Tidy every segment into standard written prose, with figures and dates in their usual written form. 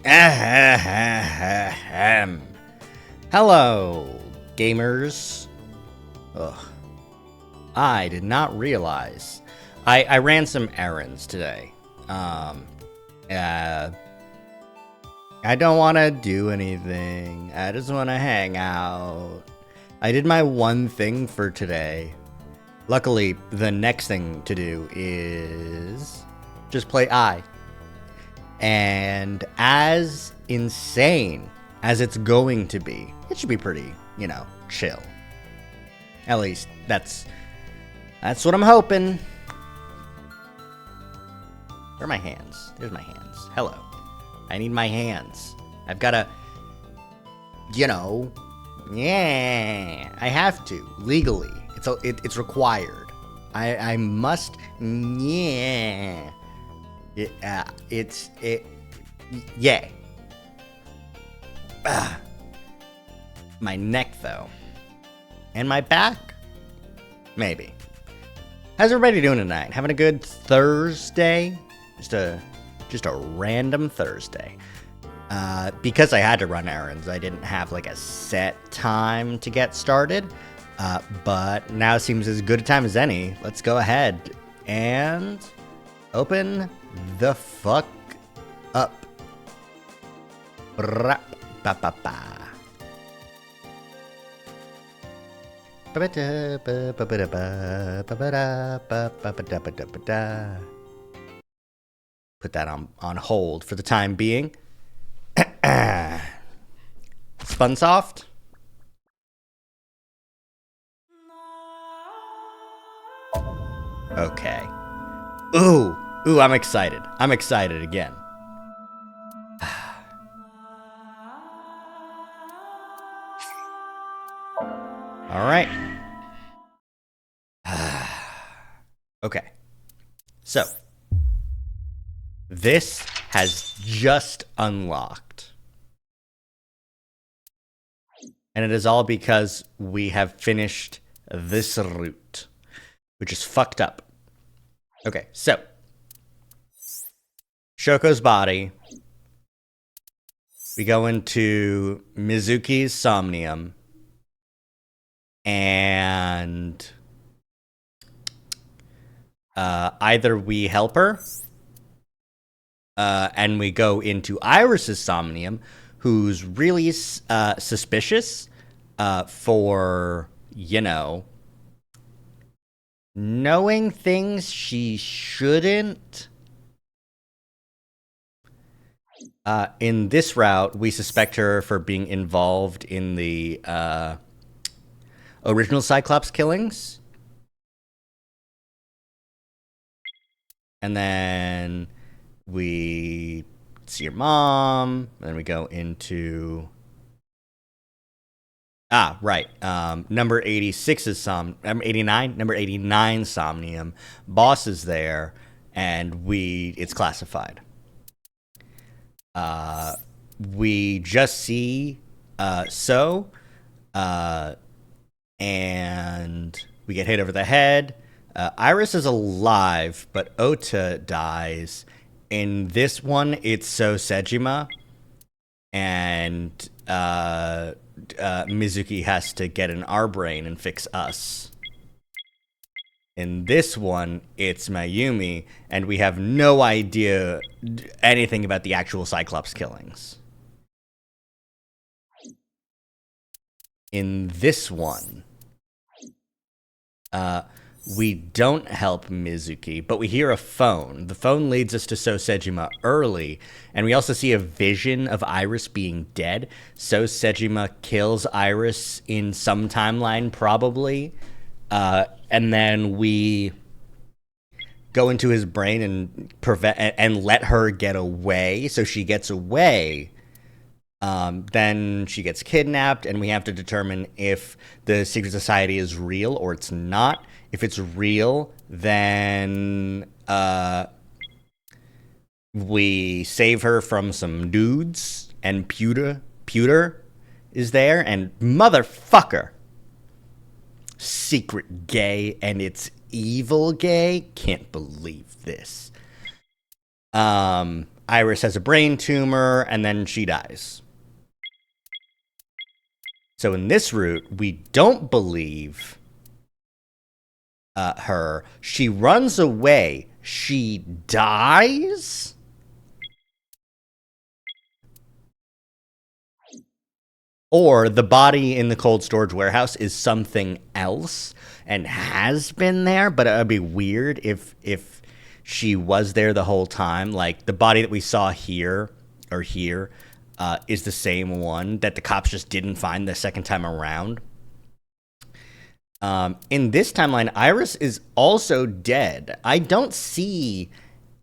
Ahem. Hello, gamers. Ugh. I did not realize. I ran some errands today. I don't want to do anything. I just want to hang out. I did my one thing for today. Luckily, the next thing to do is just play I. And as insane as it's going to be, it should be pretty, chill. At least that's what I'm hoping. Where are my hands? Here's my hands. Hello. I need my hands. I've got to, I have to legally. It's required. I must, yeah. Yeah. My neck, though. And my back? Maybe. How's everybody doing tonight? Having a good Thursday? Just a random Thursday. Because I had to run errands, I didn't have like a set time to get started. But now seems as good a time as any. Let's go ahead and open the fuck up. Put that on hold for the time being. Spunsoft. Okay. Ooh, I'm excited. I'm excited again. All right. Okay. So, this has just unlocked. And it is all because we have finished this route, which is fucked up. Okay, so Shoko's body. We go into Mizuki's Somnium. And either we help her and we go into Iris's Somnium, who's really suspicious for, knowing things she shouldn't. In this route, we suspect her for being involved in the original Cyclops killings. And then we see your mom. And then we go into... right. Number 86's Number 89 Somnium. Boss is there. And it's classified. We just see and we get hit over the head. Iris is alive, but Ota dies. In this one, it's Sejima, and Mizuki has to get in our brain and fix us. In this one, it's Mayumi, and we have no idea anything about the actual Cyclops killings. In this one, we don't help Mizuki, but we hear a phone. The phone leads us to Sejima early, and we also see a vision of Iris being dead. Sejima kills Iris in some timeline, probably. And then we go into his brain and and let her get away. So she gets away. Then she gets kidnapped, and we have to determine if the secret society is real or it's not. If it's real, then we save her from some dudes, and Pewter is there, and motherfucker, secret gay, and it's evil gay. Can't believe this. Iris has a brain tumor, and then she dies. So in this route, we don't believe her. She runs away. She dies? Or the body in the cold storage warehouse is something else and has been there, but it would be weird if she was there the whole time. Like, the body that we saw here is the same one that the cops just didn't find the second time around. In this timeline, Iris is also dead. I don't see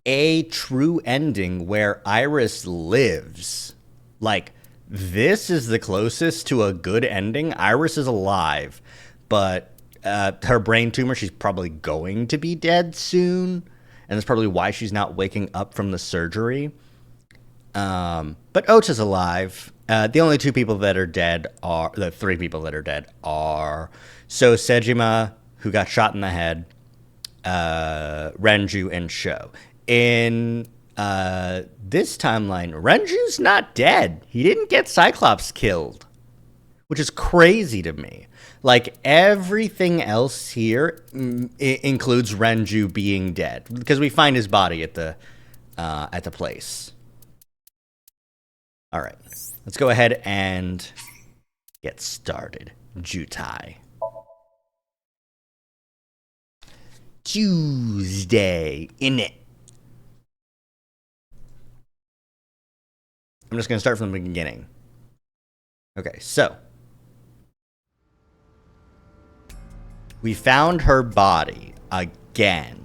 a true ending where Iris lives. Like, this is the closest to a good ending. Iris is alive, but her brain tumor, she's probably going to be dead soon, and that's probably why she's not waking up from the surgery. But Ota's alive. The only two people that are dead are the three people that are dead are Sejima, who got shot in the head, Renju, and Sho. In this timeline, Renju's not dead. He didn't get Cyclops killed, which is crazy to me. Like, everything else here includes Renju being dead, because we find his body at the place. All right, let's go ahead and get started. Jutai. Tuesday, innit? I'm just going to start from the beginning. Okay, so we found her body again.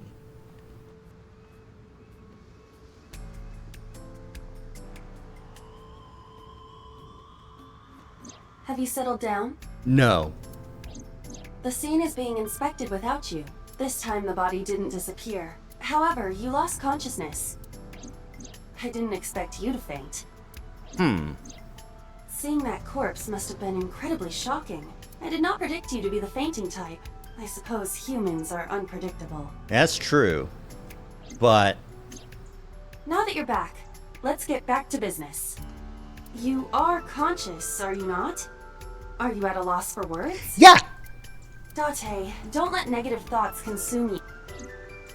Have you settled down? No. The scene is being inspected without you. This time the body didn't disappear. However, you lost consciousness. I didn't expect you to faint. Seeing that corpse must have been incredibly shocking. I did not predict you to be the fainting type. I suppose humans are unpredictable. That's true. But Now that you're back, let's get back to business. You are conscious, are you not? Are you at a loss for words? yeah, Date, don't let negative thoughts consume you.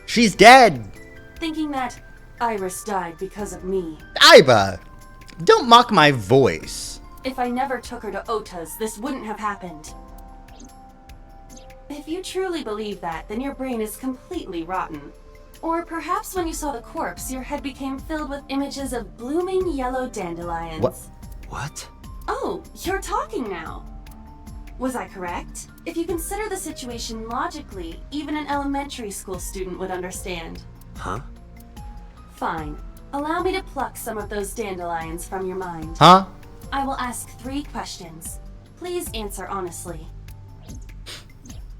she's dead. Thinking that Iris died because of me. Aiba, don't mock my voice. If I never took her to Ota's, this wouldn't have happened. If you truly believe that, then your brain is completely rotten. Or perhaps when you saw the corpse, your head became filled with images of blooming yellow dandelions. What? Oh, you're talking now. Was I correct? If you consider the situation logically, even an elementary school student would understand. Huh? Fine. Allow me to pluck some of those dandelions from your mind. Huh? I will ask 3 questions. Please answer honestly.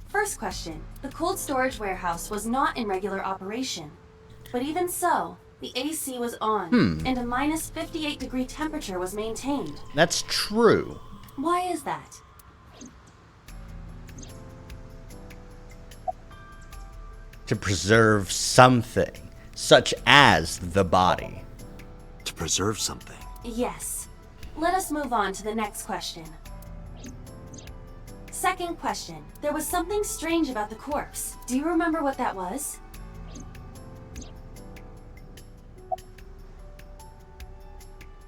First question. The cold storage warehouse was not in regular operation. But even so, the AC was on, and a minus 58-degree temperature was maintained. That's true. Why is that? To preserve something, such as the body. To preserve something. Yes. Let us move on to the next question. Second question. There was something strange about the corpse. Do you remember what that was?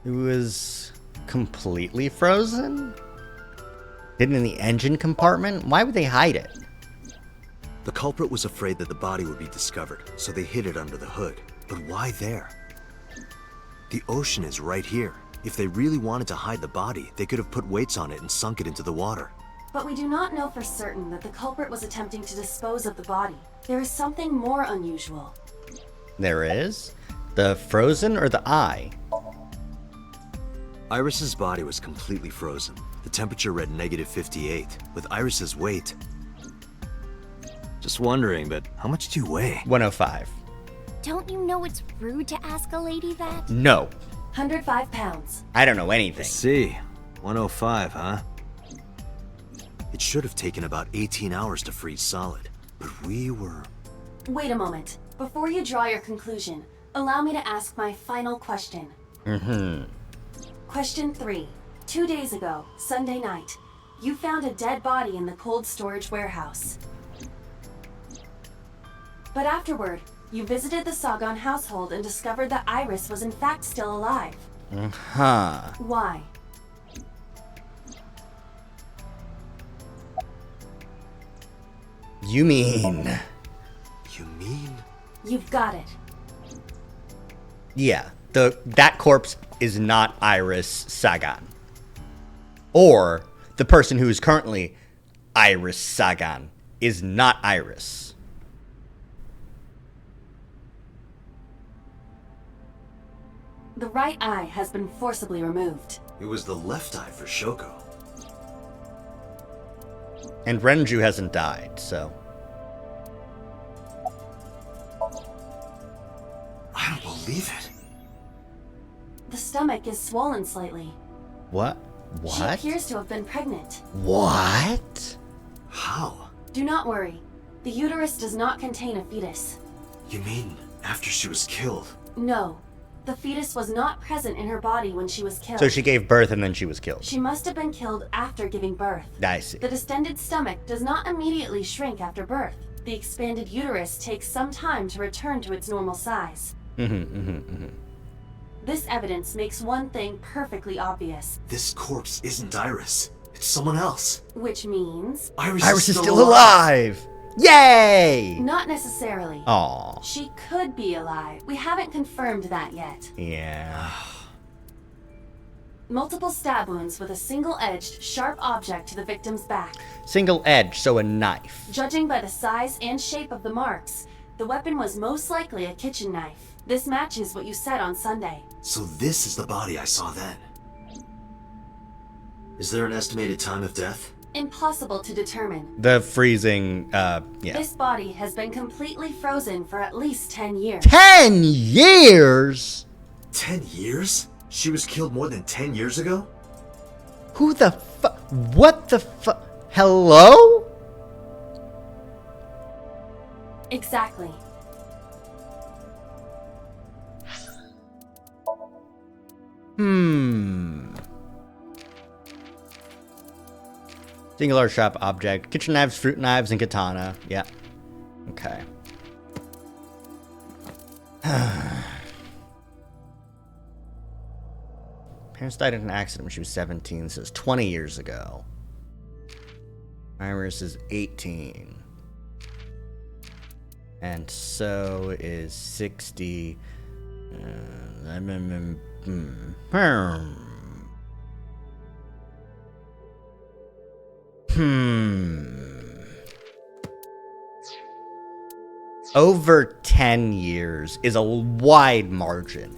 It was completely frozen? Hidden in the engine compartment? Why would they hide it? The culprit was afraid that the body would be discovered, so they hid it under the hood. But why there? The ocean is right here. If they really wanted to hide the body, they could have put weights on it and sunk it into the water. But we do not know for certain that the culprit was attempting to dispose of the body. There is something more unusual. There is? The frozen or the eye? Iris's body was completely frozen. The temperature read negative 58, with Iris's weight. Just wondering, but how much do you weigh? 105. Don't you know it's rude to ask a lady that? No. 105 pounds. I don't know anything. See, 105, huh? It should have taken about 18 hours to freeze solid, but we were... Wait a moment. Before you draw your conclusion, Allow me to ask my final question. Question 3. 2 days ago, Sunday night, you found a dead body in the cold storage warehouse. But afterward, you visited the Sagan household and discovered that Iris was in fact still alive. Why? You mean... You mean? You've got it. Yeah, that corpse is not Iris Sagan. Or the person who is currently Iris Sagan is not Iris. The right eye has been forcibly removed. It was the left eye for Shoko. And Renju hasn't died, so... I don't believe it. The stomach is swollen slightly. What? She appears to have been pregnant. What? How? Do not worry. The uterus does not contain a fetus. You mean after she was killed? No. The fetus was not present in her body when she was killed. So she gave birth and then she was killed. She must have been killed after giving birth. I see. The distended stomach does not immediately shrink after birth. The expanded uterus takes some time to return to its normal size. This evidence makes one thing perfectly obvious. This corpse isn't Iris. It's someone else. Which means... Iris is still alive! Yay! Not necessarily. Aw. She could be alive. We haven't confirmed that yet. Yeah. Multiple stab wounds with a single-edged, sharp object to the victim's back. Single edge, so a knife. Judging by the size and shape of the marks, the weapon was most likely a kitchen knife. This matches what you said on Sunday. So this is the body I saw then. Is there an estimated time of death? Impossible to determine. The freezing, yeah. This body has been completely frozen for at least 10 years. 10 years?! 10 years? She was killed more than 10 years ago? Who the fuck? What the fuck? Hello? Exactly. Singular sharp object. Kitchen knives, fruit knives, and katana. Yeah. Okay. Parents died in an accident when she was 17, so it's 20 years ago. Iris is 18. And so is 60. Over 10 years is a wide margin.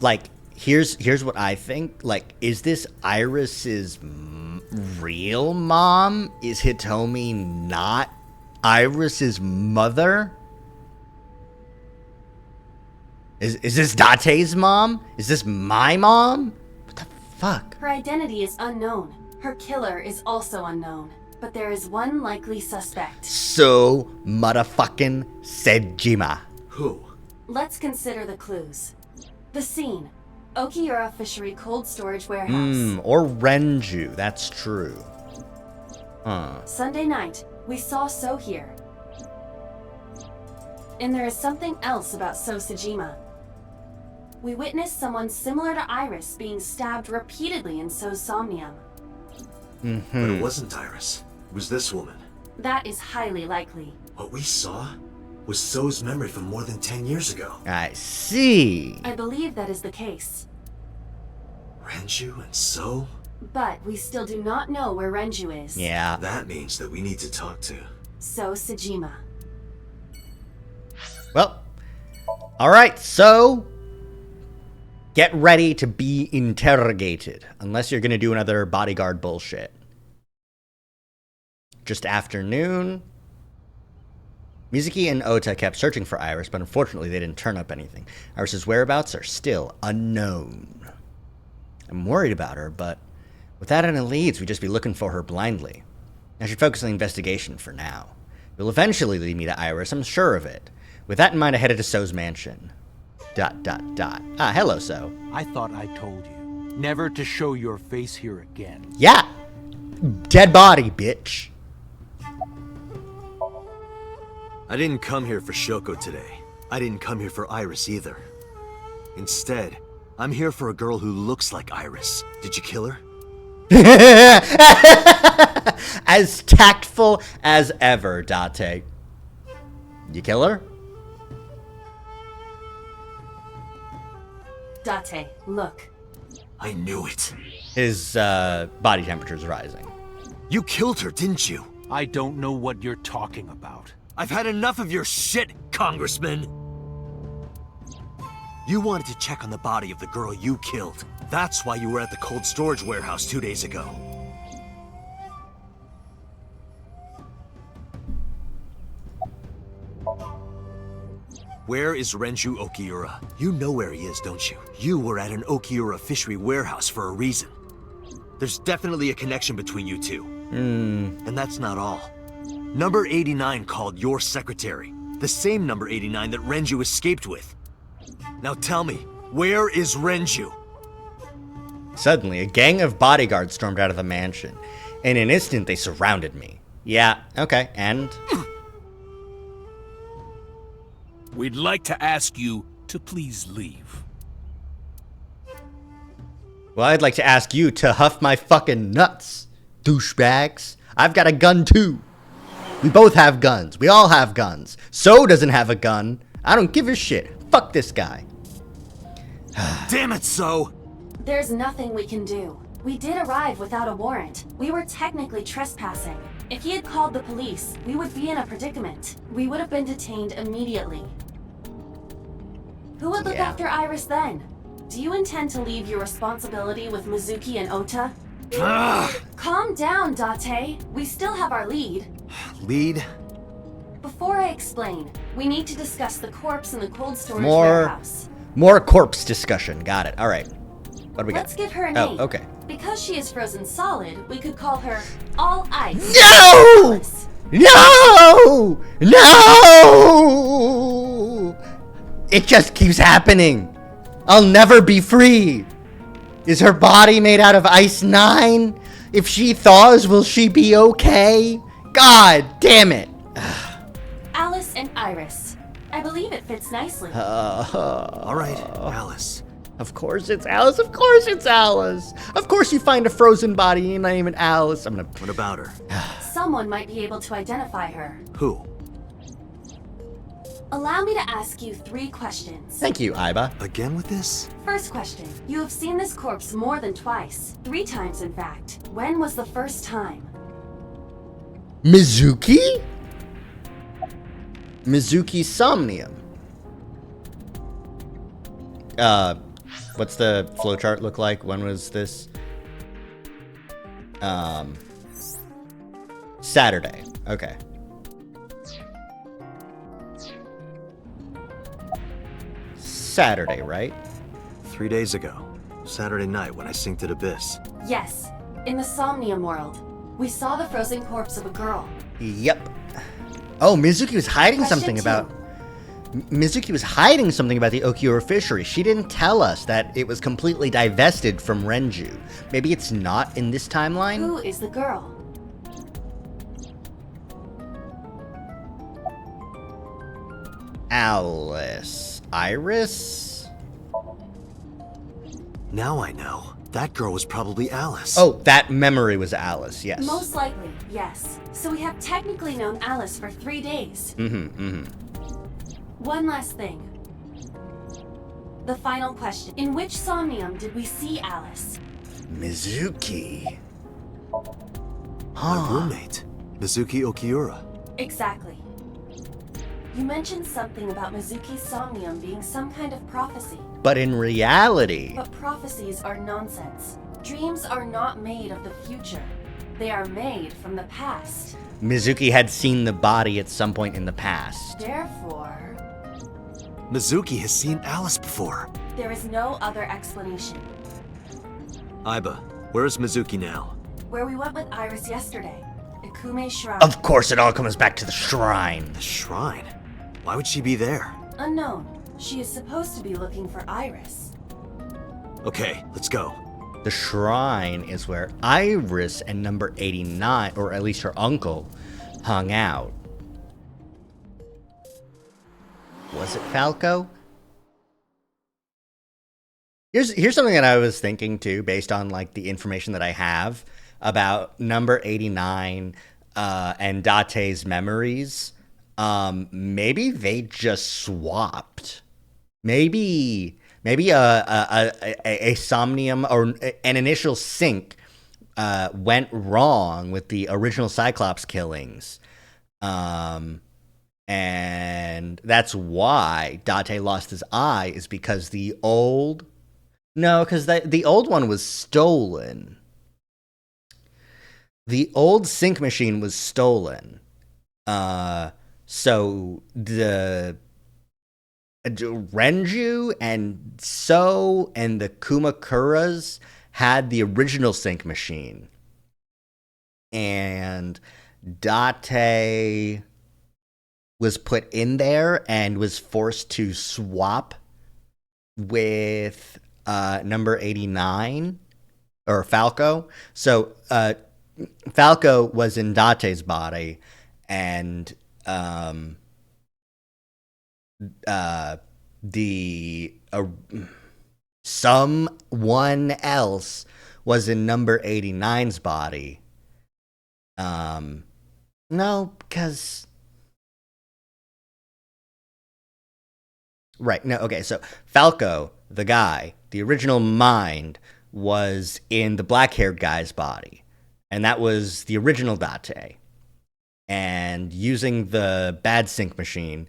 Like, here's what I think. Like, is this Iris's real mom? Is Hitomi not Iris's mother? Is this Date's mom? Is this my mom? What the fuck? Her identity is unknown. Her killer is also unknown. But there is one likely suspect. So motherfucking Sejima. Who? Let's consider the clues. The scene. Okiura Fishery Cold Storage Warehouse. Or Renju, that's true. Sunday night, we saw So here. And there is something else about So Sejima. We witnessed someone similar to Iris being stabbed repeatedly in So's Somnium. But it wasn't Iris. It was this woman. That is highly likely. What we saw was So's memory from more than 10 years ago. I see. I believe that is the case. Renju and So? But we still do not know where Renju is. Yeah. That means that we need to talk to So Sejima. Well, alright, so get ready to be interrogated. Unless you're gonna do another bodyguard bullshit. Just afternoon. Mizuki and Ota kept searching for Iris, but unfortunately they didn't turn up anything. Iris's whereabouts are still unknown. I'm worried about her, but without any leads, we'd just be looking for her blindly. I should focus on the investigation for now. It will eventually lead me to Iris, I'm sure of it. With that in mind, I headed to So's mansion. Ah, hello, So. I thought I told you never to show your face here again. Yeah! Dead body, bitch. I didn't come here for Shoko today. I didn't come here for Iris either. Instead, I'm here for a girl who looks like Iris. Did you kill her? As tactful as ever, Date. You kill her? Date, look. I knew it. His body temperature's rising. You killed her, didn't you? I don't know what you're talking about. I've had enough of your shit, Congressman! You wanted to check on the body of the girl you killed. That's why you were at the cold storage warehouse 2 days ago. Where is Renju Okiura? You know where he is, don't you? You were at an Okiura fishery warehouse for a reason. There's definitely a connection between you two. And that's not all. Number 89 called your secretary. The same number 89 that Renju escaped with. Now tell me, where is Renju? Suddenly, a gang of bodyguards stormed out of the mansion. In an instant, they surrounded me. Yeah, okay, and? We'd like to ask you to please leave. Well, I'd like to ask you to huff my fucking nuts, douchebags. I've got a gun too. We both have guns. We all have guns. So doesn't have a gun. I don't give a shit. Fuck this guy. Damn it, So! There's nothing we can do. We did arrive without a warrant. We were technically trespassing. If he had called the police, we would be in a predicament. We would have been detained immediately. Who would look after Iris then? Do you intend to leave your responsibility with Mizuki and Ota? Calm down, Date. We still have our lead. Lead? Before I explain, we need to discuss the corpse in the cold storage warehouse. More corpse discussion. Got it. All right. What do we got? Let's give her a name. Oh, okay. Because she is frozen solid, we could call her All Ice. No! Alice. No! No! It just keeps happening. I'll never be free. Is her body made out of Ice 9? If she thaws, will she be okay? God damn it. Alice and Iris. I believe it fits nicely. All right, Alice. Of course it's Alice. Of course it's Alice. Of course you find a frozen body and name it Alice. What about her? Someone might be able to identify her. Who? Allow me to ask you 3 questions. Thank you, Aiba. Again with this? First question. You have seen this corpse more than twice. 3 times, in fact. When was the first time? Mizuki? Mizuki Somnium. What's the flowchart look like? When was this? Saturday. Okay. Saturday, right? 3 days ago. Saturday night when I synced at Abyss. Yes. In the Somnium world. We saw the frozen corpse of a girl. Yep. Oh, Mizuki was hiding Question something 2. about... Mizuki was hiding something about the Okiura fishery. She didn't tell us that it was completely divested from Renju. Maybe it's not in this timeline? Who is the girl? Alice. Iris? Now I know. That girl was probably Alice. Oh, that memory was Alice, yes. Most likely, yes. So we have technically known Alice for 3 days. One last thing. The final question. In which Somnium did we see Alice? Mizuki. My roommate, Mizuki Okiura. Exactly. You mentioned something about Mizuki's Somnium being some kind of prophecy. But in reality... But prophecies are nonsense. Dreams are not made of the future. They are made from the past. Mizuki had seen the body at some point in the past. Therefore, Mizuki has seen Alice before. there is no other explanation. Aiba, where is Mizuki now? Where we went with Iris yesterday. Ikume Shrine. Of course it all comes back to the shrine. The shrine? Why would she be there? Unknown. She is supposed to be looking for Iris. Okay, let's go. The shrine is where Iris and number 89, or at least her uncle, hung out. Was it Falco? Here's something that I was thinking too, based on like the information that I have about number 89 and Date's memories. Maybe they just swapped. Maybe a Somnium or an initial sync went wrong with the original Cyclops killings. And that's why Date lost his eye, is because the old one was stolen. The old sync machine was stolen. So the Renju and So and the Kumakuras had the original sync machine. And Date was put in there and was forced to swap with number 89 or Falco. So Falco was in Date's body, and someone else was in number 89's body. No, because right, no, okay, so Falco, the guy, the original mind, was in the black-haired guy's body, and that was the original Date. And using the bad sync machine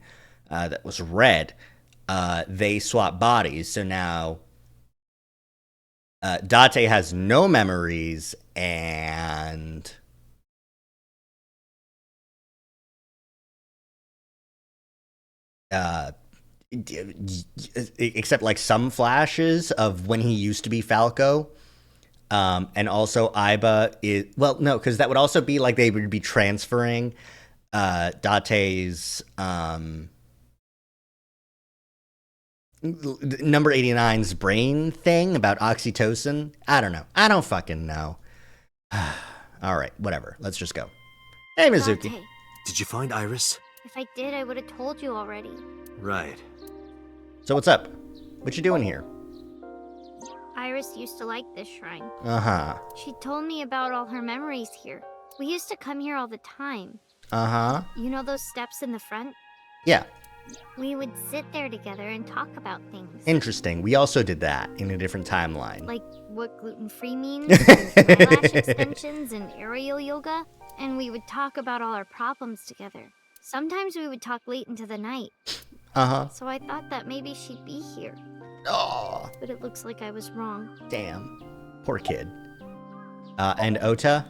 that was red, they swapped bodies. So now Date has no memories, and except like some flashes of when he used to be Falco. And also Aiba is, well, no, because that would also be like they would be transferring Date's number 89's brain thing about oxytocin. I don't know. I don't fucking know. All right, whatever. Let's just go. Hey, Mizuki. Date. Did you find Iris? If I did, I would have told you already. Right. So what's up? What you doing here? Iris used to like this shrine. Uh-huh. She told me about all her memories here. We used to come here all the time. Uh-huh. You know those steps in the front? Yeah. We would sit there together and talk about things. Interesting. We also did that in a different timeline. Like what gluten-free means, and eyelash extensions, and aerial yoga. And we would talk about all our problems together. Sometimes we would talk late into the night. Uh-huh. So I thought that maybe she'd be here. Oh, But it looks like I was wrong. damn. Poor kid. And Ota?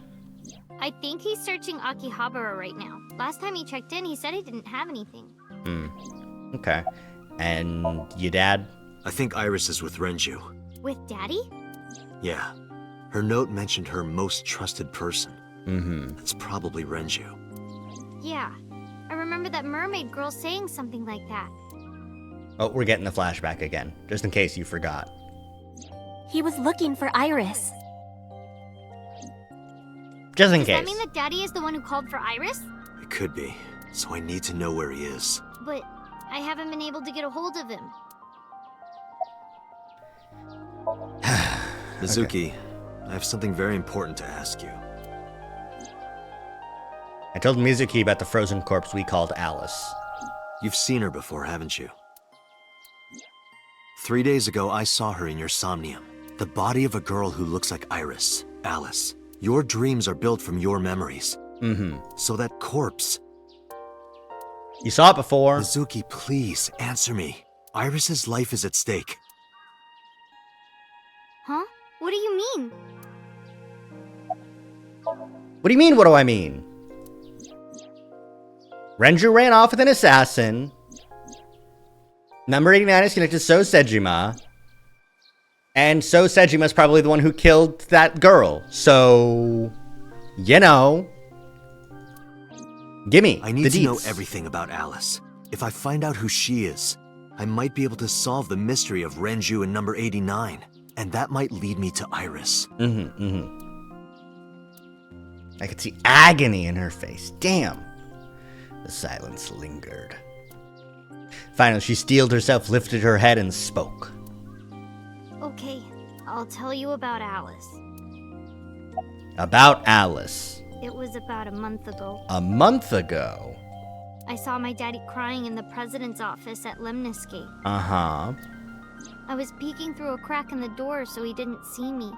I think he's searching Akihabara right now. Last time he checked in, he said he didn't have anything. Okay. And your dad? I think Iris is with Renju. With Daddy? Yeah. Her note mentioned her most trusted person. Mm-hmm. That's probably Renju. Yeah. I remember that mermaid girl saying something like that. Oh, we're getting the flashback again, just in case you forgot. He was looking for Iris. Just in Does case. that mean that Daddy is the one who called for Iris? It could be. So I need to know where he is. But I haven't been able to get a hold of him. Mizuki, I have something very important to ask you. I told Mizuki about the frozen corpse we called Alice. You've seen her before, haven't you? 3 days ago, I saw her in your Somnium. The body of a girl who looks like Iris, Alice. Your dreams are built from your memories. Mm-hmm. So that corpse... You saw it before. Mizuki, please, answer me. Iris's life is at stake. Huh? What do you mean? What do you mean, what do I mean? Renju ran off with an assassin. Number 89 is connected to So Sejima. And So Sejima's probably the one who killed that girl. So, you know. Gimme I need the to know deets. everything about Alice. If I find out who she is, I might be able to solve the mystery of Renju and number 89, and that might lead me to Iris. I could see agony in her face. Damn. The silence lingered. Finally, she steeled herself, lifted her head, and spoke. Okay, I'll tell you about Alice. About Alice. It was about a month ago. A month ago? I saw my daddy crying in the president's office at Lemniscape. Uh-huh. I was peeking through a crack in the door so he didn't see me.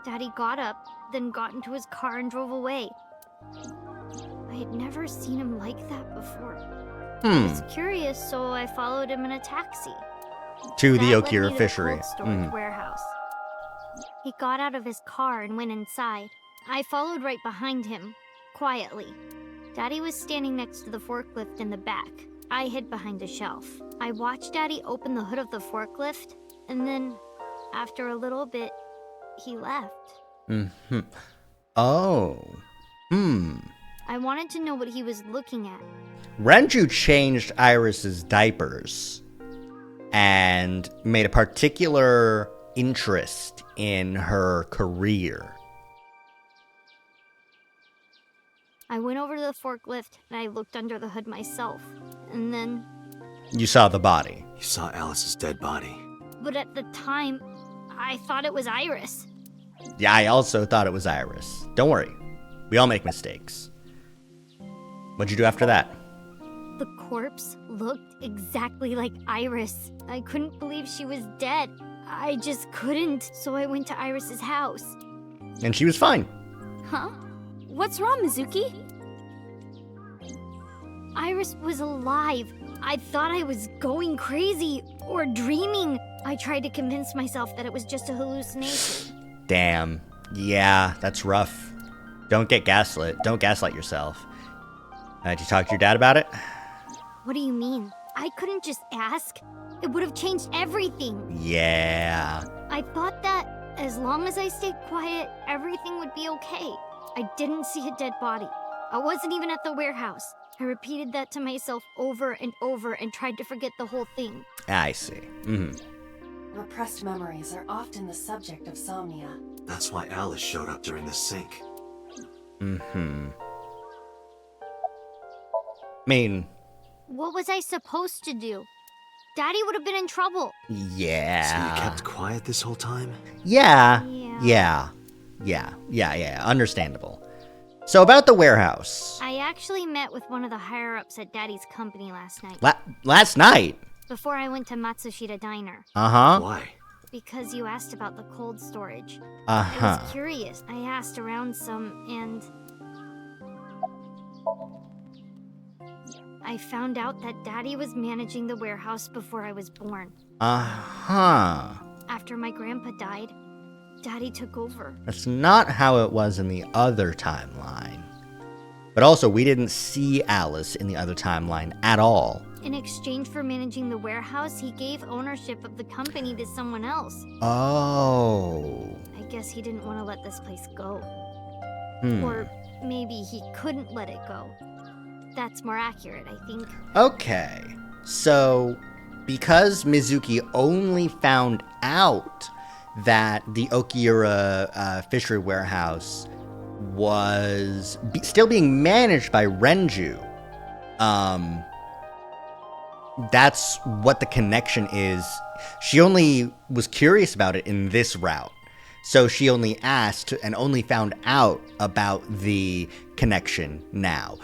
Daddy got up, then got into his car and drove away. I had never seen him like that before. I was curious, so I followed him in a taxi. To That the led Okira me to the fishery. cold storage warehouse. He got out of his car and went inside. I followed right behind him, quietly. Daddy was standing next to the forklift in the back. I hid behind a shelf. I watched Daddy open the hood of the forklift, and then, after a little bit, he left. Oh. I wanted to know what he was looking at. Renju changed Iris's diapers and made a particular interest in her career. I went over to the forklift and I looked under the hood myself. And then, You saw the body. You saw Alice's dead body. but at the time, I thought it was Iris. Yeah, I also thought it was Iris. Don't worry. We all make mistakes. What'd you do after that? The corpse looked exactly like Iris. I couldn't believe she was dead. I just couldn't, so I went to Iris's house. And she was fine. Huh? What's wrong, Mizuki? Iris was alive. I thought I was going crazy or dreaming. I tried to convince myself that it was just a hallucination. Damn. Yeah, that's rough. Don't get gaslit. Don't gaslight yourself. Did you talk to your dad about it? What do you mean? I couldn't just ask. It would have changed everything. Yeah. I thought that as long as I stayed quiet, everything would be okay. I didn't see a dead body. I wasn't even at the warehouse. I repeated that to myself over and over and tried to forget the whole thing. I see. Repressed memories are often the subject of somnia. That's why Alice showed up during the sync. I mean, What was I supposed to do? Daddy would have been in trouble. yeah. So you kept quiet this whole time? Yeah. Yeah. Yeah. Understandable. So about the warehouse. I actually met with one of the higher-ups at Daddy's company last night. Last night? Before I went to Matsushita Diner. Uh-huh. Why? Because you asked about the cold storage. Uh-huh. I was curious. I asked around some, and I found out that Daddy was managing the warehouse before I was born. Uh-huh. After my grandpa died, Daddy took over. That's not how it was in the other timeline. But also, we didn't see Alice in the other timeline at all. In exchange for managing the warehouse, he gave ownership of the company to someone else. Oh. I guess he didn't want to let this place go. Hmm. Or maybe he couldn't let it go. That's more accurate, I think. Okay. So, because Mizuki only found out that the Okira fishery warehouse was still being managed by Renju, that's what the connection is. She only was curious about it in this route. So she only asked and only found out about the connection now.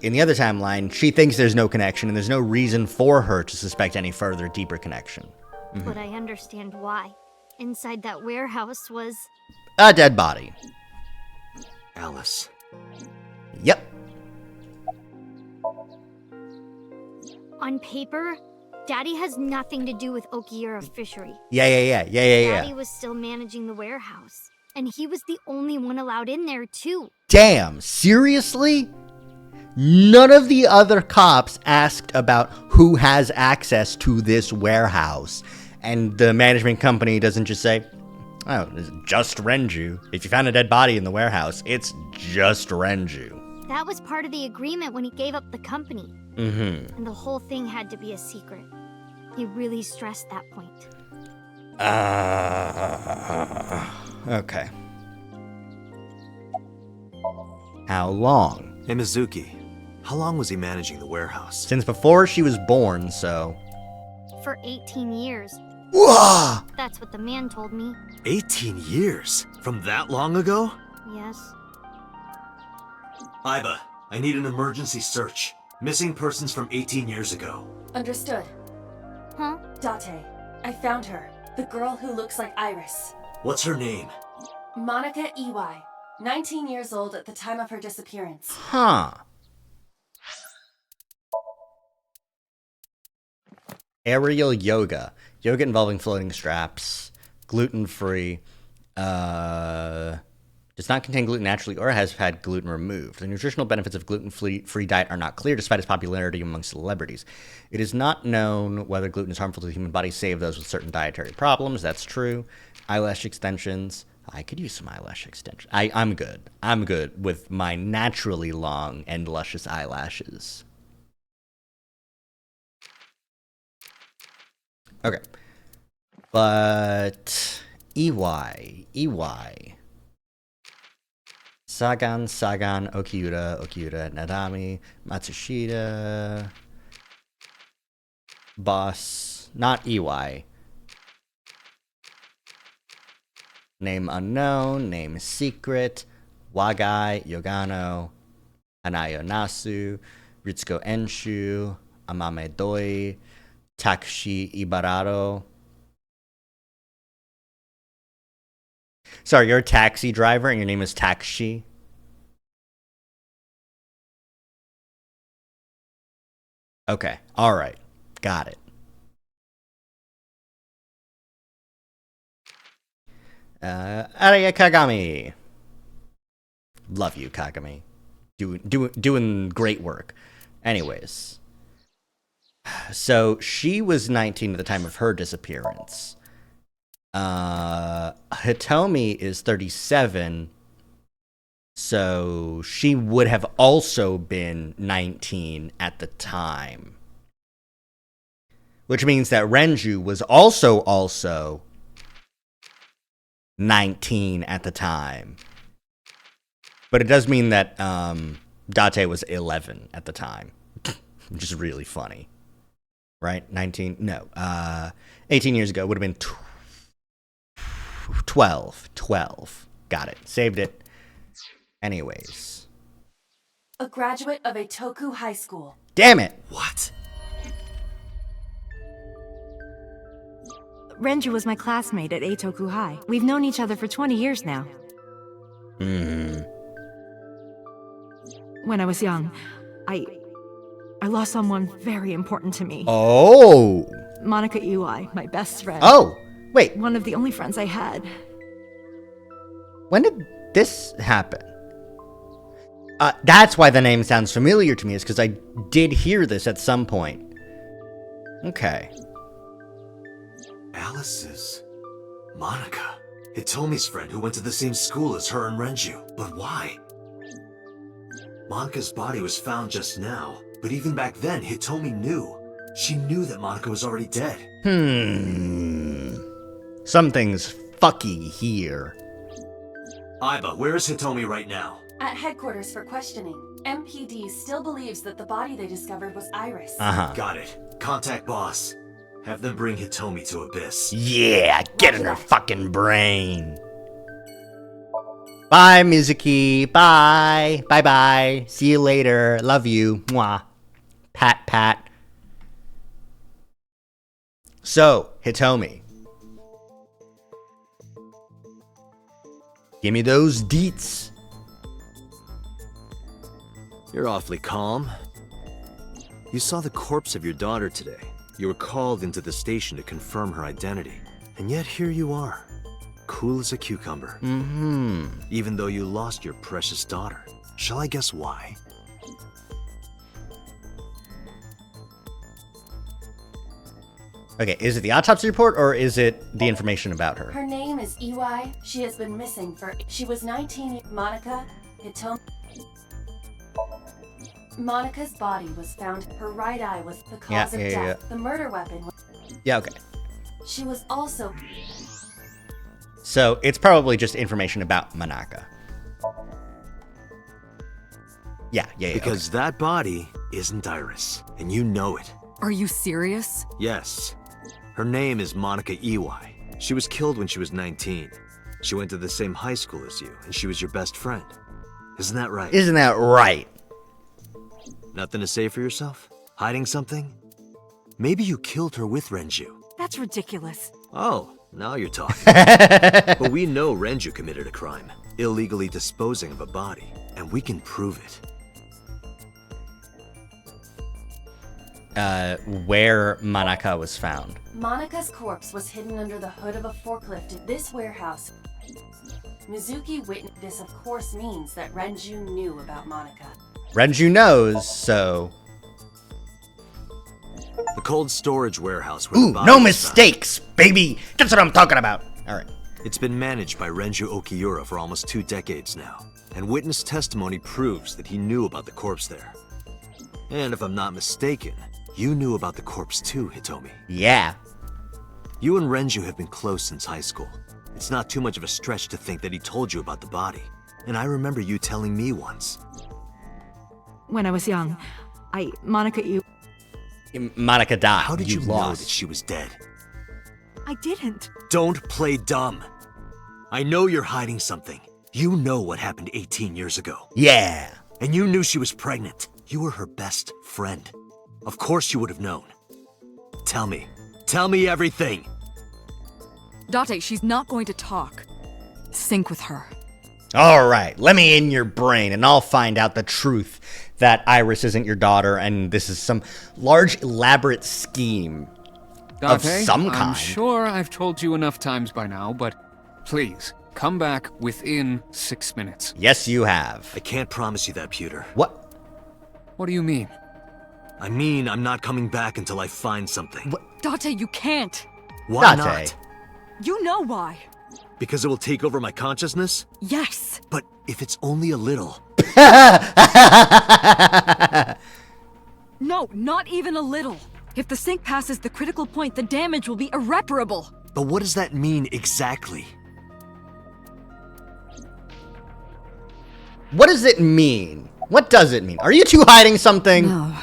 In the other timeline, she thinks there's no connection and there's no reason for her to suspect any further deeper connection. But I understand why. Inside that warehouse was... A dead body. Alice. Yep. On paper, Daddy has nothing to do with Okira fishery. Yeah. Daddy was still managing the warehouse. And he was the only one allowed in there, too. Damn, seriously? None of the other cops asked about who has access to this warehouse. And the management company doesn't just say, oh, it's just Renju. If you found a dead body in the warehouse, it's just Renju. That was part of the agreement when he gave up the company. Mm-hmm. And the whole thing had to be a secret. He really stressed that point. Okay. How long? Hey, Mizuki. How long was he managing the warehouse? Since before she was born, so... For 18 years. Whoa! That's what the man told me. 18 years? From that long ago? Yes. Aiba, I need an emergency search. Missing persons from 18 years ago. Understood. Huh? Date, I found her. The girl who looks like Iris. What's her name? Monica EY. 19 years old at the time of her disappearance. Huh. Aerial yoga. Yoga involving floating straps. Gluten-free. Does not contain gluten naturally or has had gluten removed. The nutritional benefits of gluten-free diet are not clear despite its popularity among celebrities. It is not known whether gluten is harmful to the human body, save those with certain dietary problems. That's true. Eyelash extensions. I could use some eyelash extensions. I'm good. I'm good with my naturally long and luscious eyelashes. Okay. But EY. Sagan, Okiura, Nadami, Matsushita, Boss, not EY. Name unknown, name secret, Wagai, Yogano, Anayo Nasu, Ritsuko Enshu, Amame Doi, Takushi Ibararo. Sorry, you're a taxi driver and your name is Takushi? Okay, alright. Got it. Araya Kagami. Love you, Kagami. Doing great work. Anyways. So, she was 19 at the time of her disappearance. Hitomi is 37, so she would have also been 19 at the time. Which means that Renju was also 19 at the time. But it does mean that Date was 11 at the time, which is really funny. Right? 19? No. 18 years ago would have been 12. Got it. Saved it. Anyways. A graduate of Eitoku High School. Damn it! What? Renju was my classmate at Eitoku High. We've known each other for 20 years now. When I was young, I lost someone very important to me. Oh! Monica Iwai, my best friend. Oh! Wait. One of the only friends I had. When did this happen? That's why the name sounds familiar to me, is because I did hear this at some point. Okay. Alice's... Monica. Hitomi's friend who went to the same school as her and Renju. But why? Monica's body was found just now, but even back then, Hitomi knew. She knew that Monica was already dead. Something's fucky here. Aiba, where is Hitomi right now? At headquarters for questioning. MPD still believes that the body they discovered was Iris. Got it. Contact boss. Have them bring Hitomi to Abyss. Yeah, get in her fucking brain. Bye, Mizuki. Bye. Bye-bye. See you later. Love you. Mwah. Pat, pat. So, Hitomi. Give me those deets. You're awfully calm. You saw the corpse of your daughter today. You were called into the station to confirm her identity. And yet here you are. Cool as a cucumber. Even though you lost your precious daughter. Shall I guess why? Okay, is it the autopsy report or is it the information about her? Her name is EY. She has been missing for... She was 19... Monica, Hitomi... Monica's body was found. Her right eye was the cause of death. The murder weapon was... Yeah, okay. She was also... So it's probably just information about Manaka. Yeah. Because that body isn't Iris, and you know it. Are you serious? Yes. Her name is Monica Iwai. She was killed when she was 19. She went to the same high school as you, and she was your best friend. Isn't that right? Isn't that right? Nothing to say for yourself? Hiding something? Maybe you killed her with Renju. That's ridiculous. Oh, now you're talking. But we know Renju committed a crime, illegally disposing of a body, and we can prove it. Where Manaka was found. Monica's corpse was hidden under the hood of a forklift at this warehouse. Mizuki witnessed. This, of course, means that Renju knew about Monica. Renju knows, so... The cold storage warehouse where the Ooh, body no was mistakes, baby! That's what I'm talking about! Alright. It's been managed by Renju Okiura for almost 2 decades now, and witness testimony proves that he knew about the corpse there. And if I'm not mistaken, you knew about the corpse too, Hitomi. Yeah. You and Renju have been close since high school. It's not too much of a stretch to think that he told you about the body. And I remember you telling me once. When I was young, Monica Monica died. How did you know lost. that she was dead? I didn't. Don't play dumb. I know you're hiding something. You know what happened 18 years ago. Yeah. And you knew she was pregnant. You were her best friend. Of course you would have known. Tell me. Tell me everything. Date, she's not going to talk. Sync with her. Alright, let me in your brain and I'll find out the truth that Iris isn't your daughter and this is some large elaborate scheme of some kind. I'm sure I've told you enough times by now, but please, come back within 6 minutes. Yes, you have. I can't promise you that, Pewter. What? What do you mean? I mean, I'm not coming back until I find something. Date, you can't. Why Date. not? You know why. Because it will take over my consciousness? Yes. But if it's only a little. No, not even a little. If the sync passes the critical point, the damage will be irreparable. But what does that mean exactly? What does it mean? What does it mean? Are you two hiding something? No.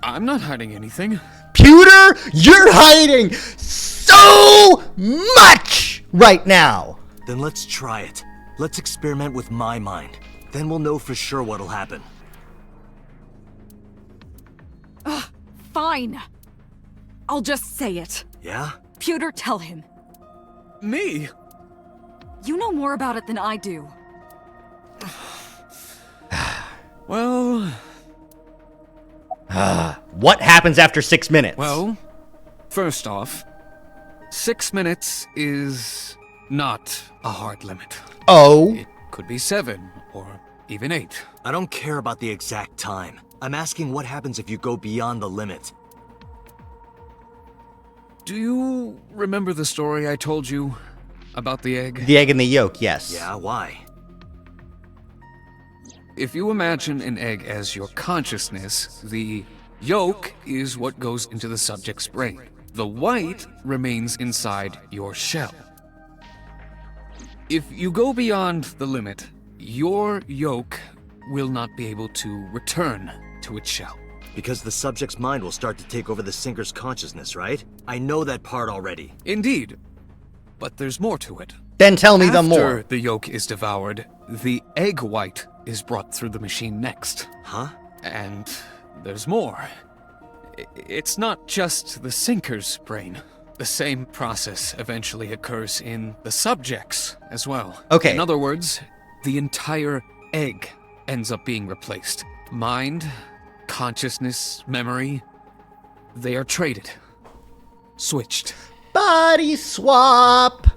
I'm not hiding anything. Pewter, you're hiding so much right now. Then let's try it. Let's experiment with my mind. Then we'll know for sure what'll happen. Fine. I'll just say it. Yeah? Pewter, tell him. Me? You know more about it than I do. Well... What happens after 6 minutes? Well, first off, 6 minutes is not a hard limit. Oh. It could be 7 or even 8. I don't care about the exact time. I'm asking what happens if you go beyond the limit. Do you remember the story I told you about the egg? The egg and the yolk, yes. Yeah, why? If you imagine an egg as your consciousness, the yolk is what goes into the subject's brain. The white remains inside your shell. If you go beyond the limit, your yolk will not be able to return to its shell. Because the subject's mind will start to take over the sinker's consciousness, right? I know that part already. Indeed. But there's more to it. Then tell me the more. After the yolk is devoured, the egg white is brought through the machine next. Huh? And there's more. It's not just the sinker's brain. The same process eventually occurs in the subject's as well. Okay. In other words, the entire egg ends up being replaced. Mind, consciousness, memory, they are traded. Switched. Body swap.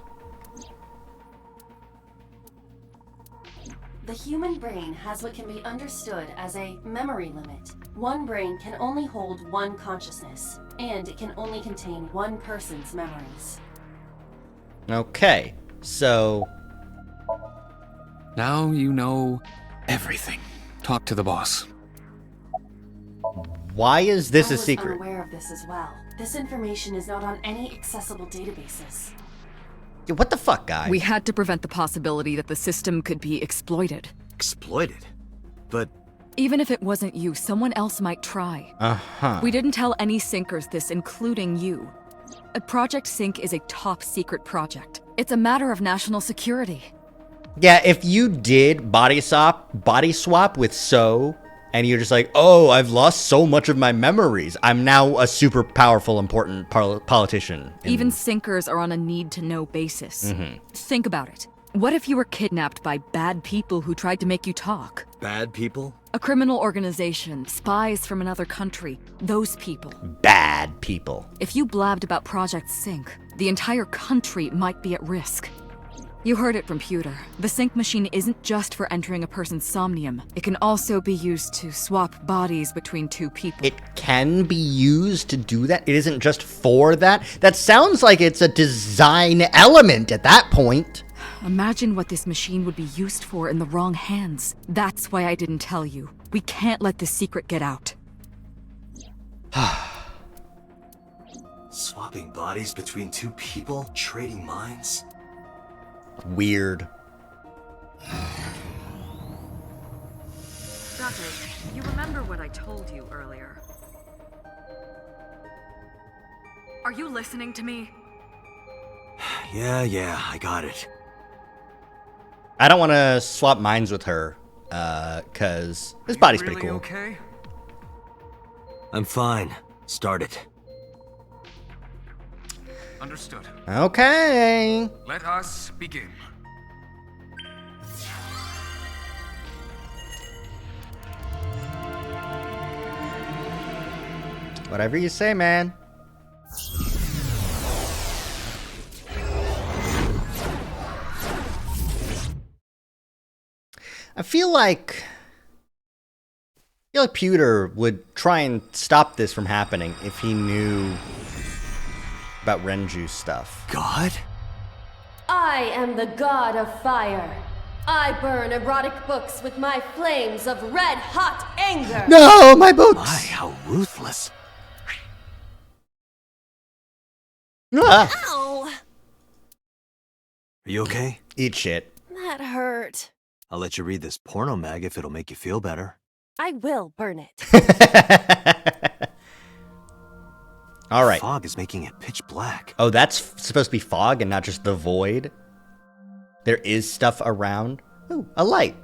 The human brain has what can be understood as a memory limit. One brain can only hold one consciousness, and it can only contain one person's memories. Okay, so... Now you know everything. Talk to the boss. Why is this I a was secret? unaware of this as well. This information is not on any accessible databases. Yeah, what the fuck, guys? We had to prevent the possibility that the system could be exploited. Exploited? But Even if it wasn't you, someone else might try. Uh-huh. We didn't tell any Syncers this, including you. Project Sync is a top secret project. It's a matter of national security. Yeah, if you did body swap with So, and you're just like, oh, I've lost so much of my memories. I'm now a super powerful, important politician. Even Syncers are on a need-to-know basis. Think about it. What if you were kidnapped by bad people who tried to make you talk? bad people? A criminal organization, spies from another country, those people. Bad people. If you blabbed about Project Sync, the entire country might be at risk. You heard it from Pewter. The Sync machine isn't just for entering a person's somnium. It can also be used to swap bodies between two people. It can be used to do that? It isn't just for that? That sounds like it's a design element at that point. Imagine what this machine would be used for in the wrong hands. That's why I didn't tell you. We can't let this secret get out. Swapping bodies between two people? Trading minds? Weird. Dante, you remember what I told you earlier? Are you listening to me? Yeah, I got it. I don't want to swap minds with her, because this body's pretty cool. Okay? I'm fine. Start it. Understood. Okay. Let us begin. Whatever you say, man. I feel like Pewter would try and stop this from happening if he knew about Renju's stuff. God? I am the god of fire. I burn erotic books with my flames of red-hot anger. No, my books! My, how ruthless. Ah! Ow! Are you okay? Eat shit. That hurt. I'll let you read this porno mag if it'll make you feel better. I will burn it. All right. Fog is making it pitch black. Oh, that's supposed to be fog and not just the void? There is stuff around? Ooh, a light.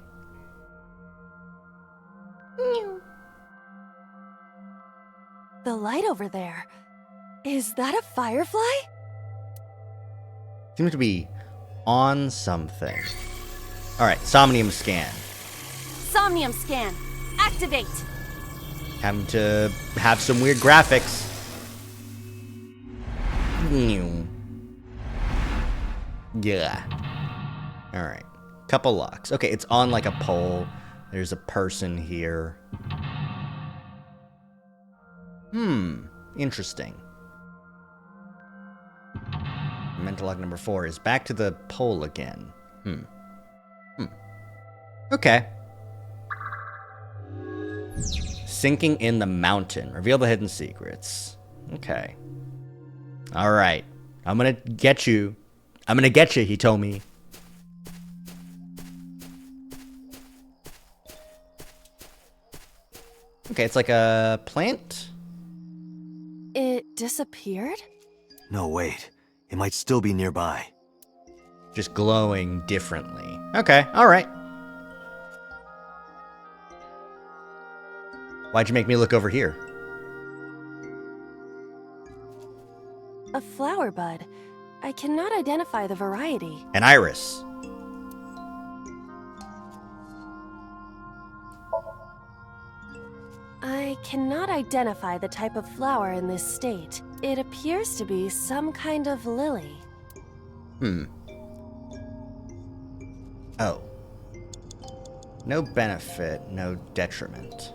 The light over there. Is that a firefly? Seems to be on something. All right, Somnium scan. Somnium scan. Activate. Having to have some weird graphics. Yeah. All right. Couple locks. Okay, it's on like a pole. There's a person here. Interesting. Mental lock number 4 is back to the pole again. Okay. Sinking in the mountain. Reveal the hidden secrets. Okay. All right. I'm gonna get you. I'm gonna get you, he told me. Okay, it's like a plant. It disappeared? No, wait. It might still be nearby. Just glowing differently. Okay, all right. Why'd you make me look over here? A flower bud. I cannot identify the variety. An iris. I cannot identify the type of flower in this state. It appears to be some kind of lily. Oh. No benefit, no detriment.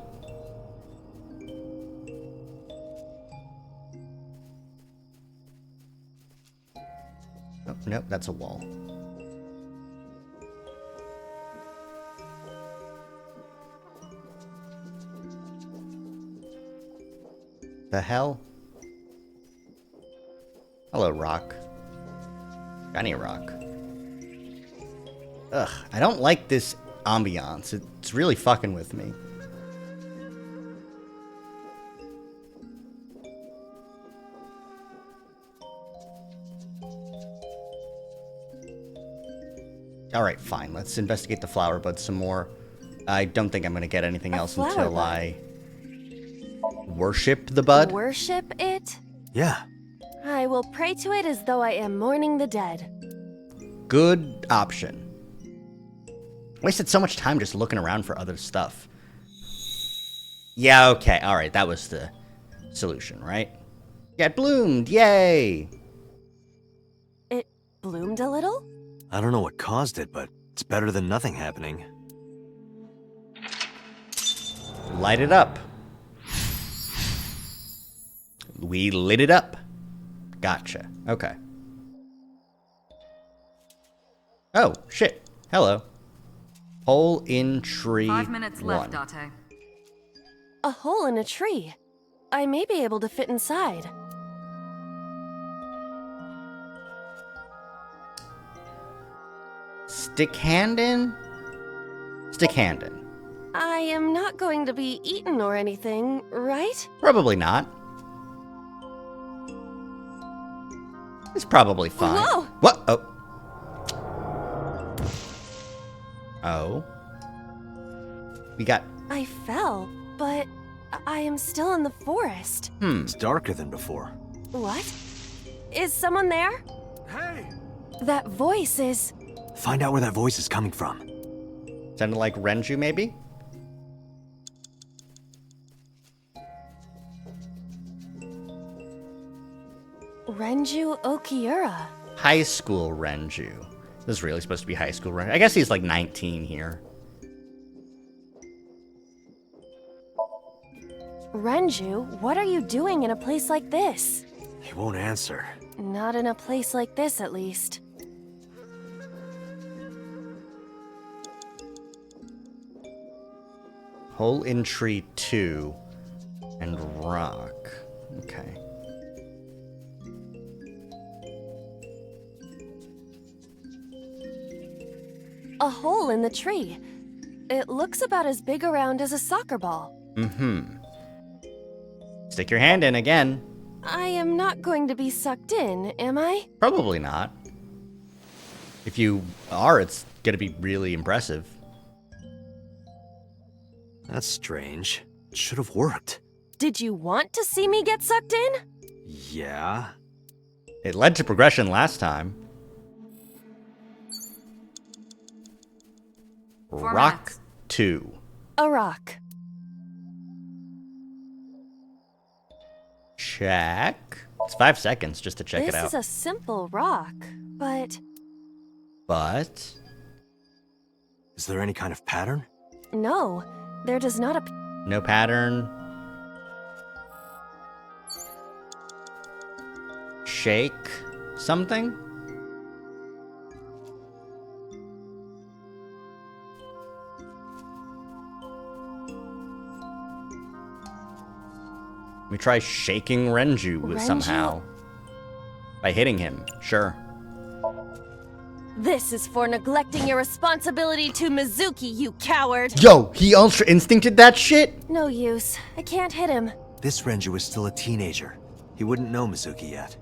Oh, nope, that's a wall. The hell? Hello, rock. Shiny rock. Ugh, I don't like this ambiance. It's really fucking with me. Alright, fine. Let's investigate the flower bud some more. I don't think I'm going to get anything else until I worship the bud. Worship it? Yeah. I will pray to it as though I am mourning the dead. Good option. Wasted so much time just looking around for other stuff. Yeah, okay. Alright, that was the solution, right? Yeah, it bloomed. Yay! It bloomed a little? I don't know what caused it, but it's better than nothing happening. Light it up. We lit it up. Gotcha. Okay. Oh, shit. Hello. Hole in tree 5 minutes left, 1. Date. A hole in a tree. I may be able to fit inside. Stick hand in? Stick hand in. I am not going to be eaten or anything, right? Probably not. It's probably fine. Whoa! What? Oh. Oh. We got... I fell, but I am still in the forest. It's darker than before. What? Is someone there? Hey! That voice is... Find out where that voice is coming from. Sounded like Renju, maybe? Renju Okiura. High school Renju. This is really supposed to be high school Renju. I guess he's like 19 here. Renju, what are you doing in a place like this? He won't answer. Not in a place like this, at least. Hole in tree 2 and rock. Okay. A hole in the tree. It looks about as big around as a soccer ball. Mm-hmm. Stick your hand in again. I am not going to be sucked in, am I? Probably not. If you are, it's gonna be really impressive. That's strange. It should have worked. Did you want to see me get sucked in? Yeah. It led to progression last time. 4 Rock minutes. 2. A rock. Check. It's 5 seconds just to check it This out. is a simple rock, but But... Is there any kind of pattern? no, there does not appear. no pattern. Shake something? We try shaking Renju somehow. By hitting him, sure. This is for neglecting your responsibility to Mizuki, you coward! Yo, he Ultra Instincted that shit? No use. I can't hit him. This Renju is still a teenager. He wouldn't know Mizuki yet.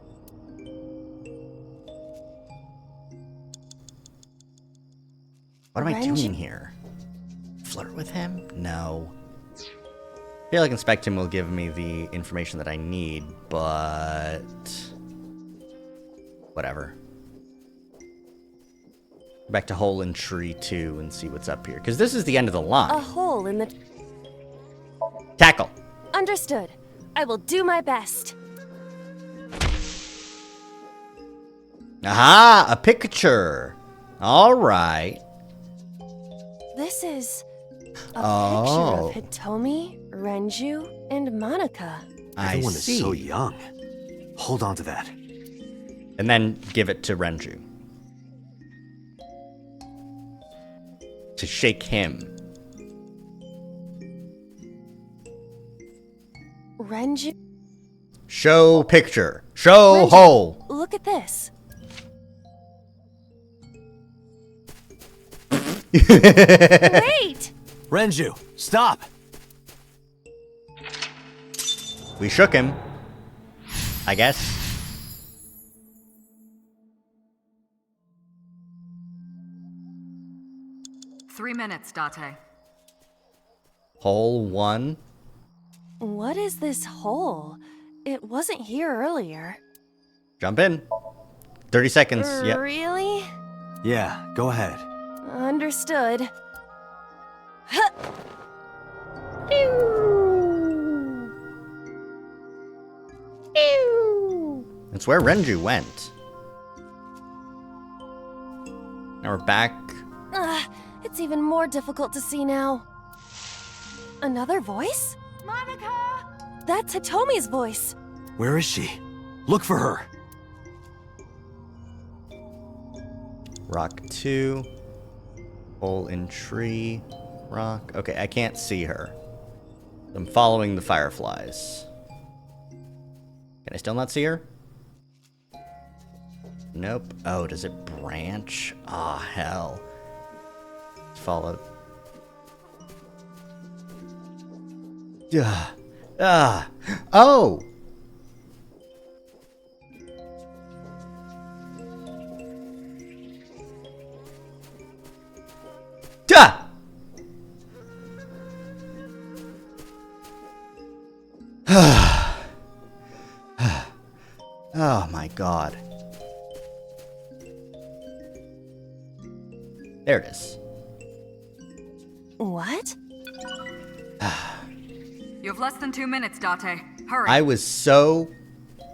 What am I Renju- doing here? Flirt with him? No. I feel like Inspectum will give me the information that I need, but... whatever. Back to Hole in Tree 2 and see what's up here. Because this is the end of the A line. hole in the... Tackle! Understood. I will do my best. Aha! A picture! Alright. This is... a Oh. picture of Hitomi, Renju, and Monica. I Everyone see. is so young. Hold on to that. And then give it to Renju. To shake him. Renju... Show picture. Show Renji, hole. Look at this. Wait! Renju, stop! We shook him. I guess. Three minutes, Date. Hole 1. What is this hole? It wasn't here earlier. Jump in. 30 seconds. Yep. Really? Yeah, go ahead. Understood. That's where Renju went. Now we're back. It's even more difficult to see now. Another voice? Monica! That's Hitomi's voice. Where is she? Look for her. Rock 2. Hole in tree. Rock. Okay, I can't see her. I'm following the fireflies. Can I still not see her? Nope. Oh, does it branch? Ah, hell. Follow. Oh! Duh! Oh my god. There it is. What? You have less than 2 minutes, Date. Hurry. I was so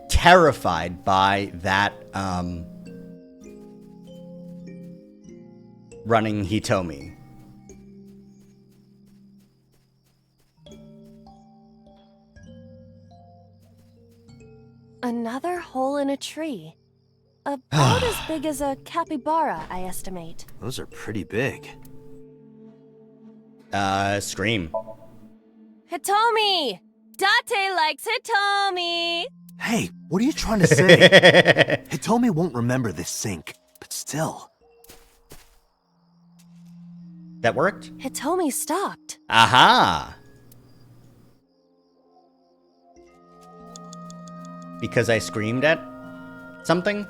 terrified by that, running Hitomi. Another hole in a tree. About as big as a capybara, I estimate. Those are pretty big. Scream. Hitomi! Date likes Hitomi! Hey, what are you trying to say? Hitomi won't remember this sink, but still. That worked? Hitomi stopped. Aha! Because I screamed at something?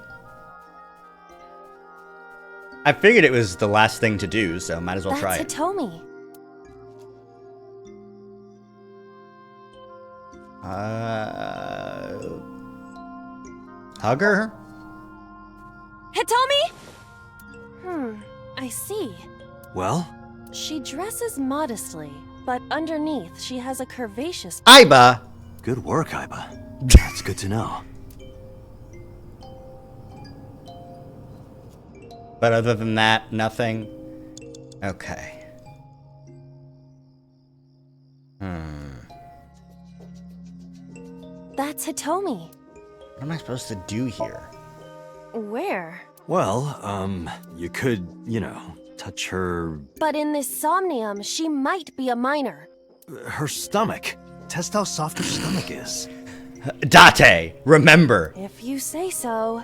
I figured it was the last thing to do, so might as well try it. That's Hitomi. Hug her? Hitomi? I see. Well? She dresses modestly, but underneath she has a curvaceous... Aiba! Good work, Aiba. That's good to know. But other than that, nothing. Okay. That's Hitomi. What am I supposed to do here? Where? Well, you could, you know, touch her... But in this somnium, she might be a minor. her stomach. Test how soft her stomach is. Date, remember. If you say so.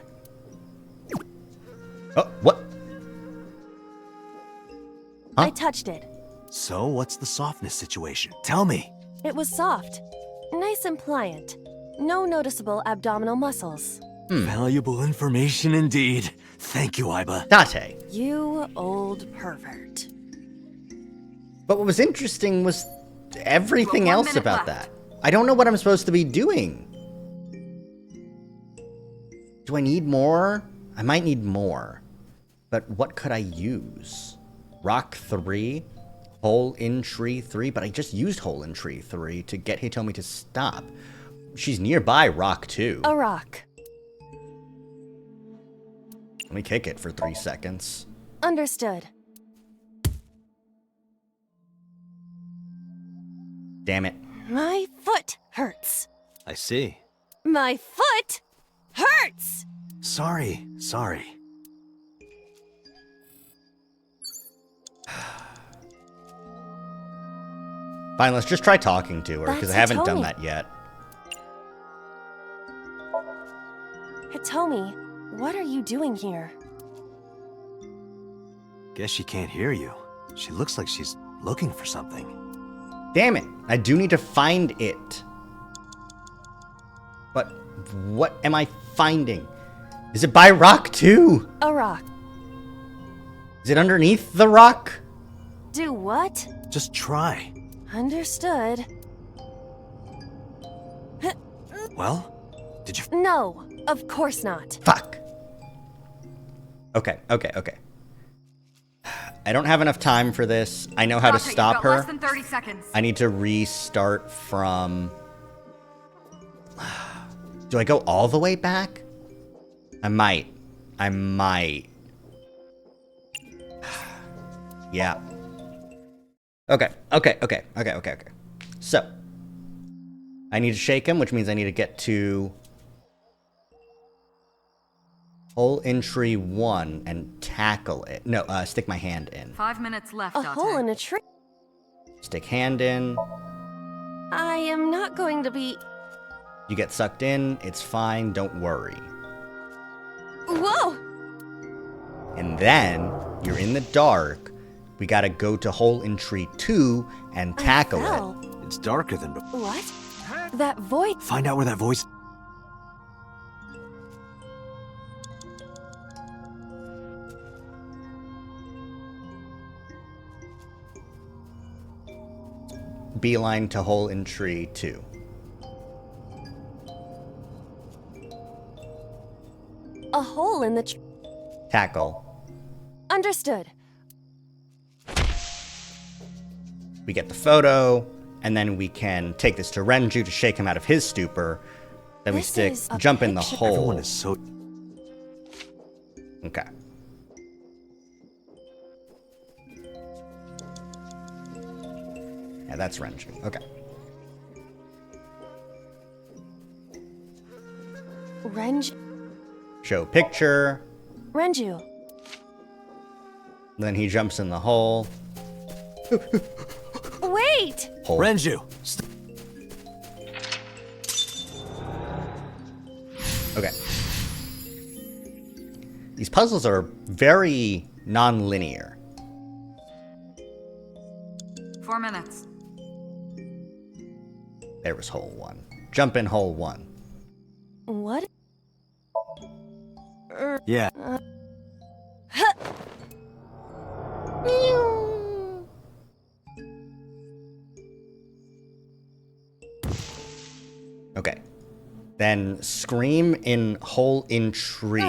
Oh, what? Huh? I touched it. So, what's the softness situation? Tell me. It was soft. Nice and pliant. No noticeable abdominal muscles. Valuable information indeed. Thank you, Aiba. Date. You old pervert. But what was interesting was everything Well, 1 else minute about left. that. I don't know what I'm supposed to be doing. Do I need more? I might need more. But what could I use? Rock 3? Hole in tree 3? But I just used hole in tree 3 to get Hitomi to stop. She's nearby rock 2. A rock. Let me kick it for 3 seconds. Understood. Damn it. My foot hurts. I see. My foot hurts! Sorry. Fine, let's just try talking to her, because I That's haven't done Hitomi. that yet. Hitomi, what are you doing here? Guess she can't hear you. She looks like she's looking for something. Damn it. I do need to find it. But what am I finding? Is it by rock too? A rock. Is it underneath the rock? Do what? Just try. Understood. Well, did you... No, of course not. Fuck. Okay. I don't have enough time for this. I know how to stop her. Less than 30 seconds. I need to restart from... Do I go all the way back? I might. Yeah. Okay. So, I need to shake him, which means I need to get to hole entry 1 and tackle it. No, stick my hand in. 5 minutes left, A hole in a tree. Stick hand in. I am not going to be... You get sucked in. It's fine. Don't worry. Whoa! And then, you're in the dark. We gotta go to hole entry 2 and tackle it. It's darker than before. What? That voice... Find out where that voice... Beeline to hole entry 2. A hole in the... Tackle. Understood. We get the photo, and then we can take this to Renju to shake him out of his stupor. Then we jump in the hole. Everyone is so... Okay. Yeah, that's Renju. Okay. Renju. Show picture. Renju. Then he jumps in the hole. Wait! Hole. Renju! Okay. These puzzles are very non-linear. 4 minutes. There was hole 1. Jump in hole 1. What? Yeah. Okay. Then scream in hole in tree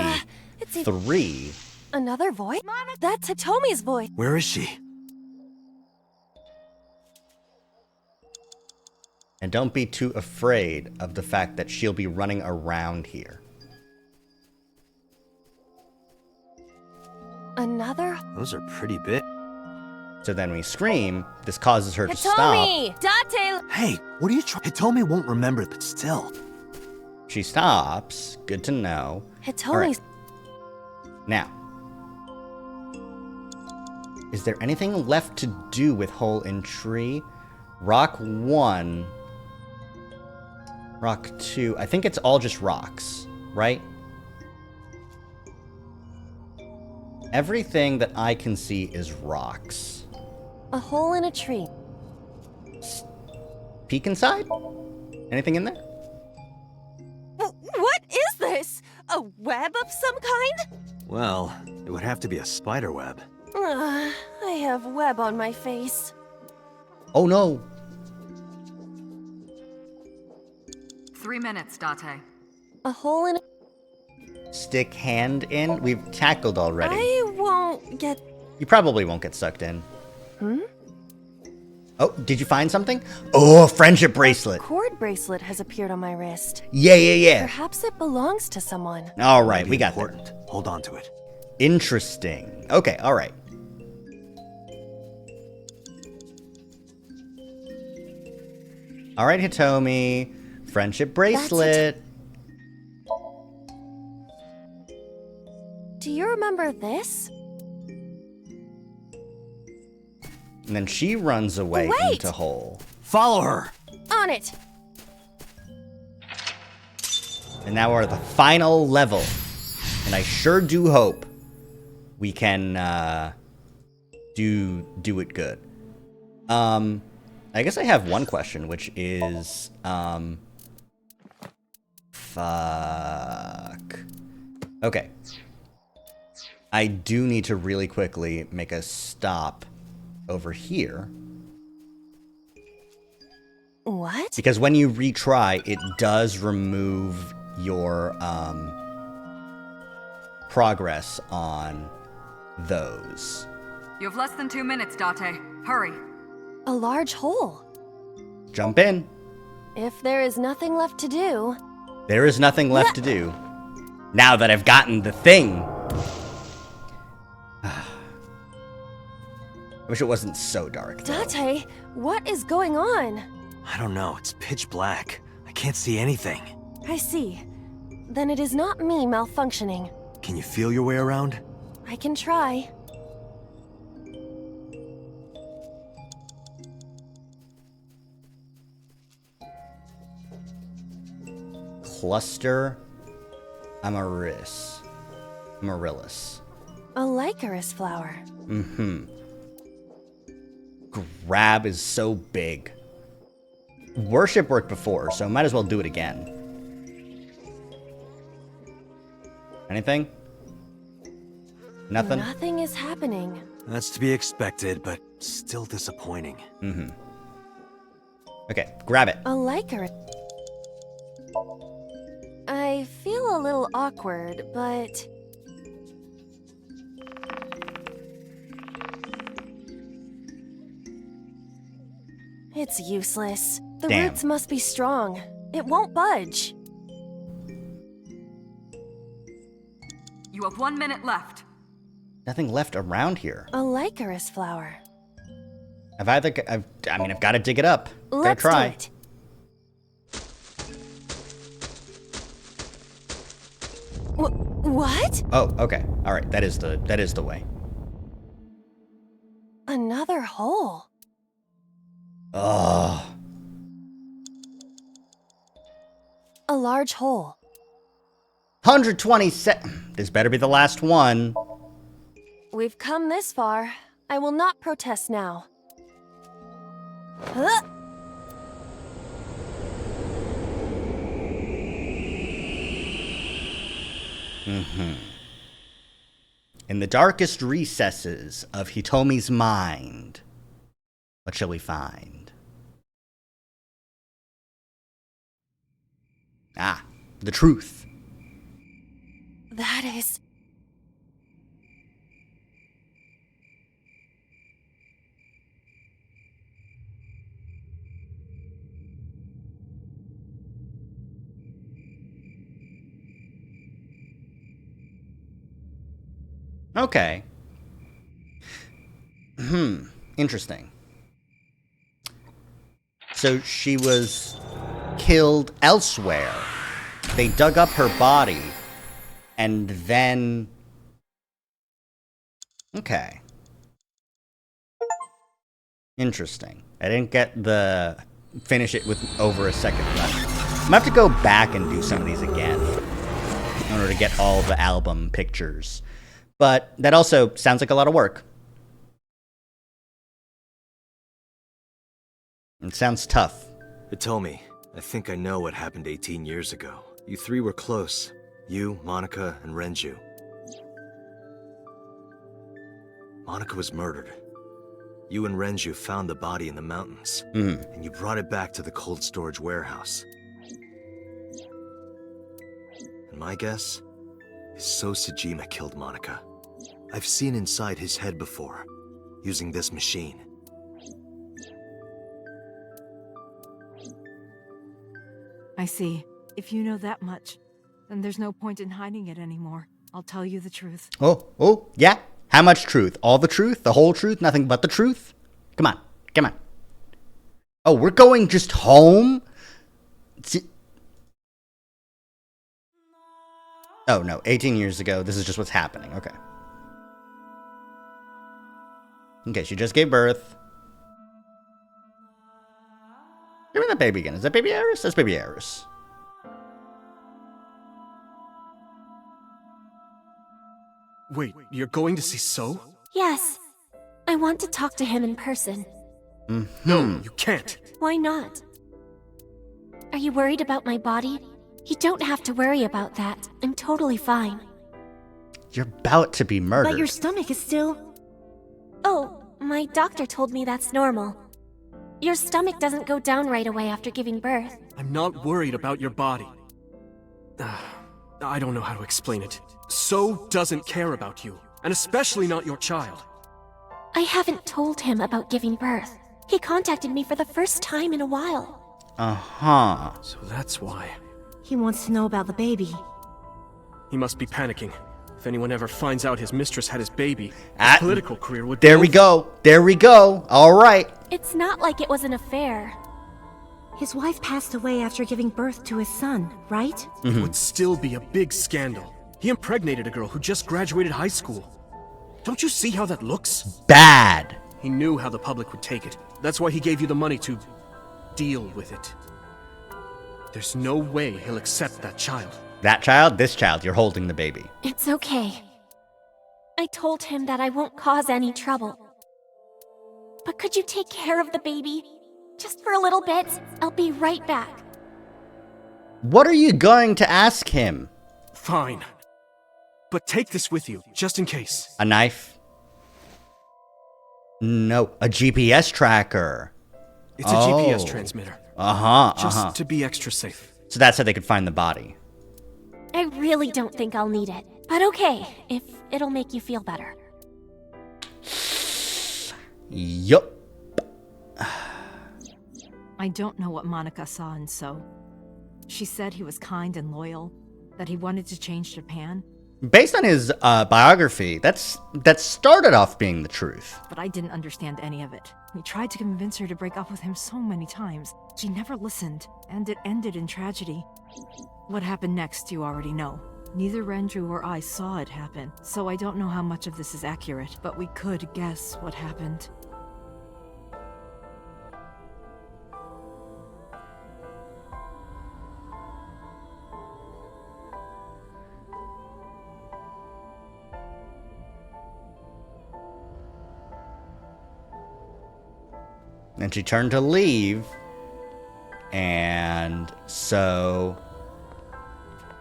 3. Another voice? That's Hitomi's voice. Where is she? And don't be too afraid of the fact that she'll be running around here. Another? Those are pretty big. So then we scream. This causes her to stop. Hitomi! Date! Hey, what are you trying? Hitomi won't remember, but still. She stops. Good to know. Hitomi's... Now. Is there anything left to do with hole in tree? Rock 1. Rock 2. I think it's all just rocks, right? Everything that I can see is rocks. A hole in a tree. Peek inside? Anything in there? What is this? A web of some kind? Well, it would have to be a spider web. I have web on my face. Oh no! 3 minutes, Date. A hole in... Stick hand in? We've tackled already. I won't get... You probably won't get sucked in. Hmm? Oh, did you find something? Oh, a friendship bracelet. A cord bracelet has appeared on my wrist. Yeah. Perhaps it belongs to someone. All right, we got important. Hold on to it. Interesting. Okay, all right. All right, Hitomi. Friendship bracelet. Do you remember this? And then she runs away into hole. Follow her. On it. And now we're at the final level. And I sure do hope we can do it good. I guess I have one question, which is fuck. Okay. I do need to really quickly make a stop over here. What? Because when you retry, it does remove your progress on those. You have less than 2 minutes, Date. Hurry. A large hole. Jump in. If there is nothing left to do... There is nothing left to do. Now that I've gotten the thing. I wish it wasn't so dark, though. Date, what is going on? I don't know, it's pitch black. I can't see anything. I see. Then it is not me malfunctioning. Can you feel your way around? I can try. Cluster Amaryllis. A Lycaris flower. Grab is so big. Worship worked before, so might as well do it again. Anything? Nothing? Nothing is happening. That's to be expected, but still disappointing. Okay, grab it. A Lycaris. I feel a little awkward, but... It's useless. The Damn. roots must be strong. It won't budge. You have 1 minute left. Nothing left around here. A Lycaris flower. I've got to dig it up. Let's Gotta try. do it. What? Oh, okay. All right. That is the way. Another hole. Oh. A large hole. 127. This better be the last one. We've come this far. I will not protest now. Huh? In the darkest recesses of Hitomi's mind, what shall we find? Ah, the truth. That is... Okay. Interesting. So she was killed elsewhere. They dug up her body, and then... Okay. Interesting. I didn't get the... finish it with over a second left. I'm gonna have to go back and do some of these again in order to get all the album pictures. But that also sounds like a lot of work. It sounds tough. Hitomi, I think I know what happened 18 years ago. You three were close. You, Monica, and Renju. Monica was murdered. You and Renju found the body in the mountains. And you brought it back to the cold storage warehouse. And my guess is So Sejima killed Monica. I've seen inside his head before, using this machine. I see. If you know that much, then there's no point in hiding it anymore. I'll tell you the truth. Oh, yeah? How much truth? All the truth? The whole truth? Nothing but the truth? Come on. Oh, we're going just home? Oh, no. 18 years ago. This is just what's happening. Okay. Okay, she just gave birth. Give me that baby again. Is that baby Iris? That's baby Iris. Wait, you're going to see So? Yes. I want to talk to him in person. No, you can't. Why not? Are you worried about my body? You don't have to worry about that. I'm totally fine. You're about to be murdered. But your stomach is still... Oh, my doctor told me that's normal. Your stomach doesn't go down right away after giving birth. I'm not worried about your body. I don't know how to explain it. So doesn't care about you, and especially not your child. I haven't told him about giving birth. He contacted me for the first time in a while. Uh-huh. So that's why. He wants to know about the baby. He must be panicking. If anyone ever finds out his mistress had his baby, his political career would be There we over. go. There we go. All right. It's not like it was an affair. His wife passed away after giving birth to his son, right? It would still be a big scandal. He impregnated a girl who just graduated high school. Don't you see how that looks? Bad. He knew how the public would take it. That's why he gave you the money to deal with it. There's no way he'll accept that child. That child, this child, you're holding the baby. It's okay. I told him that I won't cause any trouble. But could you take care of the baby? Just for a little bit. I'll be right back. What are you going to ask him? Fine. But take this with you, just in case. A knife? No, a GPS tracker. It's a GPS transmitter. Just to be extra safe. So that's how they could find the body. I really don't think I'll need it. But okay, if it'll make you feel better. Yup. I don't know what Monica saw in So. She said he was kind and loyal, that he wanted to change Japan. Based on his biography, that started off being the truth. But I didn't understand any of it. We tried to convince her to break up with him so many times. She never listened, and it ended in tragedy. What happened next, you already know. Neither Renju or I saw it happen, so I don't know how much of this is accurate, but we could guess what happened. And she turned to leave, and So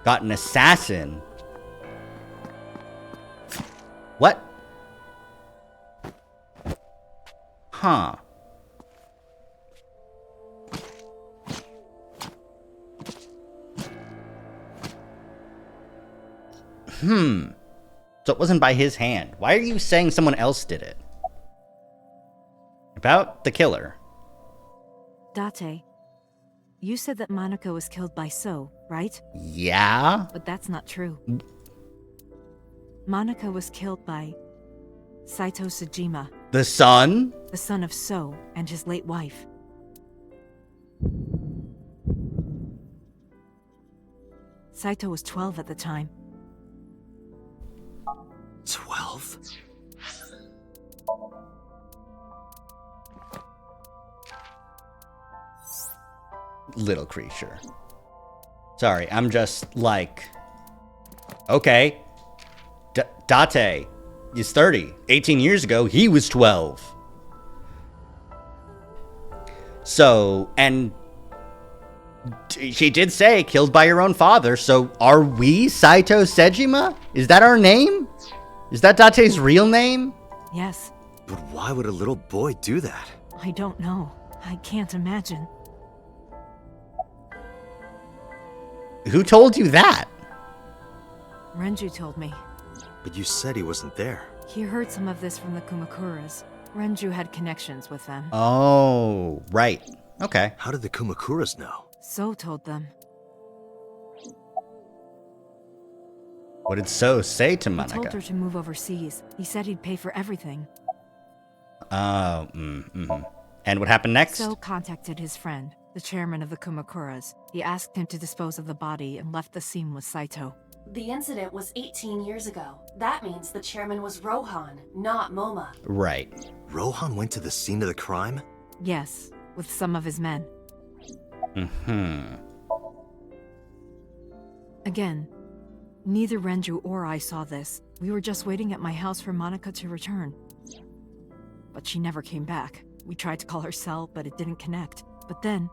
got an assassin. What? Huh. So it wasn't by his hand. Why are you saying someone else did it? About the killer. Date, you said that Monica was killed by So, right? Yeah? But that's not true. Monica was killed by Saito Sejima, The son? the son of So and his late wife. Saito was 12 at the time. 12? Little creature. Sorry, I'm just like... Okay. Date is 30. 18 years ago, he was 12. So, and... she did say, killed by your own father, so are we Saito Sejima? Is that our name? Is that Date's real name? Yes. But why would a little boy do that? I don't know. I can't imagine. Who told you that? Renju told me. But you said he wasn't there. He heard some of this from the Kumakuras. Renju had connections with them. Oh, right. Okay. How did the Kumakuras know? So told them. What did So say to He Monica? told her to move overseas. He said he'd pay for everything. Oh, And what happened next? So contacted his friend, the chairman of the Kumakuras. He asked him to dispose of the body and left the scene with Saito. The incident was 18 years ago. That means the chairman was Rohan, not Moma. Right. Rohan went to the scene of the crime? Yes, with some of his men. Mm-hmm. Again, Neither Renju or I saw this. We were just waiting at my house for Monica to return. But she never came back. We tried to call her cell, but it didn't connect. But then,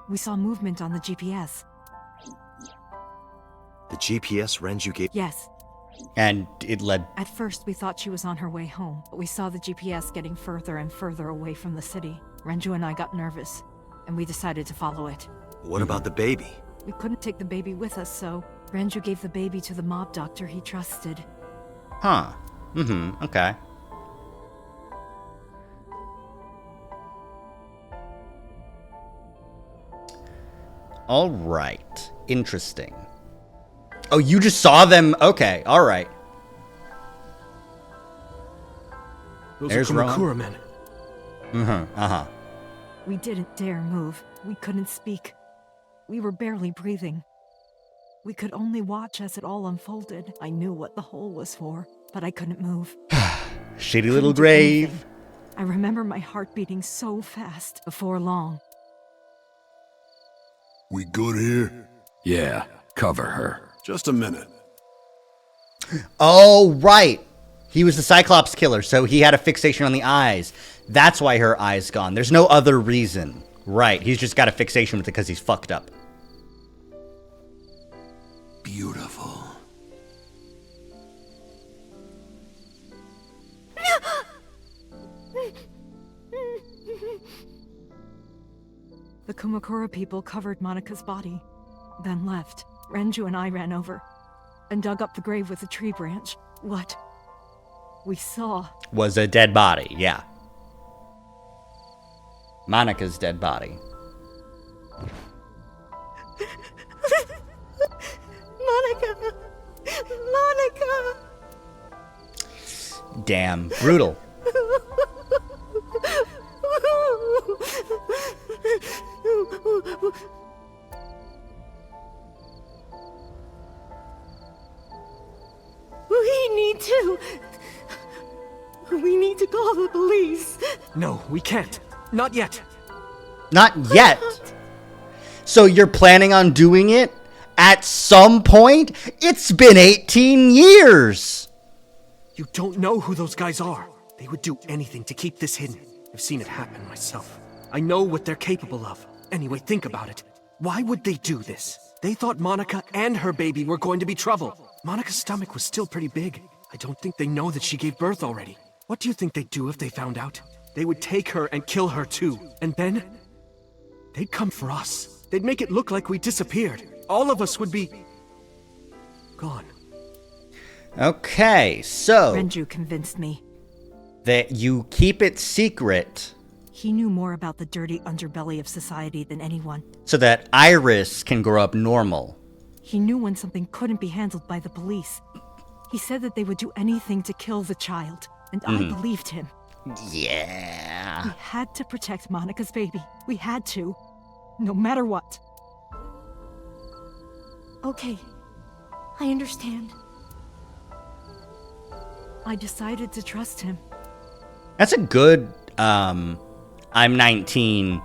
we saw movement on the GPS. The GPS Renju gave? Yes. And it led... At first, we thought she was on her way home, but we saw the GPS getting further and further away from the city. Renju and I got nervous, and we decided to follow it. What about the baby? We couldn't take the baby with us, so Renju gave the baby to the mob doctor he trusted. Huh. Okay. All right. Interesting. Oh, you just saw them? Okay, all right. Those There's are Kumakura men. We didn't dare move. We couldn't speak. We were barely breathing. We could only watch as it all unfolded. I knew what the hole was for, but I couldn't move. Shitty little grave. I remember my heart beating so fast before long. We good here? Yeah, cover her. Just a minute. Oh, right. He was the Cyclops killer, so he had a fixation on the eyes. That's why her eye's gone. There's no other reason. Right, he's just got a fixation with it because he's fucked up. Beautiful. The Kumakura people covered Monika's body, then left. Renju and I ran over and dug up the grave with a tree branch. What we saw Was a dead body, yeah. Monica's dead body. Monica! Monica! Damn, brutal. We need to call the police. No, we can't. Not yet. Not yet. So you're planning on doing it at some point? It's been 18 years. You don't know who those guys are. They would do anything to keep this hidden. I've seen it happen myself. I know what they're capable of. Anyway, think about it. Why would they do this? They thought Monica and her baby were going to be trouble. Monica's stomach was still pretty big. I don't think they know that she gave birth already. What do you think they'd do if they found out? They would take her and kill her too. And then they'd come for us. They'd make it look like we disappeared. All of us would be gone. Okay, so Renju convinced me. that you keep it secret He knew more about the dirty underbelly of society than anyone. so that Iris can grow up normal. He knew when something couldn't be handled by the police. He said that they would do anything to kill the child, and I believed him. Yeah. We had to protect Monica's baby. We had to. No matter what. Okay. I understand. I decided to trust him. That's a good, I'm 19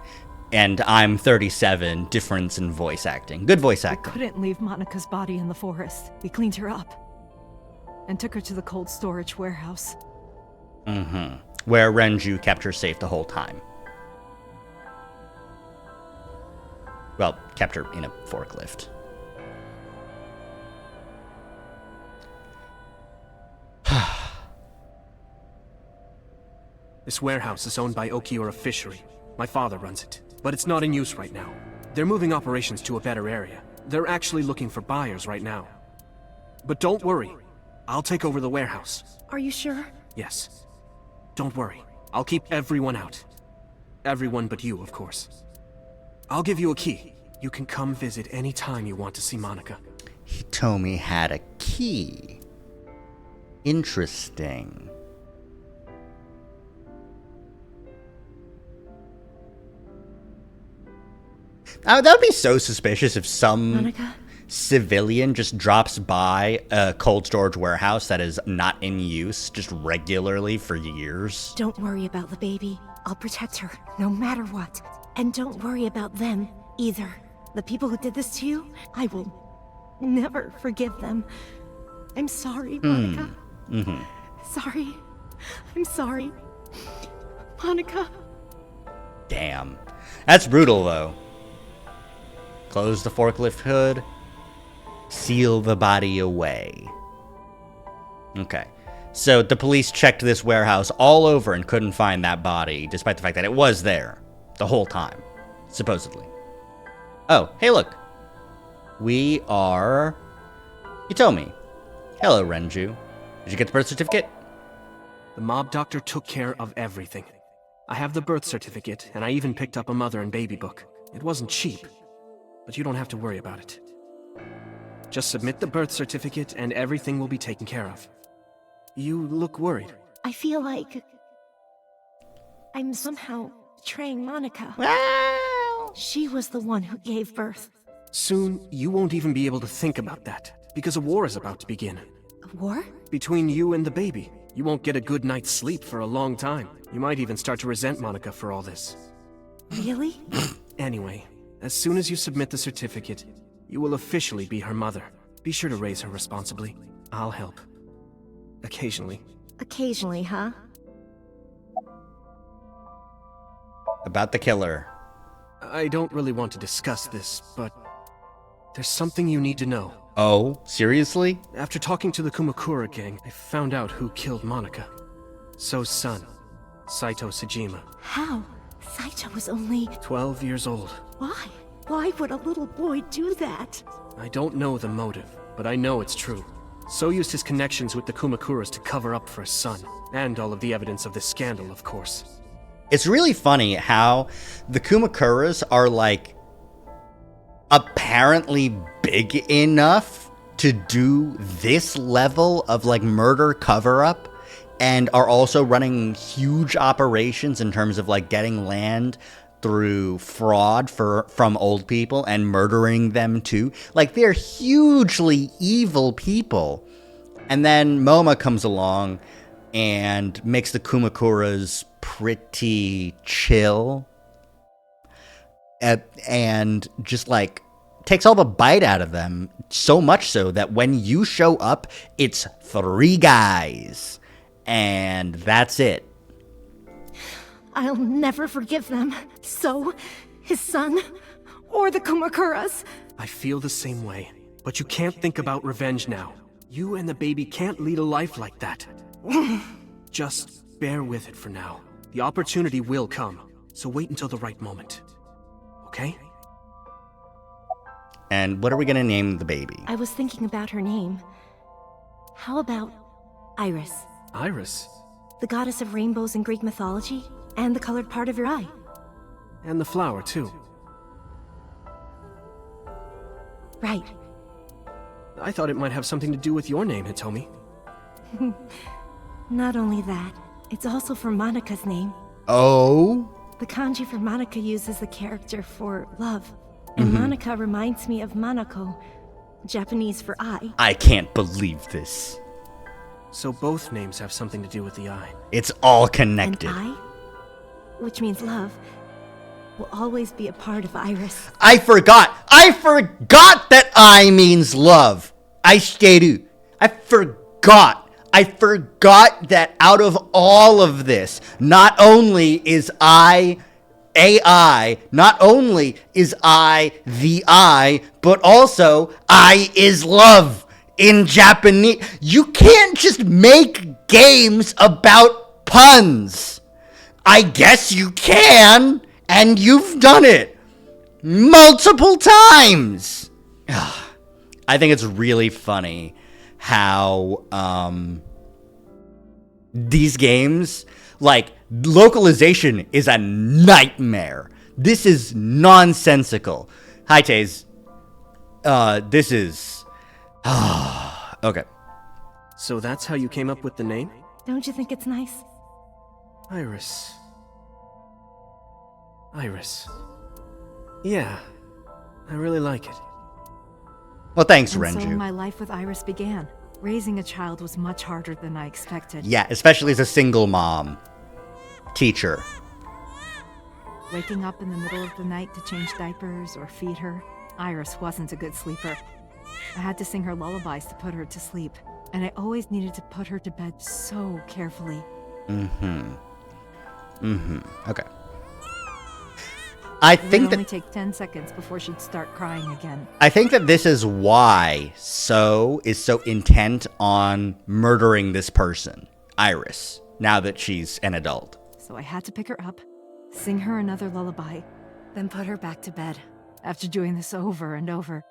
and I'm 37 difference in voice acting. Good voice We acting. couldn't leave Monica's body in the forest. We cleaned her up and took her to the cold storage warehouse. Where Renju kept her safe the whole time. Well, kept her in a forklift. This warehouse is owned by Okiura Fishery. My father runs it, but it's not in use right now. They're moving operations to a better area. They're actually looking for buyers right now. But don't worry, I'll take over the warehouse. Are you sure? Yes. Don't worry, I'll keep everyone out. Everyone but you, of course. I'll give you a key. You can come visit any time you want to see Monica. Hitomi had a key. Interesting. That would be so suspicious if some Monica? civilian just drops by a cold storage warehouse that is not in use just regularly for years. Don't worry about the baby. I'll protect her, no matter what. And don't worry about them, either. The people who did this to you, I will never forgive them. I'm sorry, Monica. Sorry. I'm sorry. Monica. Damn. That's brutal, though. Close the forklift hood. Seal the body away. Okay. So the police checked this warehouse all over and couldn't find that body, despite the fact that it was there the whole time, supposedly. Oh, hey, look. We are Hitomi. Hello, Renju. Did you get the birth certificate? The mob doctor took care of everything. I have the birth certificate, and I even picked up a mother and baby book. It wasn't cheap, but you don't have to worry about it. Just submit the birth certificate, and everything will be taken care of. You look worried. I feel like I'm somehow betraying Monica. She was the one who gave birth. Soon, you won't even be able to think about that, because a war is about to begin. A war? Between you and the baby. You won't get a good night's sleep for a long time. You might even start to resent Monica for all this. Really? Anyway, as soon as you submit the certificate, you will officially be her mother. Be sure to raise her responsibly. I'll help. Occasionally. Occasionally, huh? About the killer. I don't really want to discuss this, but there's something you need to know. Oh, seriously? After talking to the Kumakura gang, I found out who killed Monica. So's son, Saito Sejima. How? Saito was only 12 years old. Why? Why would a little boy do that? I don't know the motive, but I know it's true. So used his connections with the Kumakuras to cover up for his son, and all of the evidence of this scandal, of course. It's really funny how the Kumakuras are, like, apparently big enough to do this level of, like, murder cover-up, and are also running huge operations in terms of, like, getting land through fraud from old people and murdering them too. Like, they're hugely evil people. And then Moma comes along and makes the Kumakuras pretty chill. And just, like, takes all the bite out of them. So much so that when you show up, it's 3 guys. And that's it. I'll never forgive them. So, his son, or the Kumakuras. I feel the same way, but you can't think about revenge now. You and the baby can't lead a life like that. Just bear with it for now. The opportunity will come, so wait until the right moment. Okay? And what are we gonna name the baby? I was thinking about her name. How about Iris? Iris? The goddess of rainbows in Greek mythology, and the colored part of your eye. And the flower, too. Right. I thought it might have something to do with your name, Hitomi. Not only that, it's also for Monica's name. Oh? The kanji for Monica uses the character for love. And Monica reminds me of Manako, Japanese for eye. I can't believe this. So both names have something to do with the eye. It's all connected. And eye, which means love, will always be a part of Iris. I forgot that I means love. I forgot that out of all of this, not only is I AI, not only is I the I, but also I is love in Japanese. You can't just make games about puns. I guess you can, and you've done it multiple times. I think it's really funny how these games, like, localization is a nightmare. This is nonsensical. Hi, Taze. This is... okay. So that's how you came up with the name? Don't you think it's nice? Iris. Iris. Yeah, I really like it. Well, thanks, And Renju. so my life with Iris began. Raising a child was much harder than I expected. Yeah, especially as a single mom. Teacher. Waking up in the middle of the night to change diapers or feed her, Iris wasn't a good sleeper. I had to sing her lullabies to put her to sleep, and I always needed to put her to bed so carefully. Okay. I It think would that only take 10 seconds before she'd start crying again. I think that this is why So is so intent on murdering this person, Iris, now that she's an adult. So I had to pick her up, sing her another lullaby, then put her back to bed. After doing this over and over,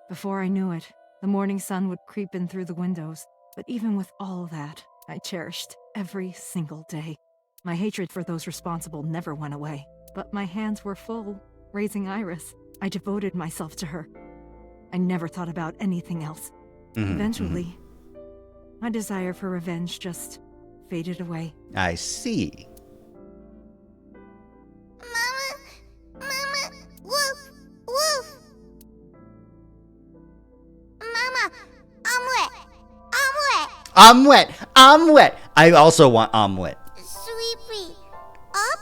before I knew it, the morning sun would creep in through the windows. But even with all that, I cherished every single day. My hatred for those responsible never went away. But my hands were full, raising Iris. I devoted myself to her. I never thought about anything else. Eventually, my desire for revenge just faded away. I see. Mama, woof, woof. Mama, I'm wet. I'm wet. I'm wet. I also want omelet. Sweepy, up?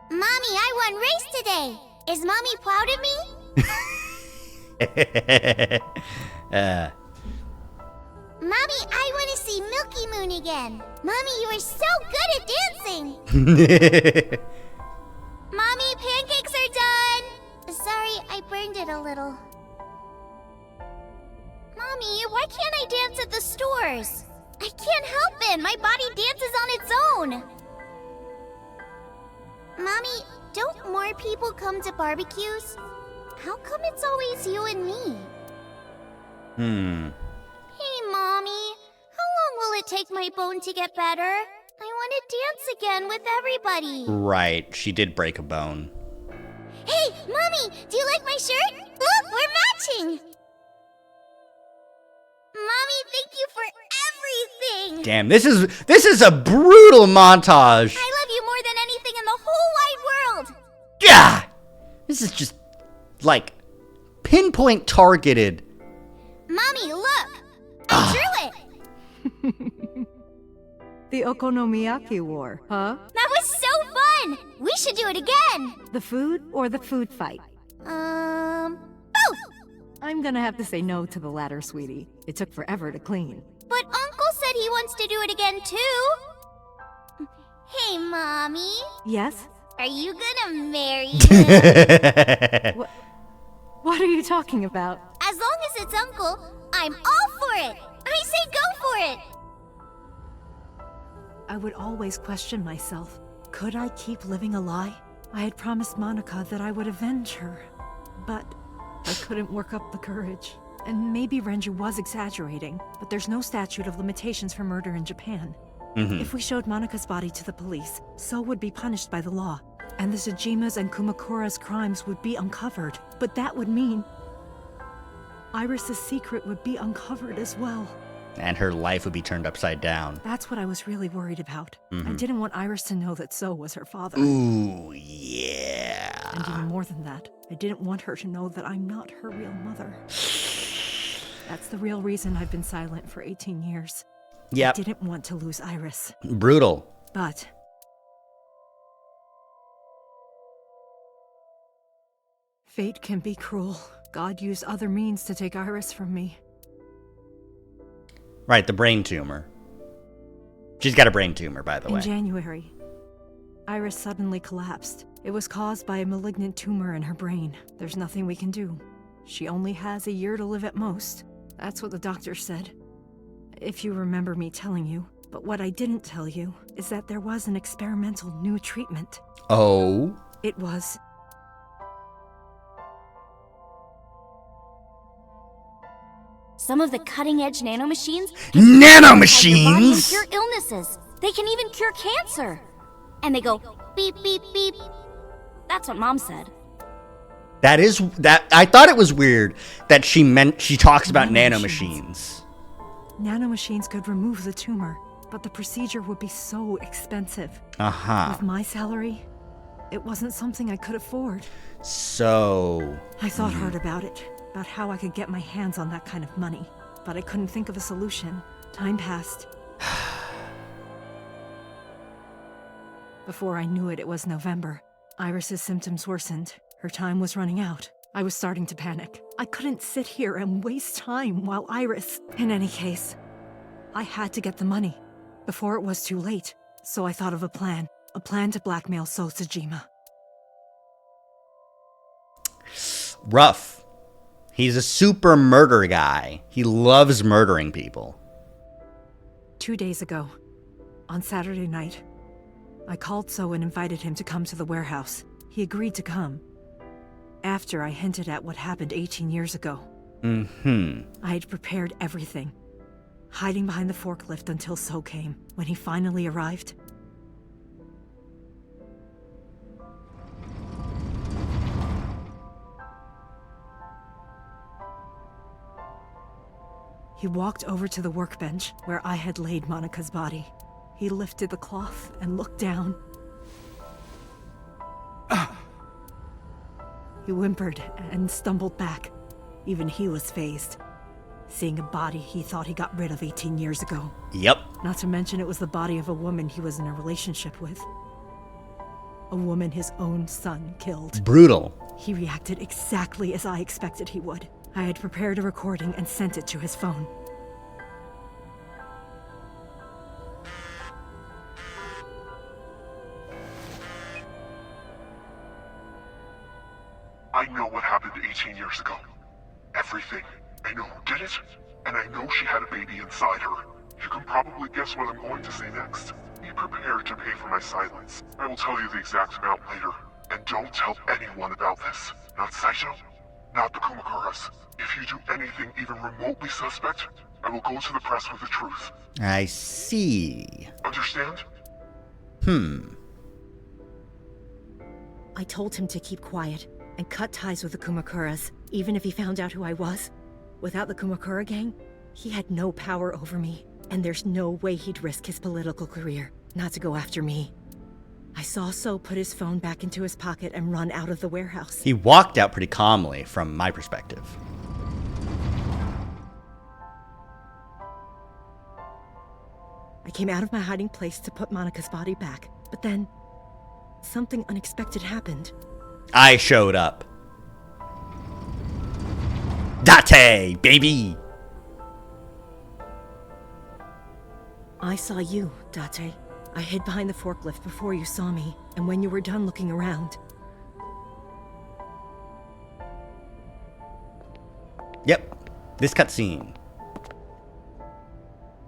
Mommy, I won race today. Is Mommy proud of me? Mommy, I want to see Milky Moon again. Mommy, you are so good at dancing. Mommy, pancakes are done. Sorry, I burned it a little. Mommy, why can't I dance at the stores? I can't help it. My body dances on its own. Mommy, don't more people come to barbecues? How come it's always you and me? Hey, Mommy. How long will it take my bone to get better? I want to dance again with everybody. Right, she did break a bone. Hey, Mommy, do you like my shirt? Look, we're matching. Mommy, thank you for everything. Damn, this is a brutal montage. I love you more than anything in the whole wide world. Yeah, this is just like pinpoint targeted. Mommy, look, I drew it. The Okonomiyaki War, huh? That was so fun. We should do it again. The food or the food fight? Both. I'm gonna have to say no to the latter, sweetie. It took forever to clean. But Uncle said he wants to do it again too. Hey, Mommy. Yes? Are you gonna marry him? What are you talking about? As long as it's Uncle, I'm all for it. I say go for it. I would always question myself. Could I keep living a lie? I had promised Monica that I would avenge her. But I couldn't work up the courage. And maybe Renju was exaggerating, but there's no statute of limitations for murder in Japan. If we showed Monika's body to the police, So would be punished by the law. And the Tsujima's and Kumakura's crimes would be uncovered. But that would mean Iris's secret would be uncovered as well. And her life would be turned upside down. That's what I was really worried about. I didn't want Iris to know that So was her father. Ooh, yeah. And even more than that, I didn't want her to know that I'm not her real mother. That's the real reason I've been silent for 18 years. Yep. I didn't want to lose Iris. Brutal. But fate can be cruel. God used other means to take Iris from me. Right, the brain tumor. She's got a brain tumor, by the way. In January, Iris suddenly collapsed. It was caused by a malignant tumor in her brain. There's nothing we can do. She only has a year to live at most. That's what the doctor said. If you remember me telling you. But what I didn't tell you is that there was an experimental new treatment. Oh? It was some of the cutting-edge nanomachines. Nanomachines? Cure illnesses. They can even cure cancer. And they go beep beep beep. That's what Mom said. That I thought it was weird that she talks about nanomachines. Nanomachines could remove the tumor, but the procedure would be so expensive. Uh-huh. With my salary, it wasn't something I could afford. So... I thought hard about it, about how I could get my hands on that kind of money, but I couldn't think of a solution. Time passed. Before I knew it, it was November. Iris's symptoms worsened. Her time was running out. I was starting to panic. I couldn't sit here and waste time while Iris... In any case, I had to get the money before it was too late. So I thought of a plan. A plan to blackmail So Sejima. Rough. He's a super murder guy. He loves murdering people. 2 days ago, on Saturday night, I called So and invited him to come to the warehouse. He agreed to come. After I hinted at what happened 18 years ago. I had prepared everything, hiding behind the forklift until So came. When he finally arrived, he walked over to the workbench where I had laid Monika's body. He lifted the cloth and looked down. He whimpered and stumbled back. Even he was fazed, seeing a body he thought he got rid of 18 years ago. Yep. Not to mention it was the body of a woman he was in a relationship with. A woman his own son killed. Brutal. He reacted exactly as I expected he would. I had prepared a recording and sent it to his phone. I know what happened 18 years ago. Everything. I know who did it, and I know she had a baby inside her. You can probably guess what I'm going to say next. Be prepared to pay for my silence. I will tell you the exact amount later. And don't tell anyone about this. Not Saito, not the Kumakuras. If you do anything even remotely suspect, I will go to the press with the truth. I see. Understand? I told him to keep quiet and cut ties with the Kumakuras, even if he found out who I was. Without the Kumakura gang, he had no power over me, and there's no way he'd risk his political career not to go after me. I saw So put his phone back into his pocket and run out of the warehouse. He walked out pretty calmly from my perspective. I came out of my hiding place to put Monika's body back, but then something unexpected happened. I showed up. Date, baby! I saw you, Date. I hid behind the forklift before you saw me, and when you were done looking around... Yep, this cutscene.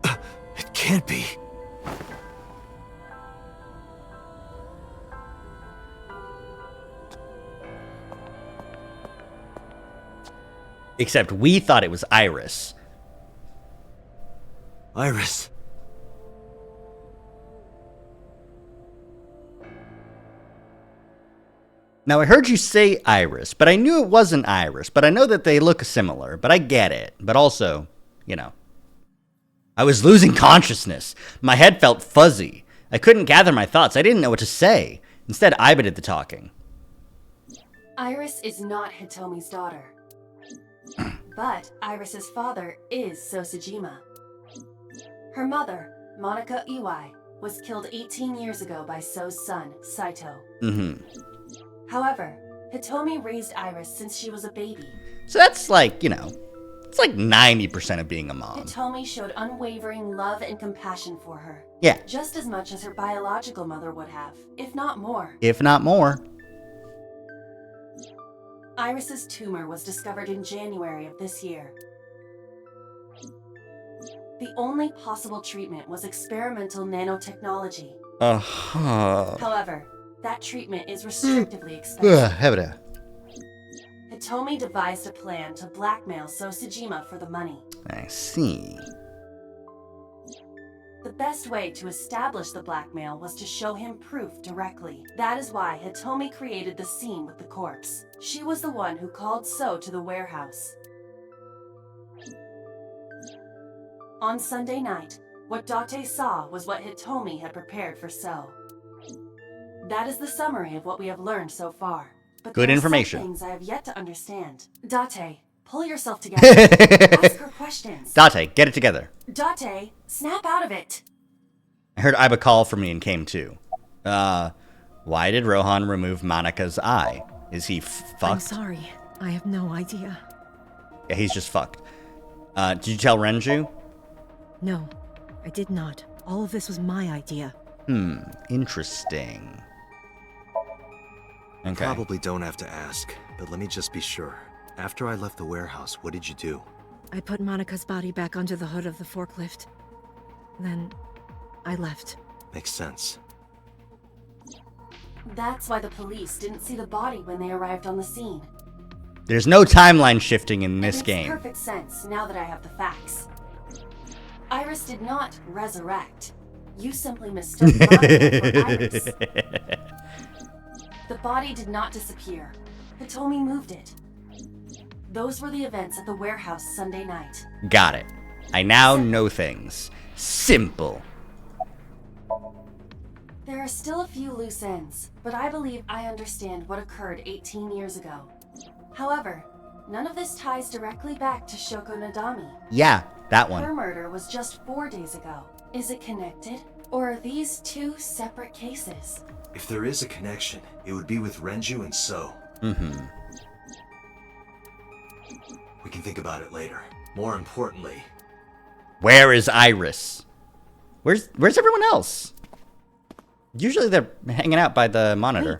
It can't be. Except we thought it was Iris. Iris. Now, I heard you say Iris, but I knew it wasn't Iris, but I know that they look similar, but I get it. But also, you know, I was losing consciousness. My head felt fuzzy. I couldn't gather my thoughts. I didn't know what to say. Instead, Aiba did the talking. Iris is not Hitomi's daughter. But Iris's father is So Sejima. Her mother, Monika Iwai, was killed 18 years ago by So's son, Saito. However, Hitomi raised Iris since she was a baby. So that's like, you know, it's like 90% of being a mom. Hitomi showed unwavering love and compassion for her. Yeah. Just as much as her biological mother would have, if not more. If not more. Iris's tumor was discovered in January of this year. The only possible treatment was experimental nanotechnology. However, that treatment is restrictively expensive. Hitomi devised a plan to blackmail So Sejima for the money. I see. The best way to establish the blackmail was to show him proof directly. That is why Hitomi created the scene with the corpse. She was the one who called So to the warehouse. On Sunday night, what Date saw was what Hitomi had prepared for So. That is the summary of what we have learned so far. But Good there information. Are some things I have yet to understand. Date, pull yourself together. Ask her questions. Date, get it together. Date, snap out of it. I heard Aiba call for me and came too. Why did Rohan remove Monika's eye? Is he fucked? I'm sorry. I have no idea. Yeah, he's just fucked. Did you tell Renju? No, I did not. All of this was my idea. Interesting. Okay. Probably don't have to ask, but let me just be sure. After I left the warehouse, what did you do? I put Monica's body back onto the hood of the forklift. Then, I left. Makes sense. That's why the police didn't see the body when they arrived on the scene. There's no timeline shifting in this It makes game. perfect sense now that I have the facts. Iris did not resurrect. You simply mistook Monica for Iris. The body did not disappear. Hitomi moved it. Those were the events at the warehouse Sunday night. Got it. I now know things. Simple. There are still a few loose ends, but I believe I understand what occurred 18 years ago. However, none of this ties directly back to Shoko Nadami. Yeah, that one. Her murder was just 4 days ago. Is it connected? Or are these two separate cases? If there is a connection, it would be with Renju and So. We can think about it later. More importantly... Where is Iris? Where's everyone else? Usually they're hanging out by the monitor.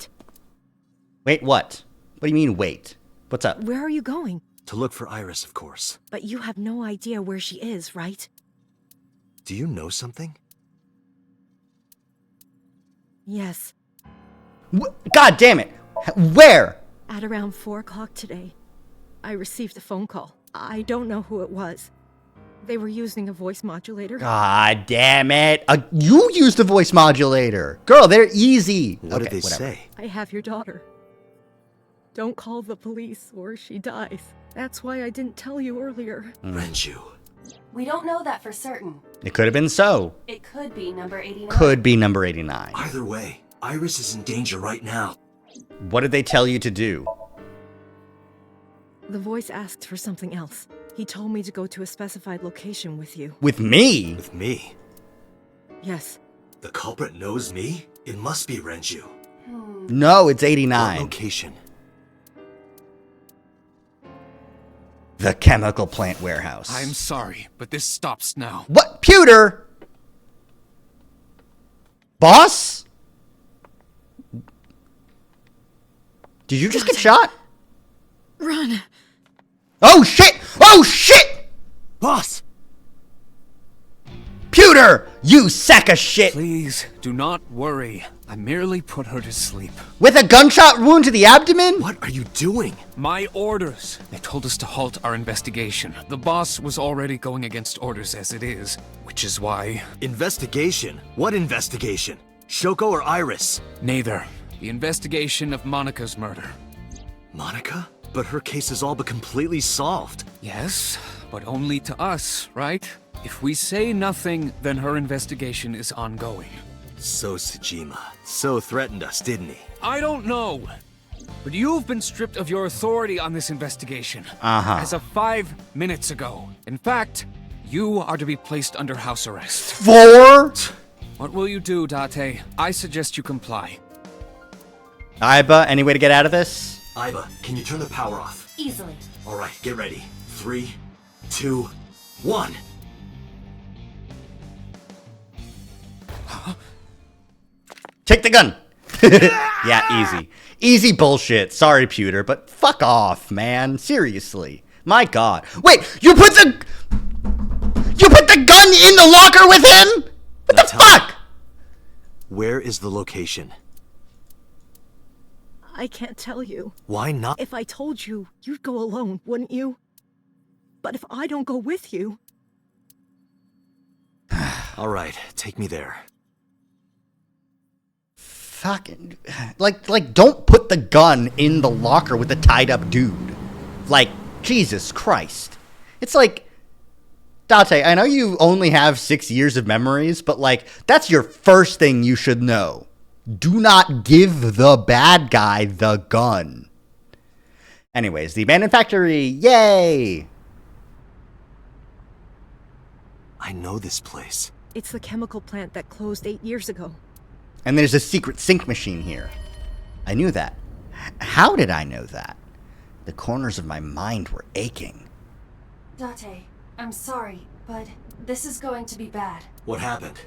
Wait, what? What do you mean, wait? What's up? Where are you going? To look for Iris, of course. But you have no idea where she is, right? Do you know something? Yes. God damn it! Where? At around 4 o'clock today, I received a phone call. I don't know who it was. They were using a voice modulator. God damn it! You used a voice modulator, girl. They're easy. What did they say? I have your daughter. Don't call the police or she dies. That's why I didn't tell you earlier. Renju. We don't know that for certain. It could have been So. It could be number 89. Could be number 89. Either way, Iris is in danger right now. What did they tell you to do? The voice asked for something else. He told me to go to a specified location with you. With me? With me? Yes. The culprit knows me? It must be Renju. No, it's 89. What location? The chemical plant warehouse. I'm sorry, but this stops now. What? Pewter? Boss? Did you just get shot? Run. Oh shit! Oh shit! Boss! Pewter! You sack of shit! Please, do not worry. I merely put her to sleep. With a gunshot wound to the abdomen? What are you doing? My orders. They told us to halt our investigation. The boss was already going against orders as it is, which is why... Investigation? What investigation? Shoko or Iris? Neither. The investigation of Monica's murder. Monica? But her case is all but completely solved. Yes, but only to us, right? If we say nothing, then her investigation is ongoing. So Sejima. So threatened us, didn't he? I don't know. But you've been stripped of your authority on this investigation. As of 5 minutes ago. In fact, you are to be placed under house arrest. 4? What will you do, Date? I suggest you comply. Aiba, any way to get out of this? Aiba, can you turn the power off? Easily. Alright, get ready. 3, 2, 1. Take the gun! Yeah, easy. Easy bullshit. Sorry, Pewter, but fuck off, man. Seriously. My god. Wait, you put the gun in the locker with him? What the fuck? Where is the location? I can't tell you. Why not? If I told you, you'd go alone, wouldn't you? But if I don't go with you... Alright, take me there. Fucking... Like, don't put the gun in the locker with the tied up dude. Like, Jesus Christ. It's like... Date, I know you only have 6 years of memories, but like, that's your first thing you should know. Do not give the bad guy the gun. Anyways, the abandoned factory, yay! I know this place. It's the chemical plant that closed 8 years ago. And there's a secret sync machine here. I knew that. How did I know that? The corners of my mind were aching. Date, I'm sorry, but this is going to be bad. What happened?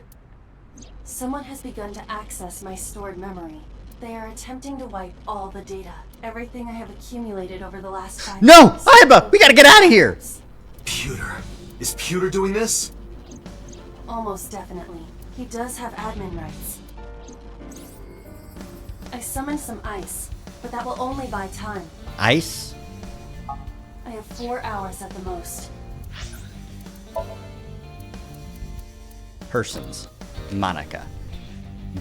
Someone has begun to access my stored memory. They are attempting to wipe all the data. Everything I have accumulated over the last 5 No! years. Aiba! We gotta get out of here! Pewter. Is Pewter doing this? Almost definitely. He does have admin rights. I summoned some ice, but that will only buy time. Ice? I have 4 hours at the most. Persons. Monica.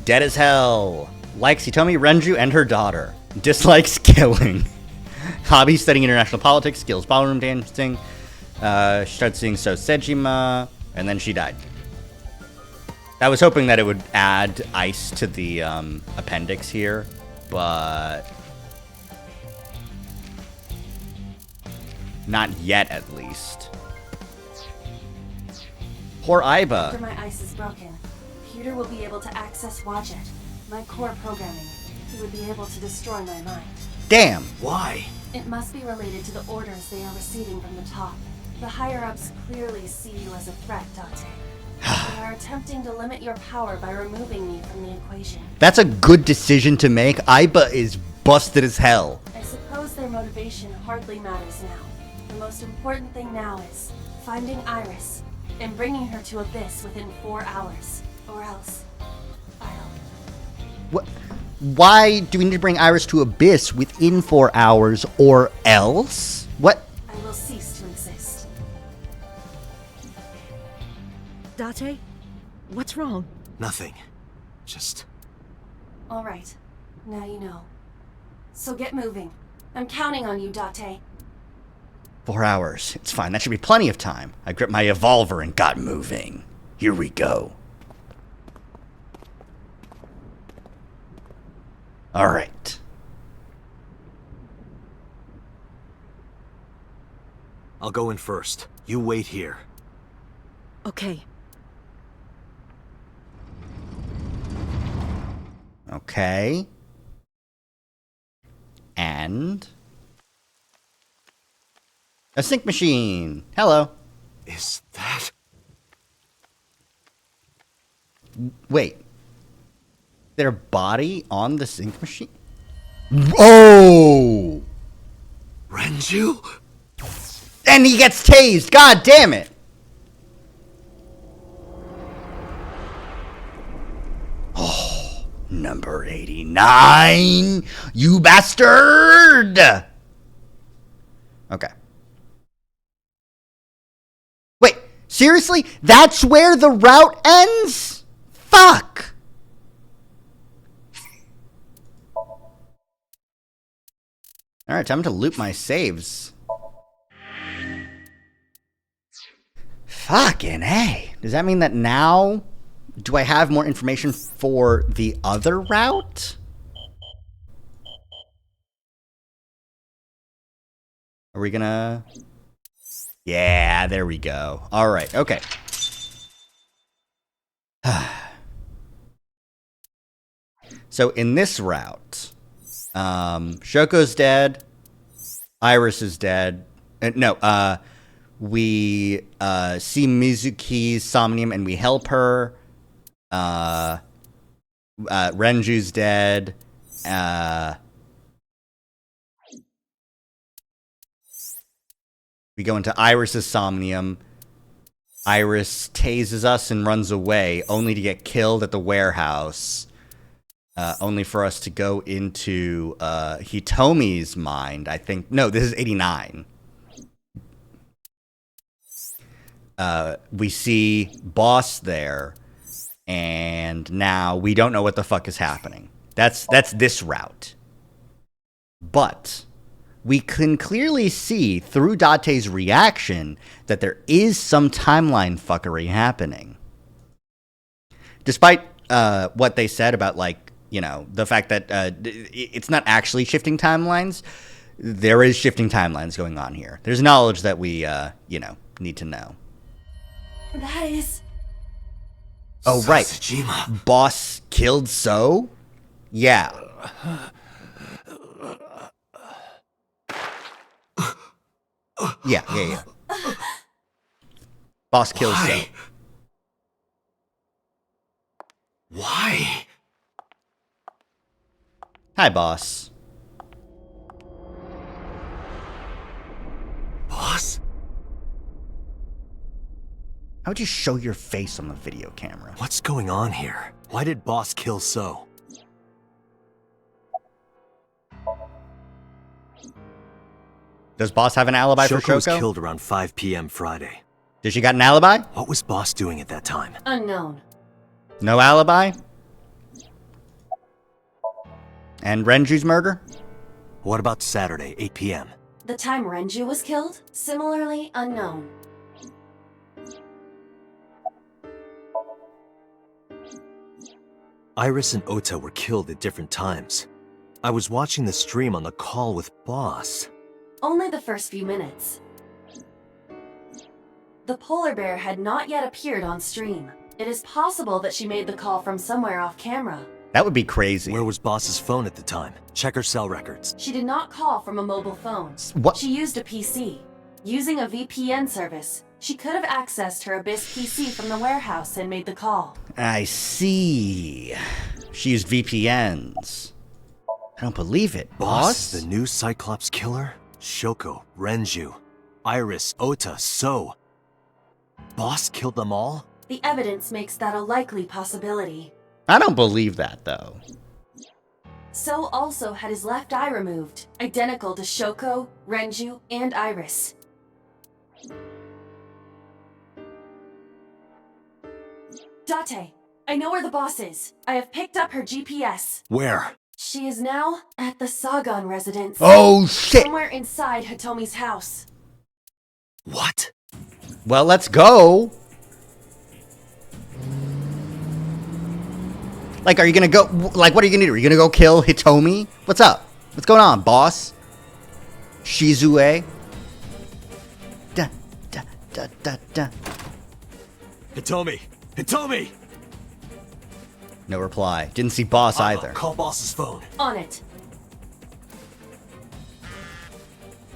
Dead as hell. Likes Hitomi, Renju, and her daughter. Dislikes killing. Hobby studying international politics. Skills ballroom dancing. She started seeing So Sejima, and then she died. I was hoping that it would add ice to the appendix here, but not yet, at least. Poor Aiba. After my ice is broken, Pewter will be able to access Wadjet, my core programming. He would be able to destroy my mind. Damn. Why? It must be related to the orders they are receiving from the top. The higher-ups clearly see you as a threat, Date. They are attempting to limit your power by removing me from the equation. That's a good decision to make. Aiba is busted as hell. I suppose their motivation hardly matters now. The most important thing now is finding Iris and bringing her to Abyss within 4 hours. Or else, What? Why do we need to bring Iris to Abyss within 4 hours, or else? What? I will cease to exist. Date? What's wrong? Nothing. Just... All right. Now you know. So get moving. I'm counting on you, Date. 4 hours. It's fine. That should be plenty of time. I gripped my evolver and got moving. Here we go. All right. I'll go in first. You wait here. Okay. Okay. And... a sync machine. Hello. Is that... Wait. Their body on the sync machine? Oh! Renju? And he gets tased! God damn it! Oh, number 89! You bastard! Okay. Wait, seriously? That's where the route ends? Fuck! Alright, time to loop my saves. Fucking A. Does that mean that now, do I have more information for the other route? Are we gonna... Yeah, there we go. Alright, okay. So in this route... Shoko's dead. Iris is dead. We see Mizuki's Somnium and we help her. Renju's dead. We go into Iris's Somnium. Iris tases us and runs away, only to get killed at the warehouse. Only for us to go into Hitomi's mind, I think. No, this is 89. We see Boss there, and now we don't know what the fuck is happening. That's this route. But we can clearly see through Date's reaction that there is some timeline fuckery happening. Despite what they said about, like, you know, the fact that it's not actually shifting timelines, there is shifting timelines going on here. There's knowledge that we, you know, need to know. That is... Oh, right. Sojima. Boss killed So? Yeah. Yeah. Boss kills Why? So. Why? Hi, boss. Boss? How would you show your face on the video camera? What's going on here? Why did Boss kill So? Does Boss have an alibi for Shoko was Shoko? killed around 5 p.m. Friday. Did she got an alibi? What was Boss doing at that time? Unknown. No alibi? And Renju's murder? What about Saturday, 8 p.m.? The time Renju was killed? Similarly unknown. Iris and Ota were killed at different times. I was watching the stream on the call with Boss. Only the first few minutes. The polar bear had not yet appeared on stream. It is possible that she made the call from somewhere off camera. That would be crazy. Where was Boss's phone at the time? Check her cell records. She did not call from a mobile phone. What? She used a PC. Using a VPN service, she could have accessed her Abyss PC from the warehouse and made the call. I see. She used VPNs. I don't believe it. Boss is the new Cyclops killer? Shoko, Renju, Iris, Ota, So. Boss killed them all? The evidence makes that a likely possibility. I don't believe that, though. So also had his left eye removed, identical to Shoko, Renju, and Iris. Date, I know where the boss is. I have picked up her GPS. Where? She is now at the Sagan residence. Oh, shit! Somewhere inside Hitomi's house. What? Well, let's go. Like, are you gonna go, like, what are you gonna do? Are you gonna go kill Hitomi? What's up? What's going on, boss? Shizue? Da, da, da, da, da. Hitomi! Hitomi! No reply. Didn't see boss either. Call Boss's phone. On it.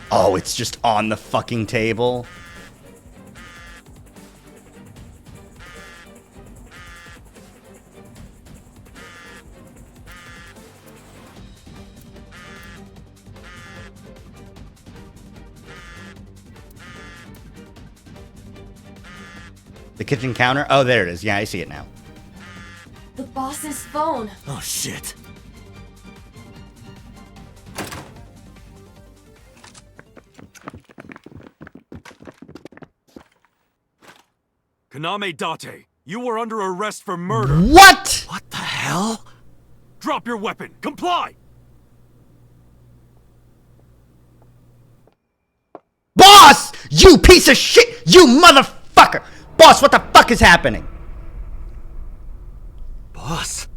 Oh, it's just on the fucking table. The kitchen counter? Oh, there it is. Yeah, I see it now. The boss's phone. Oh, shit. Kaname Date, you were under arrest for murder. What? What the hell? Drop your weapon. Comply! Boss! You piece of shit! You motherfucker! Boss, what the fuck is happening? Boss?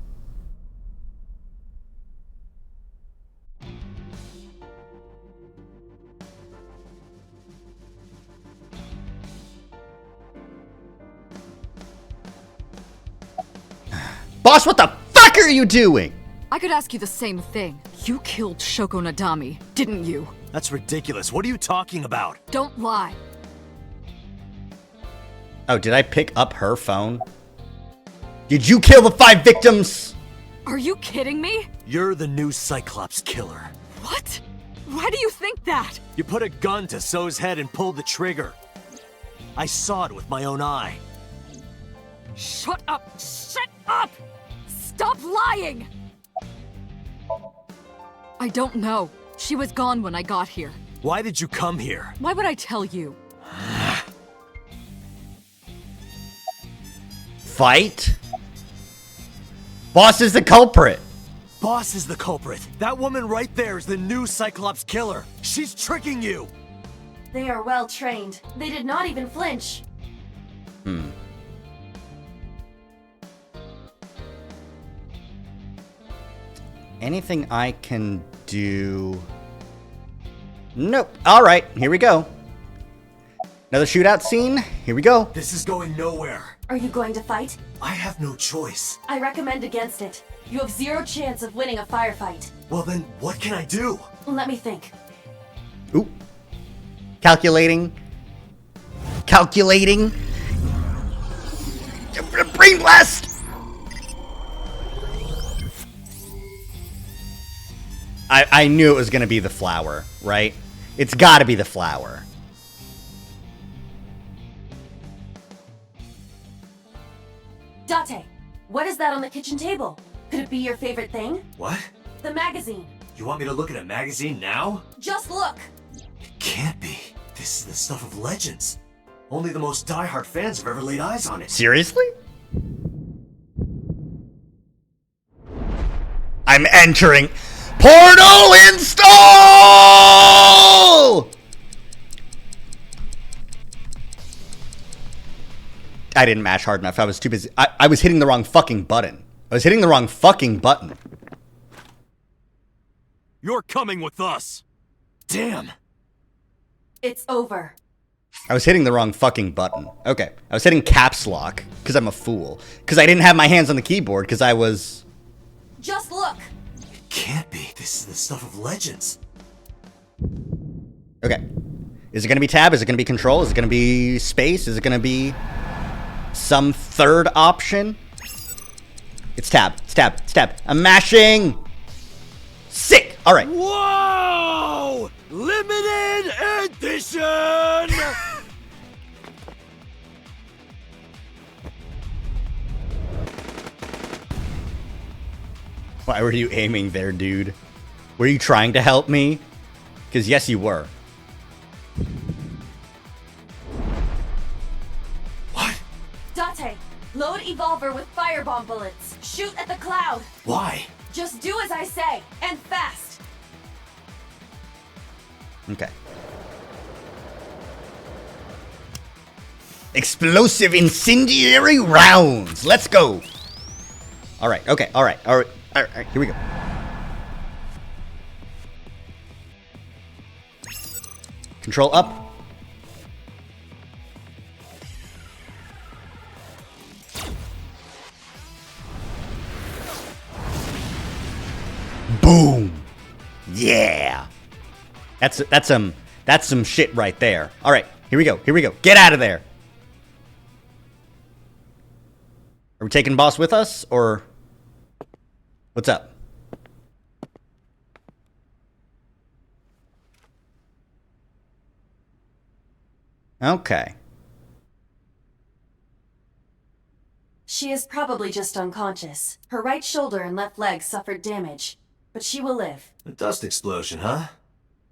Boss, what the fuck are you doing? I could ask you the same thing. You killed Shoko Nadami, didn't you? That's ridiculous. What are you talking about? Don't lie. Oh, did I pick up her phone? Did you kill the 5 victims? Are you kidding me? You're the new Cyclops killer. What? Why do you think that? You put a gun to So's head and pulled the trigger. I saw it with my own eye. Shut up! Shut up! Stop lying! I don't know. She was gone when I got here. Why did you come here? Why would I tell you? Fight? Boss is the culprit. Boss is the culprit. That woman right there is the new Cyclops killer. She's tricking you. They are well trained. They did not even flinch. Anything I can do? Nope. All right, here we go. Another shootout scene. Here we go. This is going nowhere. Are you going to fight? I have no choice. I recommend against it. You have 0 chance of winning a firefight. Well then, what can I do? Let me think. Ooh. Calculating. Calculating. Brain blast! I knew it was going to be the flower, right? It's got to be the flower. Date, what is that on the kitchen table? Could it be your favorite thing? What? The magazine. You want me to look at a magazine now? Just look. It can't be. This is the stuff of legends. Only the most diehard fans have ever laid eyes on it. Seriously? I'm entering. Portal install! I didn't mash hard enough. I was too busy. I was hitting the wrong fucking button. I was hitting the wrong fucking button. You're coming with us. Damn. It's over. I was hitting the wrong fucking button. Okay. I was hitting caps lock because I'm a fool. Because I didn't have my hands on the keyboard because I was... Just look. It can't be. This is the stuff of legends. Okay. Is it going to be tab? Is it going to be control? Is it going to be space? Is it going to be some third option? It's tab. It's tab. It's tab. I'm mashing. Sick. All right. Whoa! Limited edition! Why were you aiming there, dude? Were you trying to help me? Because yes, you were. What? Date, load Evolver with firebomb bullets. Shoot at the cloud. Why? Just do as I say, and fast. Okay. Explosive incendiary rounds. Let's go. All right. Okay. All right. All right. All right. Here we go. Control up. Boom. Yeah. That's some shit right there. All right. Here we go. Here we go. Get out of there. Are we taking boss with us or what's up? Okay. She is probably just unconscious. Her right shoulder and left leg suffered damage, but she will live. A dust explosion, huh?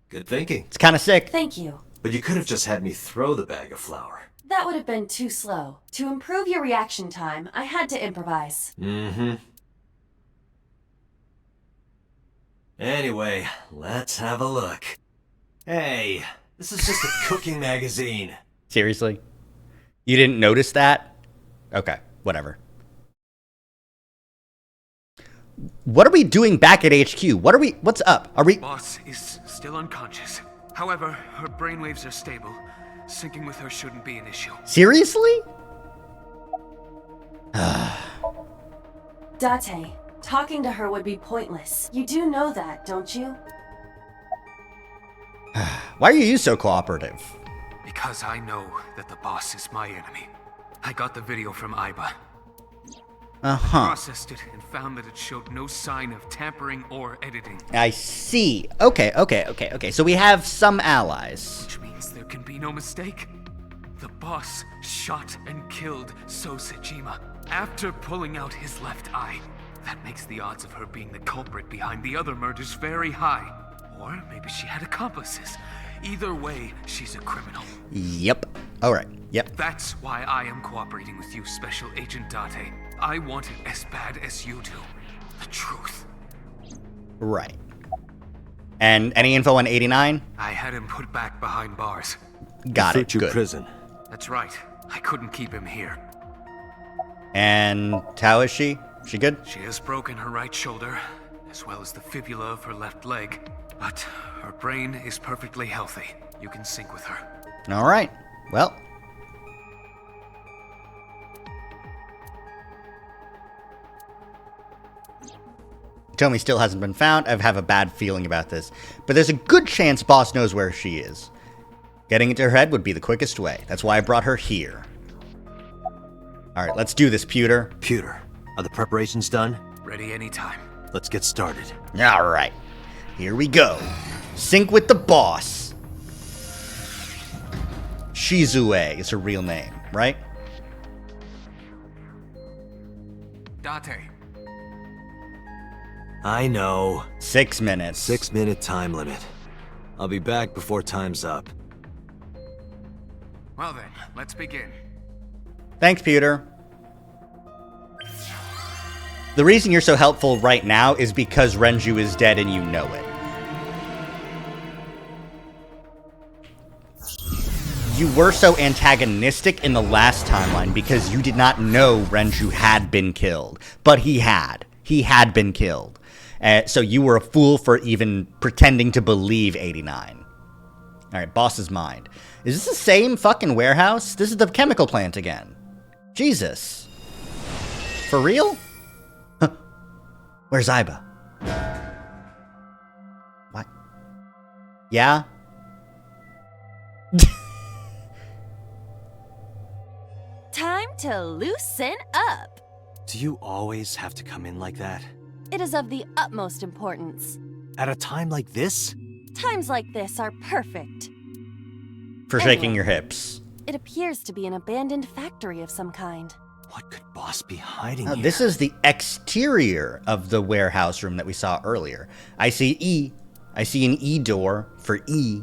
Good thinking. It's kind of sick. Thank you. But you could have just had me throw the bag of flour. That would have been too slow. To improve your reaction time, I had to improvise. Mm-hmm. Anyway, let's have a look. Hey, this is just a cooking magazine. Seriously? You didn't notice that? Okay, whatever. What are we doing back at HQ? What's up? Are we... Boss is still unconscious. However, her brainwaves are stable. Syncing with her shouldn't be an issue. Seriously? Date, talking to her would be pointless. You do know that, don't you? Why are you so cooperative? Because I know that the boss is my enemy. I got the video from Aiba. Uh-huh. Processed it and found that it showed no sign of tampering or editing. I see. Okay. So we have some allies. Which means there can be no mistake. The boss shot and killed Sosejima after pulling out his left eye. That makes the odds of her being the culprit behind the other murders very high. Or maybe she had accomplices. Either way, she's a criminal. Yep. Alright. Yep. That's why I am cooperating with you, Special Agent Date. I want it as bad as you do. The truth. Right. And any info on 89? I had him put back behind bars. Got it. Good. Prison. That's right. I couldn't keep him here. And how is she? She good? She has broken her right shoulder, as well as the fibula of her left leg. But her brain is perfectly healthy. You can sync with her. Alright. Well. Tomi still hasn't been found. I have a bad feeling about this. But there's a good chance boss knows where she is. Getting into her head would be the quickest way. That's why I brought her here. Alright, let's do this, Pewter. Pewter, are the preparations done? Ready anytime. Let's get started. Alright, here we go. Sync with the boss. Shizue is her real name, right? Date. I know. 6 minutes. 6-minute time limit. I'll be back before time's up. Well then, let's begin. Thanks, Pewter. The reason you're so helpful right now is because Renju is dead and you know it. You were so antagonistic in the last timeline because you did not know Renju had been killed. But he had. He had been killed. So you were a fool for even pretending to believe 89. Alright, boss's mind. Is this the same fucking warehouse? This is the chemical plant again. Jesus. For real? Where's Aiba? What? Yeah? Time to loosen up. Do you always have to come in like that? It is of the utmost importance. At a time like this? Times like this are perfect. For shaking your hips. It appears to be an abandoned factory of some kind. What could Boss be hiding Oh, here? this is the exterior of the warehouse room that we saw earlier. I see E. I see an E door for E.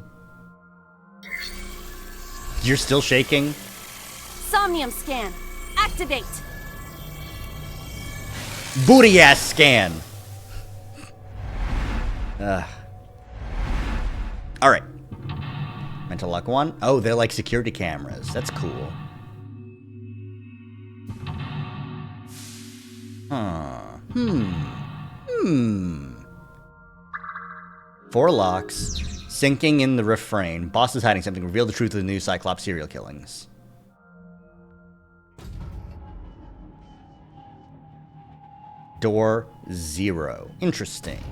You're still shaking? Somnium scan. Activate. Booty ass scan. Alright. Mental lock 1. Oh, they're like security cameras. That's cool. Huh. 4 locks. Sinking in the refrain. Boss is hiding something. Reveal the truth of the new Cyclops serial killings. Door 0. Interesting.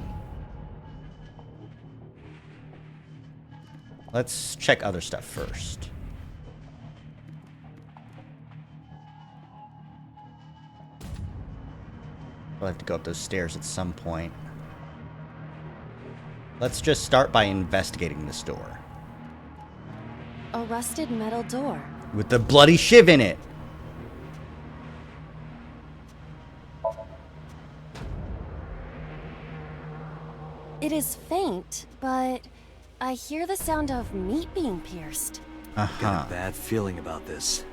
Let's check other stuff first. We'll have to go up those stairs at some point. Let's just start by investigating this door. A rusted metal door. With the bloody shiv in it! It is faint, but I hear the sound of meat being pierced. Got a bad feeling about this.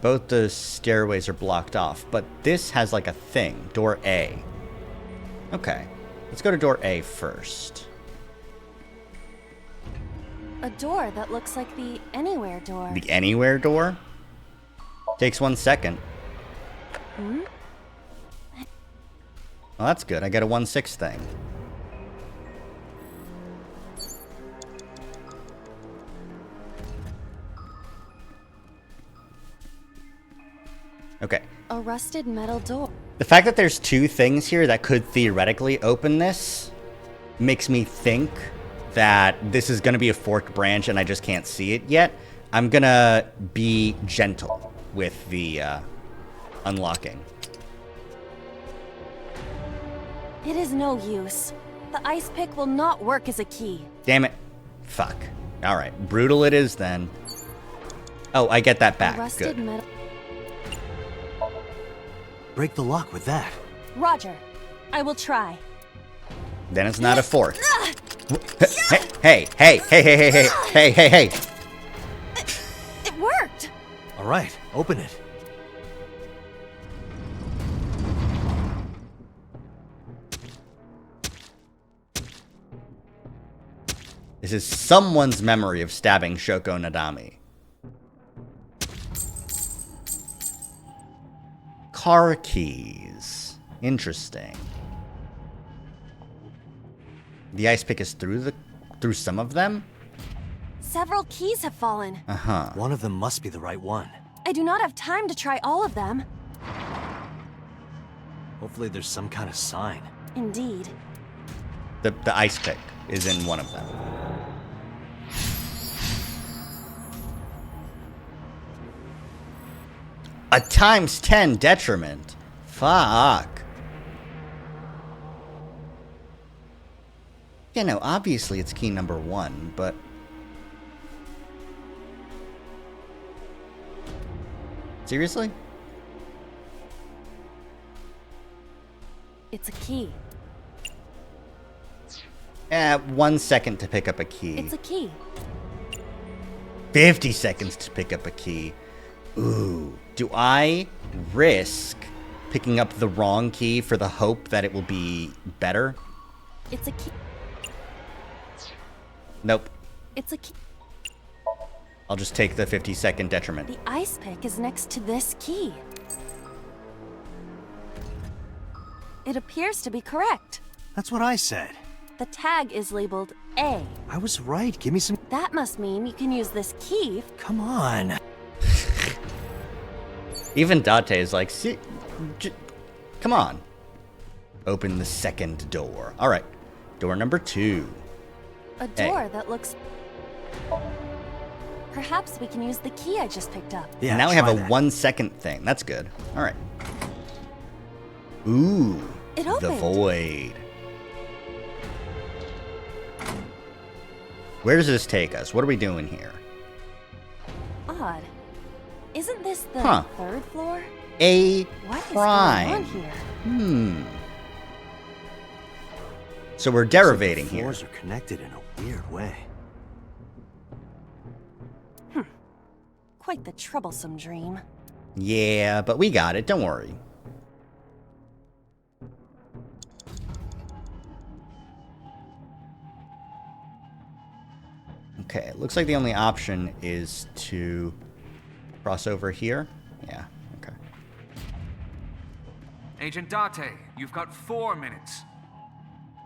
Both the stairways are blocked off, but this has like a thing. Door A. Okay. Let's go to door A first. A door that looks like the Anywhere door. The Anywhere door? Takes 1 second. Well, that's good. I got a 1/6 thing. Okay. A rusted metal door. The fact that there's 2 things here that could theoretically open this makes me think that this is going to be a forked branch and I just can't see it yet. I'm going to be gentle with the unlocking. It is no use. The ice pick will not work as a key. Damn it. Fuck. Alright, brutal it is then. Oh, I get that A back. rusted Good. metal. Break the lock with that. Roger. I will try. Then it's not a fork. Hey, hey, hey, hey, hey, hey, hey, hey, hey. It worked! All right, open it. This is someone's memory of stabbing Shoko Nadami. Car keys. Interesting. The ice pick is through some of them? Several keys have fallen. Uh-huh. One of them must be the right one. I do not have time to try all of them. Hopefully there's some kind of sign. Indeed. The ice pick is in one of them. A ×10 detriment. Fuck. Yeah, no, obviously it's key number 1, but... Seriously? It's a key. 1 second to pick up a key. It's a key. 50 seconds to pick up a key. Ooh. Do I risk picking up the wrong key for the hope that it will be better? It's a key. Nope. It's a key. I'll just take the 50-second detriment. The ice pick is next to this key. It appears to be correct. That's what I said. The tag is labeled A. I was right. Give me some... That must mean you can use this key. Come on. Even Date is like, come on. Open the second door. All right. Door number 2. A door that looks... Perhaps we can use the key I just picked up. Yeah, now we have a 1 second thing. That's good. All right. Ooh. It opened. The void. Where does this take us? What are we doing here? Odd. Isn't this the 3rd floor? A What is prime. going on here? So we're derivating the here. floors are connected in a weird way. Quite the troublesome dream. Yeah, but we got it. Don't worry. Okay, it looks like the only option is to cross over here. Yeah, okay. Agent Date, you've got 4 minutes.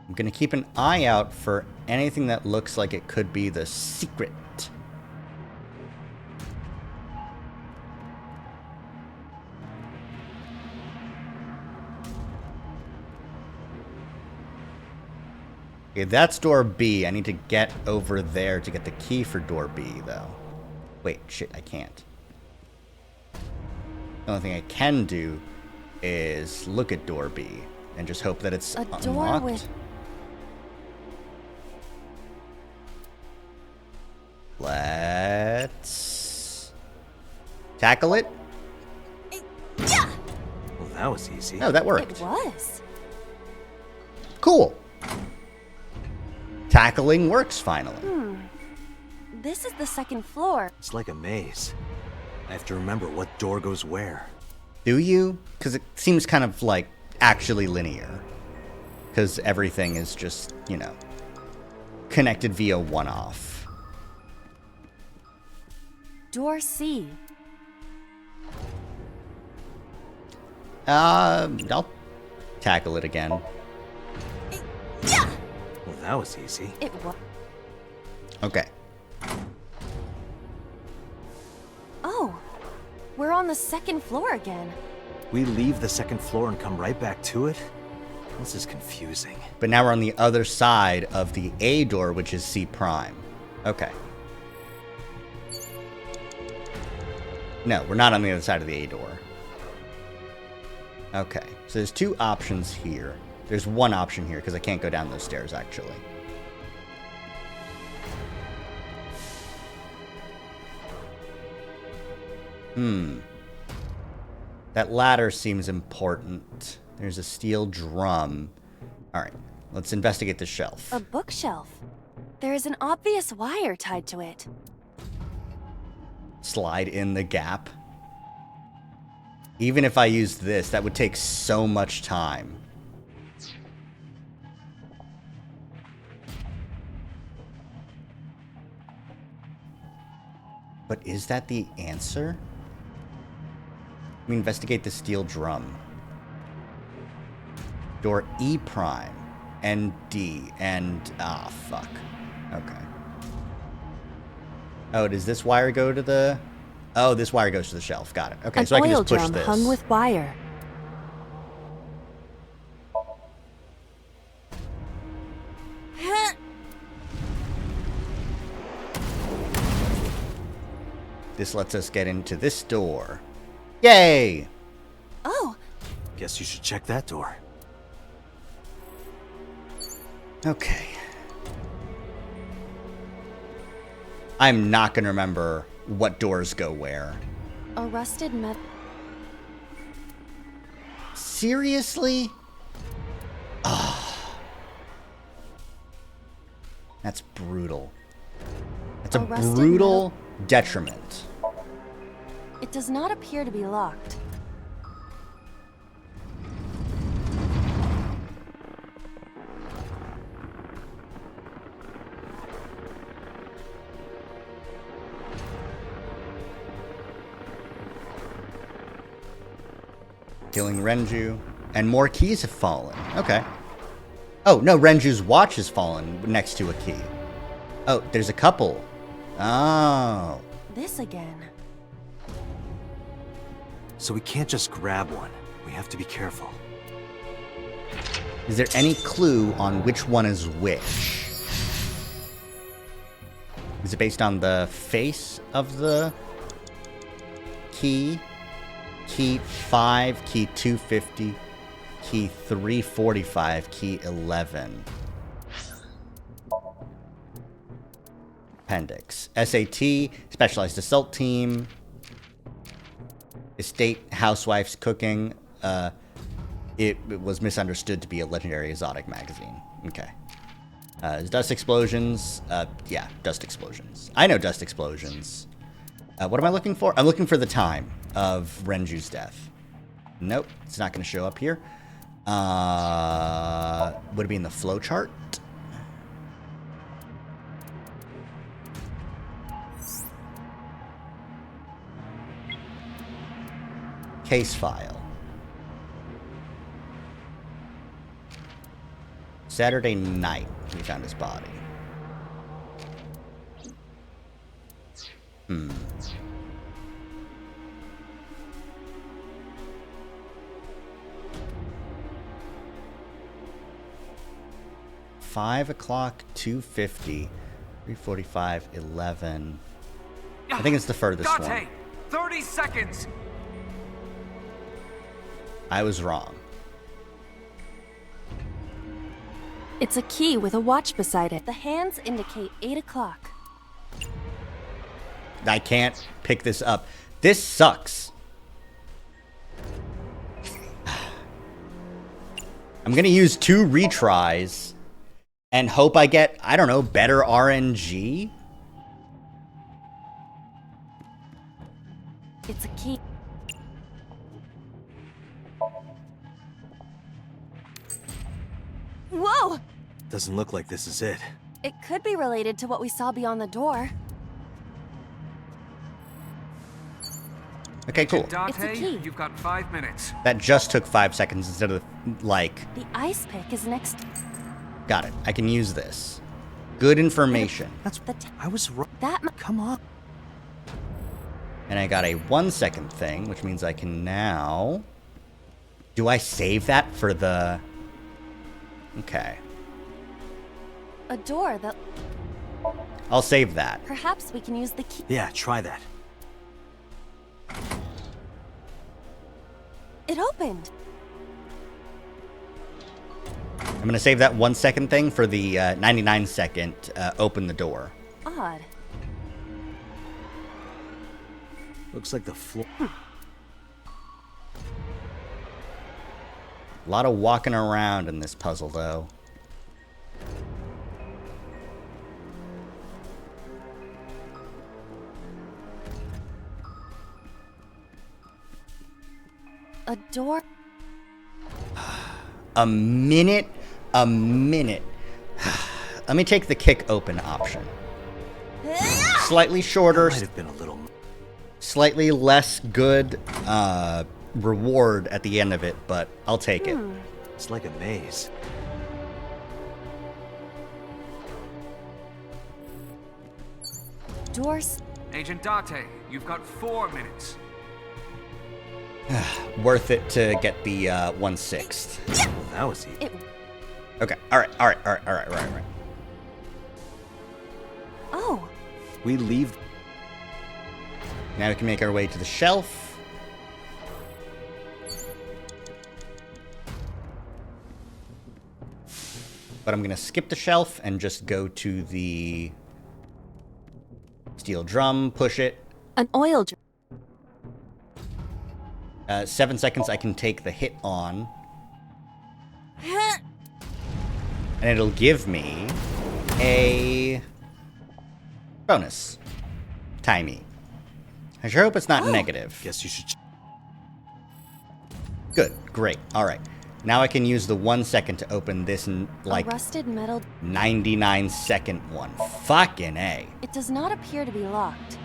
I'm gonna keep an eye out for anything that looks like it could be the secret. Okay, that's door B. I need to get over there to get the key for door B, though. Wait, shit, I can't. The only thing I can do is look at door B and just hope that it's unlocked. Door with... Let's tackle it. Well, that was easy. Oh, that worked. It was. Cool. Tackling works finally. This is the 2nd floor. It's like a maze. I have to remember what door goes where. Do you? Because it seems kind of like actually linear. Because everything is just, you know, connected via one-off. Door C. I'll tackle it again. Well, that was easy. It was. Okay. Oh, we're on the 2nd floor again. We leave the 2nd floor and come right back to it? This is confusing. But now we're on the other side of the A door, which is C prime. Okay. No, we're not on the other side of the A door. Okay, so there's 2 options here. There's 1 option here, because I can't go down those stairs, actually. That ladder seems important. There's a steel drum. Alright, let's investigate the shelf. A bookshelf. There is an obvious wire tied to it. Slide in the gap. Even if I used this, that would take so much time. But is that the answer? We investigate the steel drum. Door E prime and D and fuck. Okay. Oh, does this wire go to the... Oh, this wire goes to the shelf. Got it. Okay, so I can just push this. An oil drum hung with wire. This lets us get into this door. Yay! Oh. Guess you should check that door. Okay. I'm not gonna remember what doors go where. A rusted metal. Seriously? That's brutal. That's a brutal detriment. It does not appear to be locked. Killing Renju. And more keys have fallen. Okay. Oh, no, Renju's watch has fallen next to a key. Oh, there's a couple. Oh. This again. So we can't just grab one. We have to be careful. Is there any clue on which one is which? Is it based on the face of the key? Key 5, key 250, key 345, key 11. Appendix. SAT, Specialized Assault Team. Estate Housewives Cooking. It was misunderstood to be a legendary exotic magazine. Okay. Dust Explosions. Yeah, Dust Explosions. I know Dust Explosions. What am I looking for? I'm looking for the time of Renju's death. Nope, it's not going to show up here. Would it be in the flowchart? Case file. Saturday night, we found his body. Hmm. $5:00, 2:50, 3:45, 11. I think it's the furthest one. 30 seconds. I was wrong. It's a key with a watch beside it. The hands indicate 8 o'clock. I can't pick this up. This sucks. I'm gonna use 2 retries and hope I get, I don't know, better RNG? It's a key. Whoa! Doesn't look like this is it. It could be related to what we saw beyond the door. Okay, cool. It's a key. You've got 5 minutes. That just took 5 seconds instead of, like... The ice pick is next. Got it. I can use this. Good information. That's I was wrong. Come on. And I got a 1-second thing, which means I can now... Do I save that for the... Okay. A door that... I'll save that. Perhaps we can use the key. Yeah, try that. It opened. I'm going to save that 1-second thing for the 99-second open the door. Odd. Looks like the floor... A lot of walking around in this puzzle, though. A door. A minute. Let me take the kick open option. Slightly shorter. Might have been a little... Slightly less good reward at the end of it, but I'll take it. It's like a maze. Doors. Agent Date, you've got 4 minutes. Worth it to get the 1/6. That was easy. Okay. All right. Oh. We leave... Now we can make our way to the shelf. But I'm going to skip the shelf and just go to the steel drum, push it. An oil drum. 7 seconds I can take the hit on. And it'll give me a bonus. Timey. I sure hope it's not negative. Guess you should. Good. Great. All right. Now I can use the 1 second to open this, like, A rusted metal. 99-second one. Fucking A. It does not appear to be locked.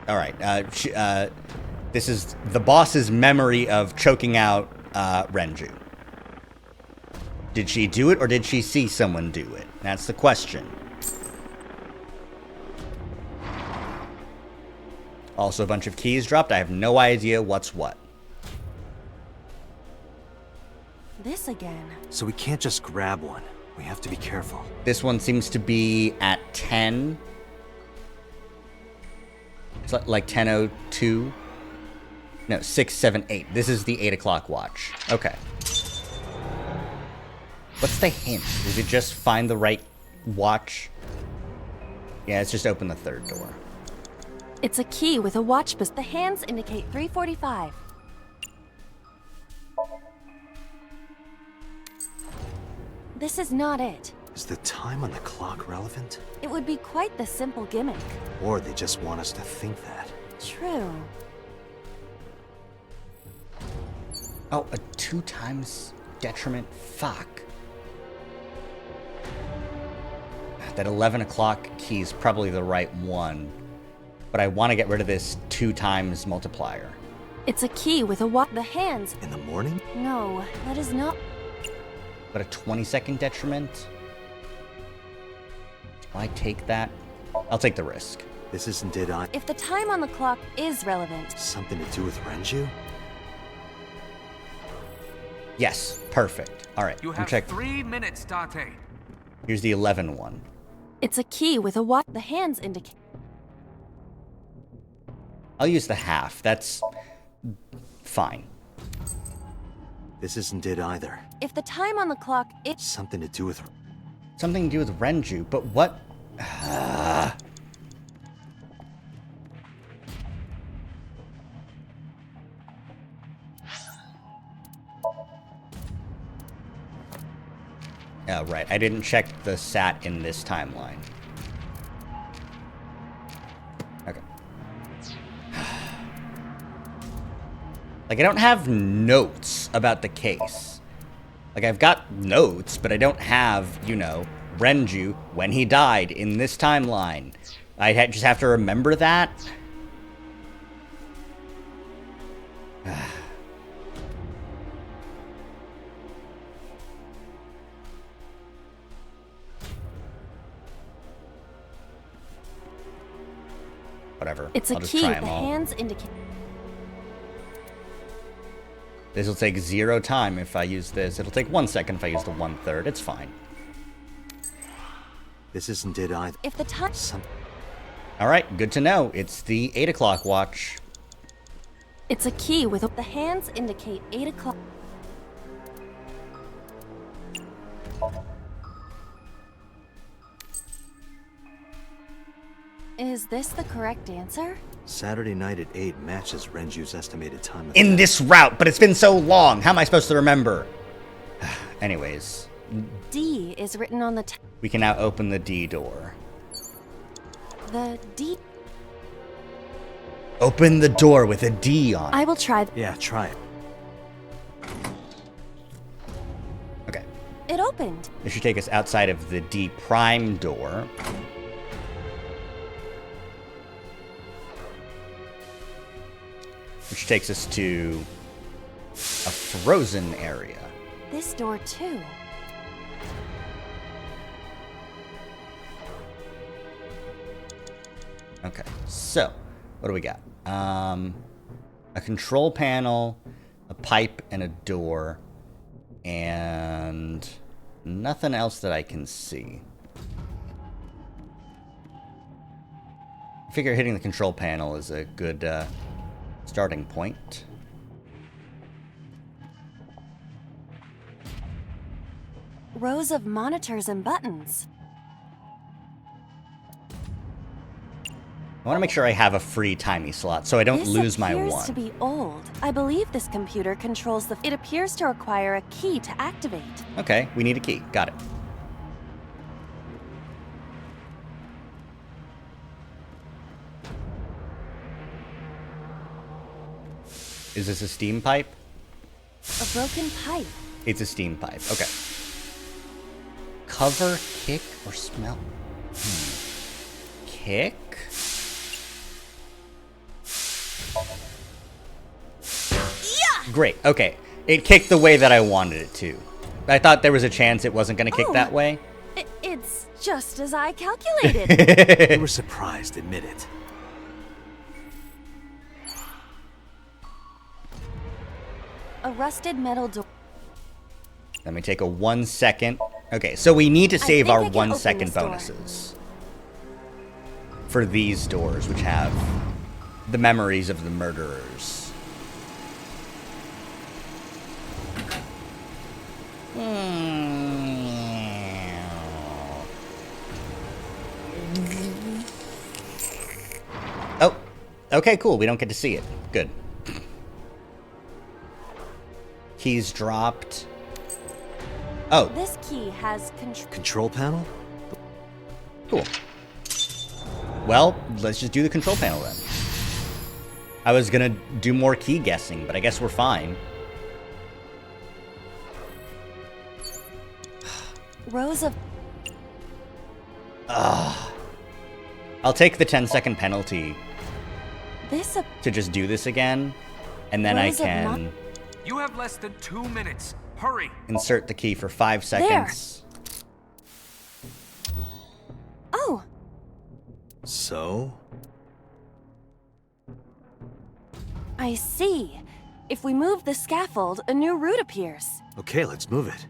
All right. This is the boss's memory of choking out Renju. Did she do it, or did she see someone do it? That's the question. Also, a bunch of keys dropped. I have no idea what's what. This again. So we can't just grab one. We have to be careful. This one seems to be at 10. It's like 10:02. No, 6, 7, 8. This is the 8 o'clock watch. Okay. What's the hint? Is it just find the right watch? Yeah, it's just open the third door. It's a key with a watch, but the hands indicate 3:45. This is not it. Is the time on the clock relevant? It would be quite the simple gimmick. Or they just want us to think that. True. Oh, a 2 times detriment? Fuck. That 11 o'clock key is probably the right one. But I want to get rid of this 2 times multiplier. It's a key with a watch. The hands. In the morning? No, that is not. But a 20-second detriment? Will I take that? I'll take the risk. This isn't it, If the time on the clock is relevant. Something to do with Renju? Yes, perfect. All right, You have 3 minutes, Date. Here's the 11 one. It's a key with a watch. The hands indicate. I'll use the half. That's fine. This isn't it either. If the time on the clock is something to do with Renju, but what? Oh, right. I didn't check the SAT in this timeline. Okay. Like, I don't have notes about the case. Like, I've got notes, but I don't have, you know, Renju, when he died in this timeline. I just have to remember that. Whatever. It's a I'll just key. try The 'em all. hands indicate. This will take 0 time if I use this. It'll take 1 second if I use the 1/3. It's fine. This isn't it either. If the time. All right, good to know. It's the 8 o'clock watch. It's a key with the hands indicate 8 o'clock. Is this the correct answer? Saturday night at 8 matches Renju's estimated time of In this route, but it's been so long. How am I supposed to remember? Anyways. D is written on the We can now open the D door. The D. Open the door with a D on it. I will try. Yeah, try it. Okay. It opened. This should take us outside of the D prime door. Which takes us to a frozen area. This door too. Okay, so what do we got? A control panel, a pipe, and a door, and nothing else that I can see. I figure hitting the control panel is a good starting point. Rows of monitors and buttons. I want to make sure I have a free timey slot so I don't lose my one. This appears to be old. I believe this computer controls the... It appears to require a key to activate. Okay, we need a key. Got it. Is this a steam pipe? A broken pipe. It's a steam pipe. Okay. Cover, kick, or smell? Kick? Yeah! Great. Okay. It kicked the way that I wanted it to. I thought there was a chance it wasn't going to kick that way. It's just as I calculated. You were surprised, admit it. A rusted metal door. Let me take a 1 second. Okay, so we need to save our 1 second door. bonuses for these doors, which have the memories of the murderers. Oh, okay, cool. We don't get to see it. Good. Keys dropped. Oh. This key has control panel? Cool. Well, let's just do the control panel then. I was gonna do more key guessing, but I guess we're fine. Rows of... I'll take the 10-second penalty This to just do this again, and then I can You have less than 2 minutes. Hurry. insert the key for 5 seconds. Oh. So? I see. If we move the scaffold, a new route appears. Okay, let's move it.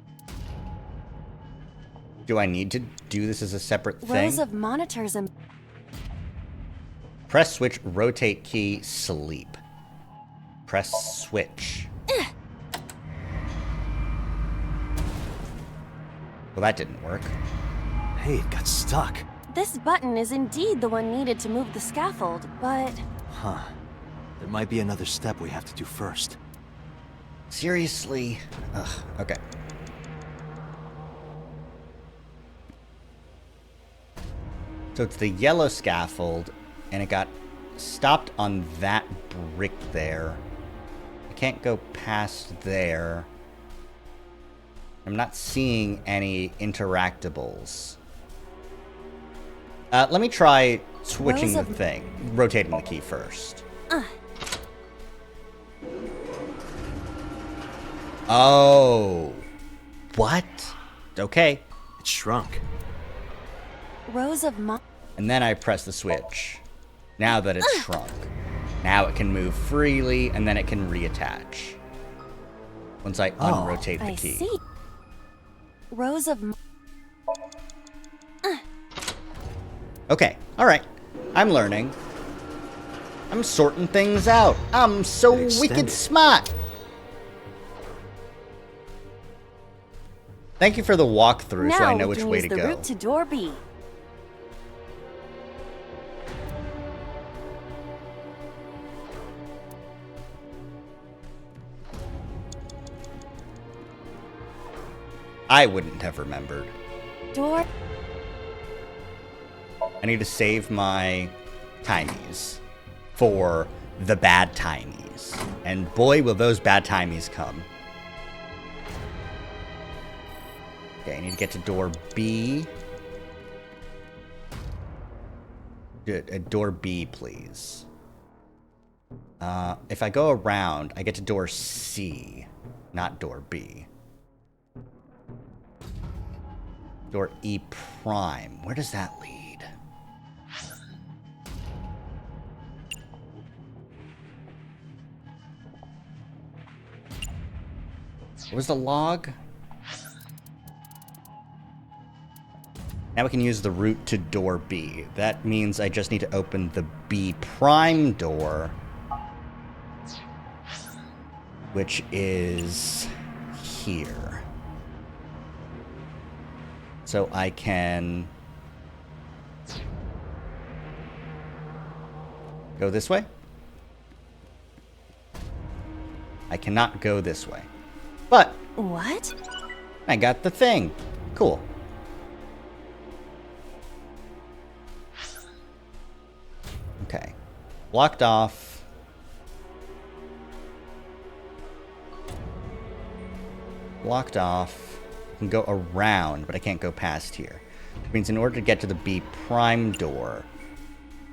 Do I need to do this as a separate thing? Rows of monitors and... Press switch, rotate key, sleep. Press switch. Well, that didn't work. Hey, it got stuck. This button is indeed the one needed to move the scaffold, but... Huh. There might be another step we have to do first. Seriously? Ugh, okay. So it's the yellow scaffold, and it got stopped on that brick there. I can't go past there. I'm not seeing any interactables. Let me try switching the thing, rotating the key first. Oh. What? Okay. It shrunk. Rows of And then I press the switch. Now that it's shrunk. Now it can move freely, and then it can reattach. Once I unrotate the key. I see. Rows of... Okay, alright. I'm learning. I'm sorting things out. I'm so wicked smart. Thank you for the walkthrough so I know which way to go. Now we can use the route to door B. I wouldn't have remembered. Door. I need to save my timies for the bad timies. And boy, will those bad timies come. Okay, I need to get to door B. Door B, please. If I go around, I get to door C, not door B. Door E prime. Where does that lead? What was the log? Now we can use the route to door B. That means I just need to open the B prime door, which is here. So I can go this way. I cannot go this way. But What? I got the thing. Cool. Okay. Blocked off. Blocked off. I can go around, but I can't go past here. Which means in order to get to the B prime door,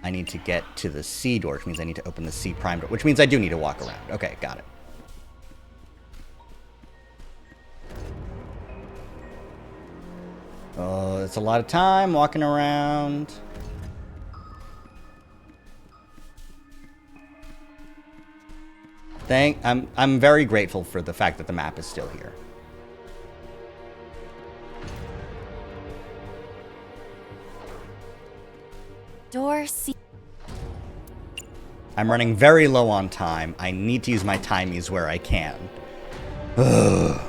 I need to get to the C door, which means I need to open the C prime door, which means I do need to walk around. Okay, got it. Oh, it's a lot of time walking around. I'm very grateful for the fact that the map is still here. Door C. I'm running very low on time. I need to use my timies where I can. Ugh.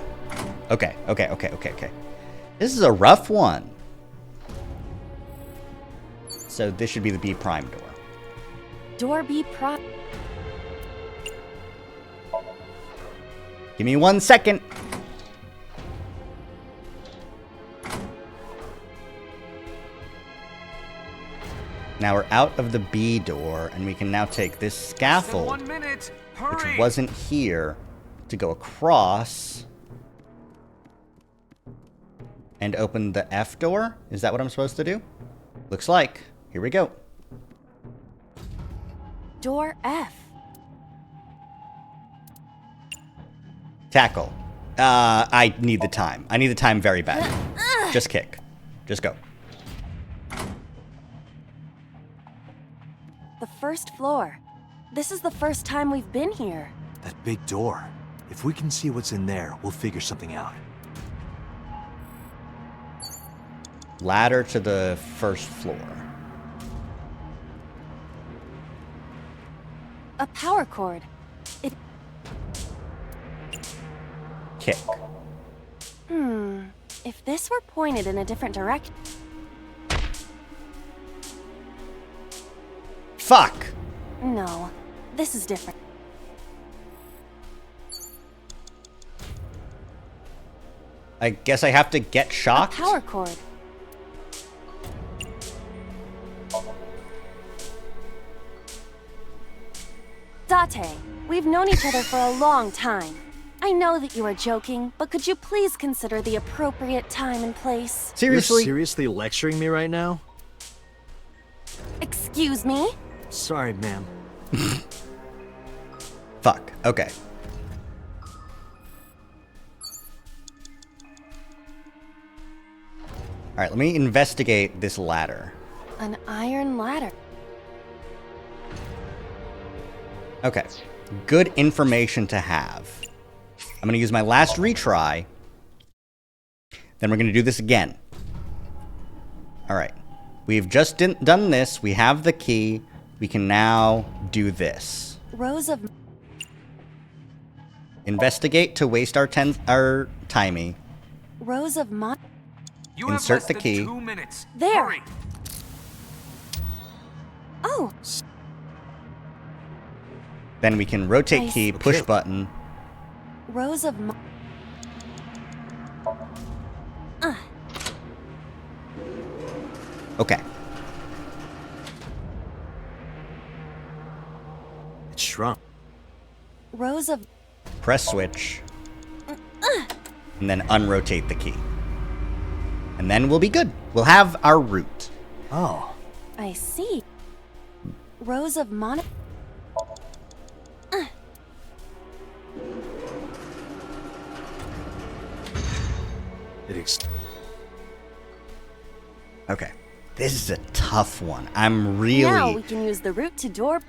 Okay. This is a rough one. So this should be the B prime door. Door B prime. Give me 1 second. Now we're out of the B door, and we can now take this scaffold, 1 minute. Hurry. which wasn't here, to go across and open the F door. Is that what I'm supposed to do? Looks like. Here we go. Door F. Tackle. I need the time. I need the time very badly. Just kick. Just go. The first floor. This is the first time we've been here. That big door. If we can see what's in there, we'll figure something out. Ladder to the first floor. A power cord. It. Kick. If this were pointed in a different direction. Fuck! No, this is different. I guess I have to get shocked? A power cord. Date, we've known each other for a long time. I know that you are joking, but could you please consider the appropriate time and place? Seriously? You're seriously lecturing me right now? Excuse me? Sorry, ma'am. Fuck. Okay. Alright, let me investigate this ladder. An iron ladder. Okay. Good information to have. I'm going to use my last retry. Then we're going to do this again. Alright. We've just done this. We have the key. We can now do this. Rows of... Investigate to waste our timey. Rows of mon... You Insert have the less key. Than 2 minutes. There. Hurry. Oh. Then we can rotate key, push button. Rows of mon... Okay. It shrunk. Rows of... Press switch. And then unrotate the key. And then we'll be good. We'll have our route. Oh. I see. Rows of mon... Okay. This is a tough one. I'm really... Now we can use the route to door...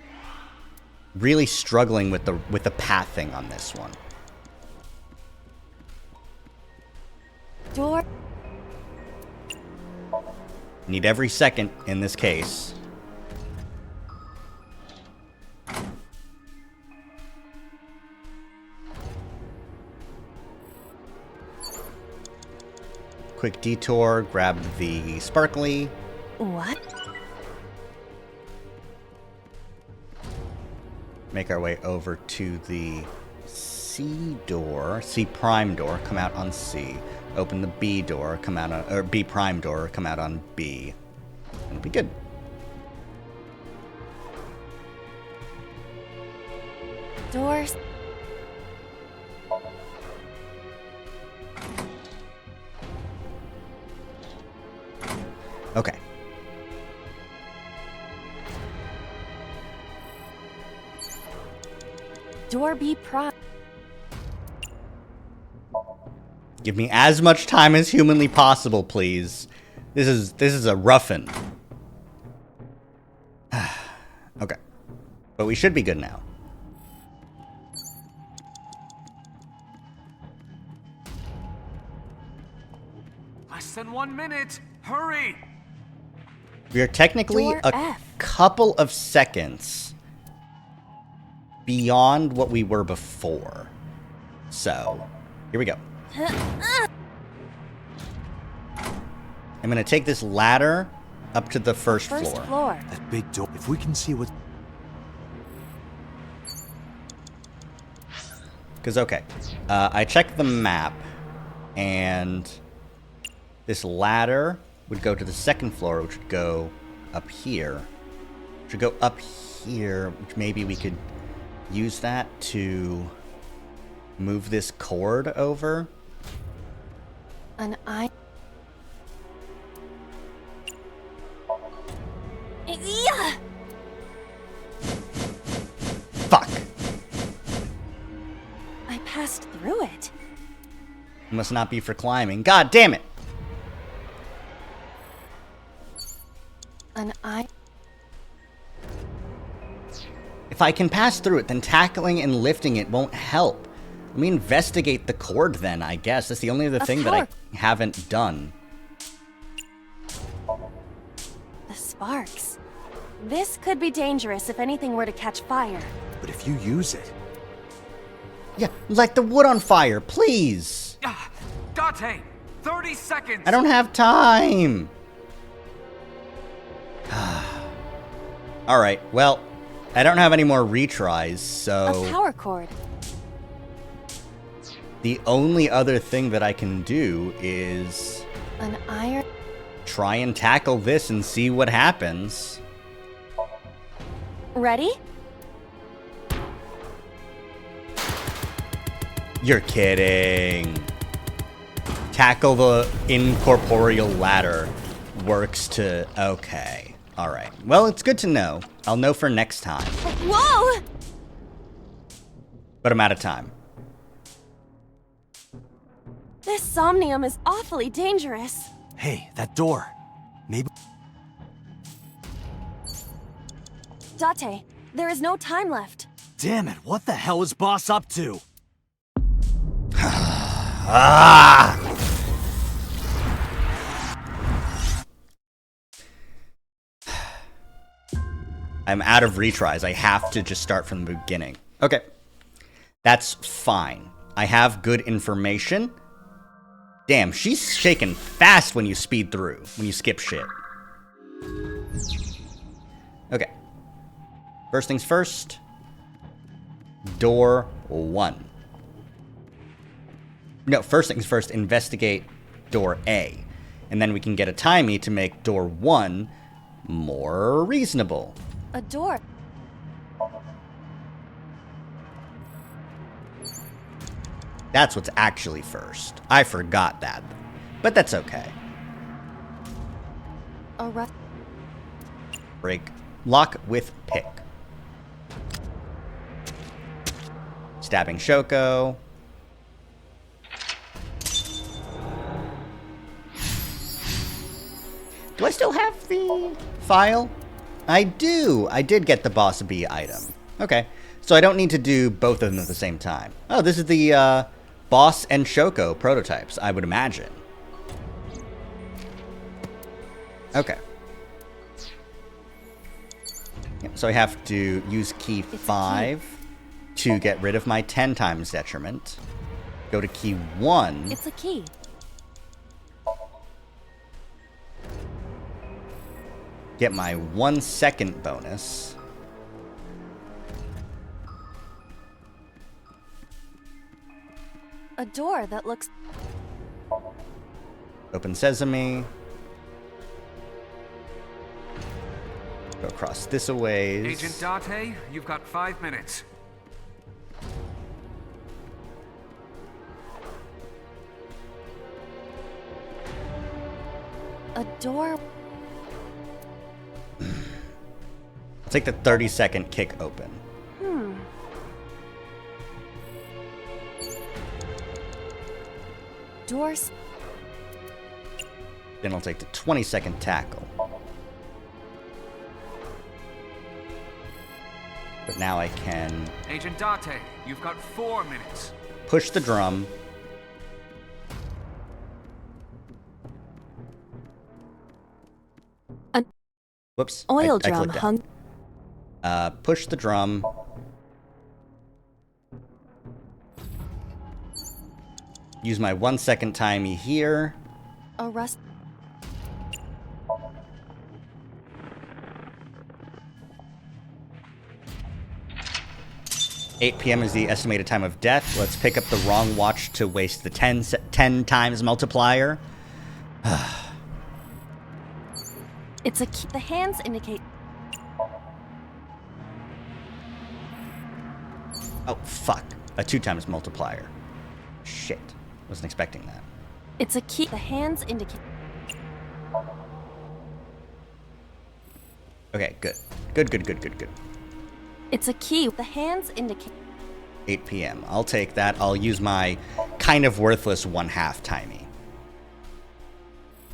really struggling with the pathing on this one. Door... Need every second in this case. Quick detour, grab the sparkly. What? Make our way over to the C door, C prime door, come out on C. Open the B door, come out on, or B prime door, come out on B. It'll be good. Doors. Okay. Door B prime. Give me as much time as humanly possible, please. This is a roughin'. Okay. But we should be good now. Less than 1 minute. Hurry! We are technically Door a F. couple of seconds beyond what we were before. So, here we go. I'm gonna take this ladder up to the first floor. That big door. If we can see what... Because, okay, I checked the map, and this ladder would go to the second floor, which would go up here. Which would go up here, which maybe we could use that to move this cord over. An eye. Yeah. Fuck! I passed through it. It must not be for climbing. God damn it! An eye. If I can pass through it, then tackling and lifting it won't help. Let me investigate the cord then, I guess. That's the only other thing that I haven't done. The sparks. This could be dangerous if anything were to catch fire. But if you use it... Yeah, light the wood on fire, please! Date, 30 seconds! I don't have time! Alright, well, I don't have any more retries, so... A power cord. The only other thing that I can do is... An iron... Try and tackle this and see what happens. Ready? You're kidding. Tackle the incorporeal ladder works to... Okay. Alright. Well, it's good to know. I'll know for next time. Whoa! But I'm out of time. This somnium is awfully dangerous. Hey, that door. Maybe... Date, there is no time left. Damn it, what the hell is Boss up to? Ah! I'm out of retries. I have to just start from the beginning. Okay. That's fine. I have good information. Damn, she's shaking fast when you speed through, when you skip shit. Okay. First things first. Door 1. No, first things first, investigate door A. And then we can get a timey to make door 1 more reasonable. A door. That's what's actually first. I forgot that. But that's okay. A rough. Break. Lock with pick. Stabbing Shoko. Do I still have the file? I do. I did get the Boss B item. Okay. So I don't need to do both of them at the same time. Oh, this is the Boss and Shoko prototypes, I would imagine. Okay. Yep, so I have to use key 5 to get rid of my 10 times detriment. Go to key 1. It's a key. Get my 1 second bonus. A door that looks... Open sesame. Go across this a ways. Agent Date, you've got 5 minutes. A door... I'll take the 30-second kick open. Doors... Then I'll take the 20-second tackle. But now I can Agent Date, you've got 4 minutes. push the drum. An Whoops. oil I drum clicked hung... out. Push the drum. Use my 1 second timey here. A rust... 8 p.m. is the estimated time of death. Let's pick up the wrong watch to waste the 10 times multiplier. It's a key. The hands indicate... Oh, fuck. A 2 times multiplier. Shit. Wasn't expecting that. It's a key. The hands indicate... Okay, good. Good. It's a key. The hands indicate... 8 p.m. I'll take that. I'll use my kind of worthless 1/2 timey.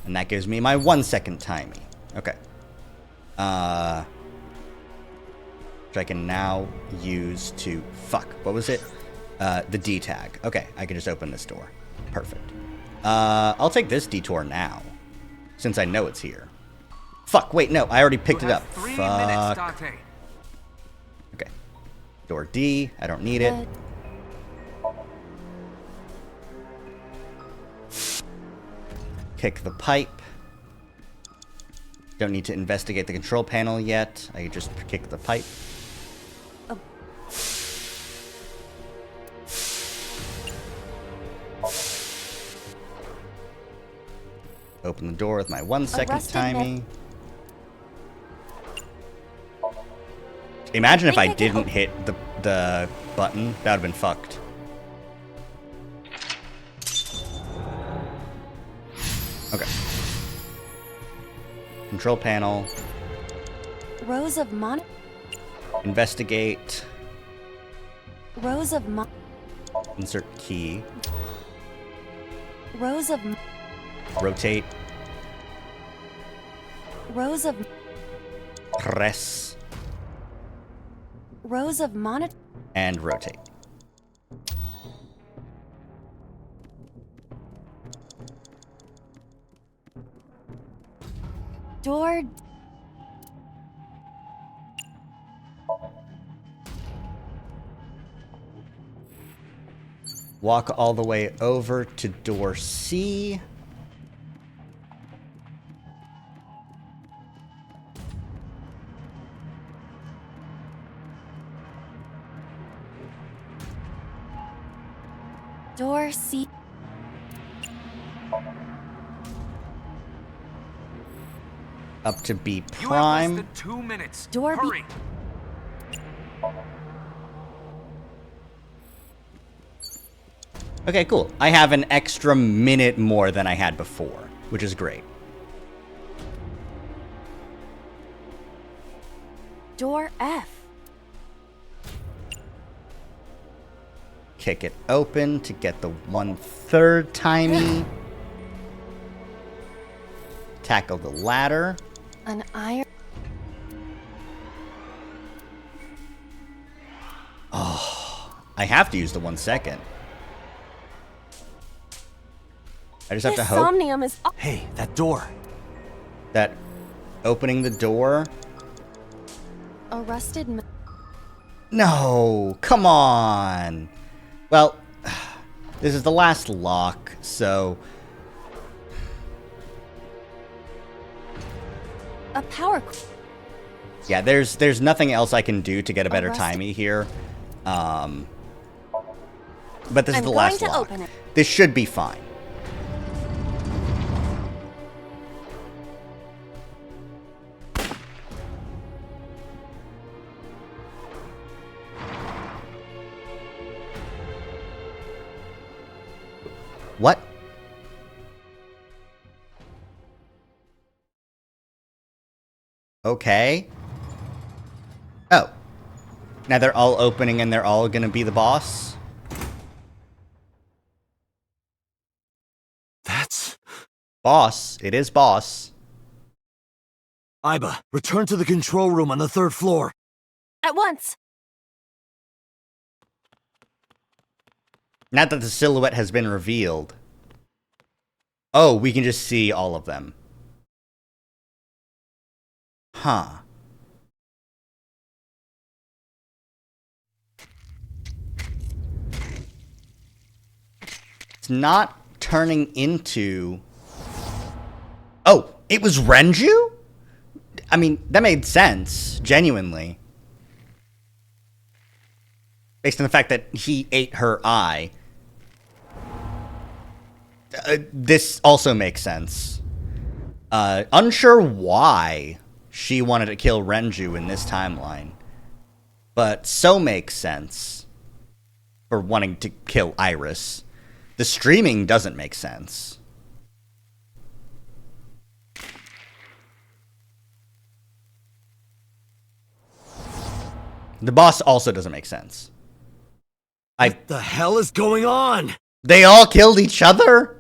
And that gives me my 1 second timey. Okay. Which I can now use to... Fuck, what was it? The D tag. Okay, I can just open this door. Perfect. I'll take this detour now, since I know it's here. Fuck, wait, no, I already picked it up. 3 Fuck. minutes, Date. Okay. Door D, I don't need it. Kick the pipe. Don't need to investigate the control panel yet. I can just kick the pipe. Open the door with my 1 second timey. Imagine if I didn't hit the button. That would have been fucked. Okay. Control panel. Rows of mon... Investigate. Rows of mon... Insert key. Rows of... Rotate. Rows of... Press. Rows of monitor... And rotate. Door... Walk all the way over to door C. Door C... Up to B You have less prime. than 2 minutes. Door B... Hurry. Okay, cool. I have an extra minute more than I had before, which is great. Door F... Kick it open to get the 1/3 timey. Tackle the ladder. An iron... Oh, I have to use the 1 second. I just have to hope Somnium is... Hey, that door. that Opening the door. A rusted. No, come on. Well, this is the last lock, so... A power. Yeah, there's nothing else I can do to get a better rusted. timey here. But this is the I'm last going to lock. open it. This should be fine. What? Okay. Oh. Now they're all opening and they're all gonna be the boss? That's... Boss. It is boss. Aiba, return to the control room on the 3rd floor. At once. Now that the silhouette has been revealed. Oh, we can just see all of them. Huh. It's not turning into... Oh, it was Renju? I mean, that made sense, genuinely. Based on the fact that he ate her eye. This also makes sense. Unsure why she wanted to kill Renju in this timeline. But so makes sense for wanting to kill Iris. The streaming doesn't make sense. The boss also doesn't make sense. What the hell is going on? They all killed each other?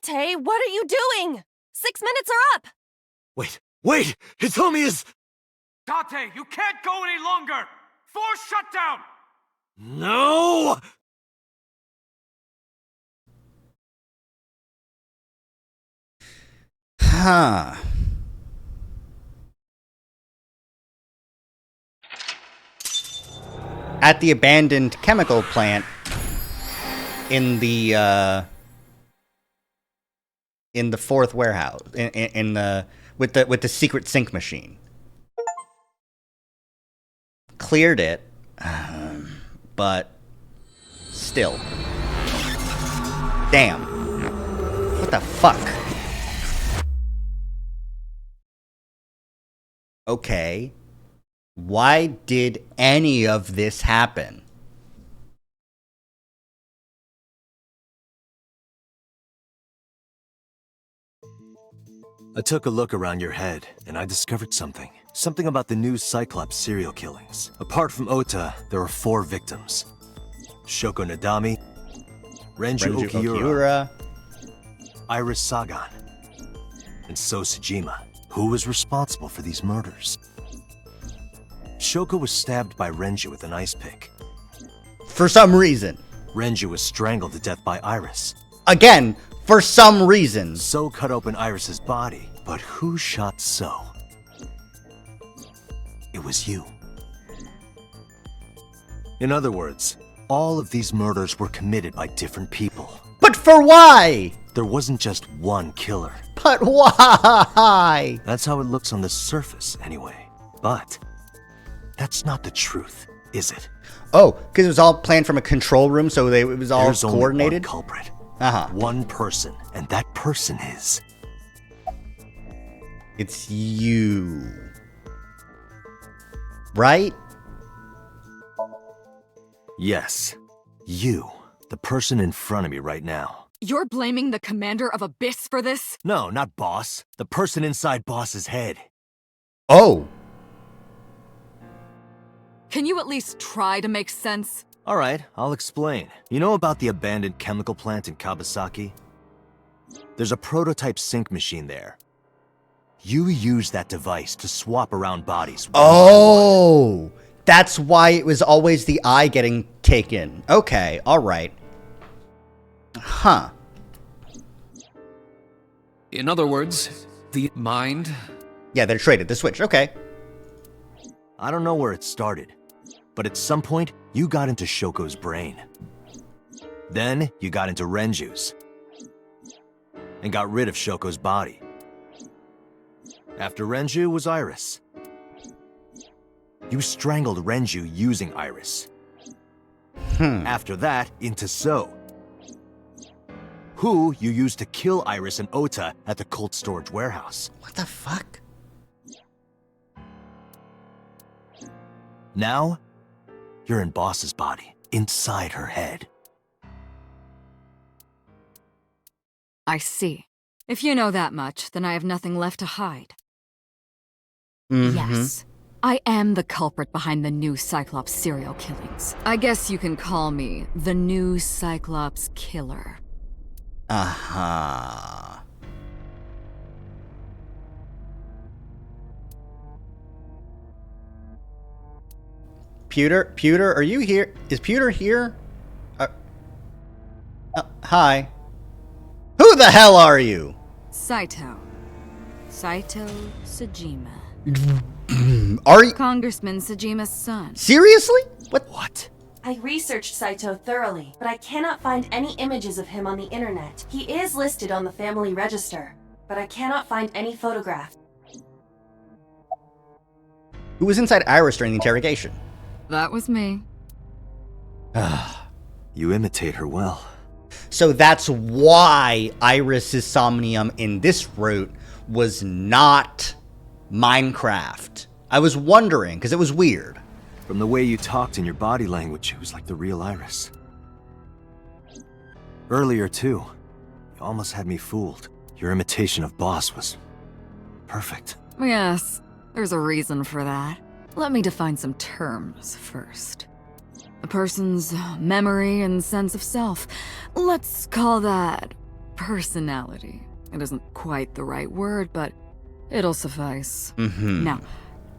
Tate, what are you doing? 6 minutes are up! Wait! Hitomi is... Tate, you can't go any longer! Force shutdown! No! Huh. At the abandoned chemical plant in the 4th warehouse, in the with the secret sink machine. Cleared it, but still. Damn. What the fuck? Okay. Why did any of this happen? I took a look around your head, and I discovered something. Something about the new Cyclops serial killings. Apart from Ota, there are 4 victims. Shoko Nadami, Renju Okiura, Iris Sagan, and So Sejima. Who was responsible for these murders? Shoko was stabbed by Renju with an ice pick. For some reason. Renju was strangled to death by Iris. Again, for some reason. So cut open Iris's body. But who shot So? It was you. In other words, all of these murders were committed by different people. But for why? There wasn't just one killer. But why? That's how it looks on the surface, anyway. But that's not the truth, is it? Oh, because it was all planned from a control room, so it was all There's coordinated? Only one culprit. Uh-huh. One person, and that person is... It's you. Right? Yes. You. The person in front of me right now. You're blaming the commander of Abyss for this? No, not Boss. The person inside Boss's head. Oh. Can you at least try to make sense? Alright, I'll explain. You know about the abandoned chemical plant in Kawasaki? There's a prototype sink machine there. You used that device to swap around bodies. Oh, that's why it was always the eye getting taken. Okay, all right. Huh. In other words, the mind... Yeah, they're traded. The switch. Okay. I don't know where it started, but at some point, you got into Shoko's brain. Then, you got into Renju's. And got rid of Shoko's body. After Renju was Iris. You strangled Renju using Iris. After that, into So. Who you used to kill Iris and Ota at the cold storage warehouse. What the fuck? Now, you're in Boss's body, inside her head. I see. If you know that much, then I have nothing left to hide. Yes. I am the culprit behind the new Cyclops serial killings. I guess you can call me the new Cyclops killer. Uh-huh. Pewter, are you here? Is Pewter here? Hi. Who the hell are you? Saito Sajima. Are you Congressman Sajima's son? Seriously? What? I researched Saito thoroughly, but I cannot find any images of him on the internet. He is listed on the family register, but I cannot find any photograph. Who was inside Iris during the interrogation? That was me. You imitate her well. So that's why Iris's Somnium in this route was not Minecraft. I was wondering, because it was weird. From the way you talked in your body language, it was like the real Iris. Earlier, too, you almost had me fooled. Your imitation of Boss was perfect. Yes, there's a reason for that. Let me define some terms first. A person's memory and sense of self. Let's call that personality. It isn't quite the right word, but it'll suffice. Now,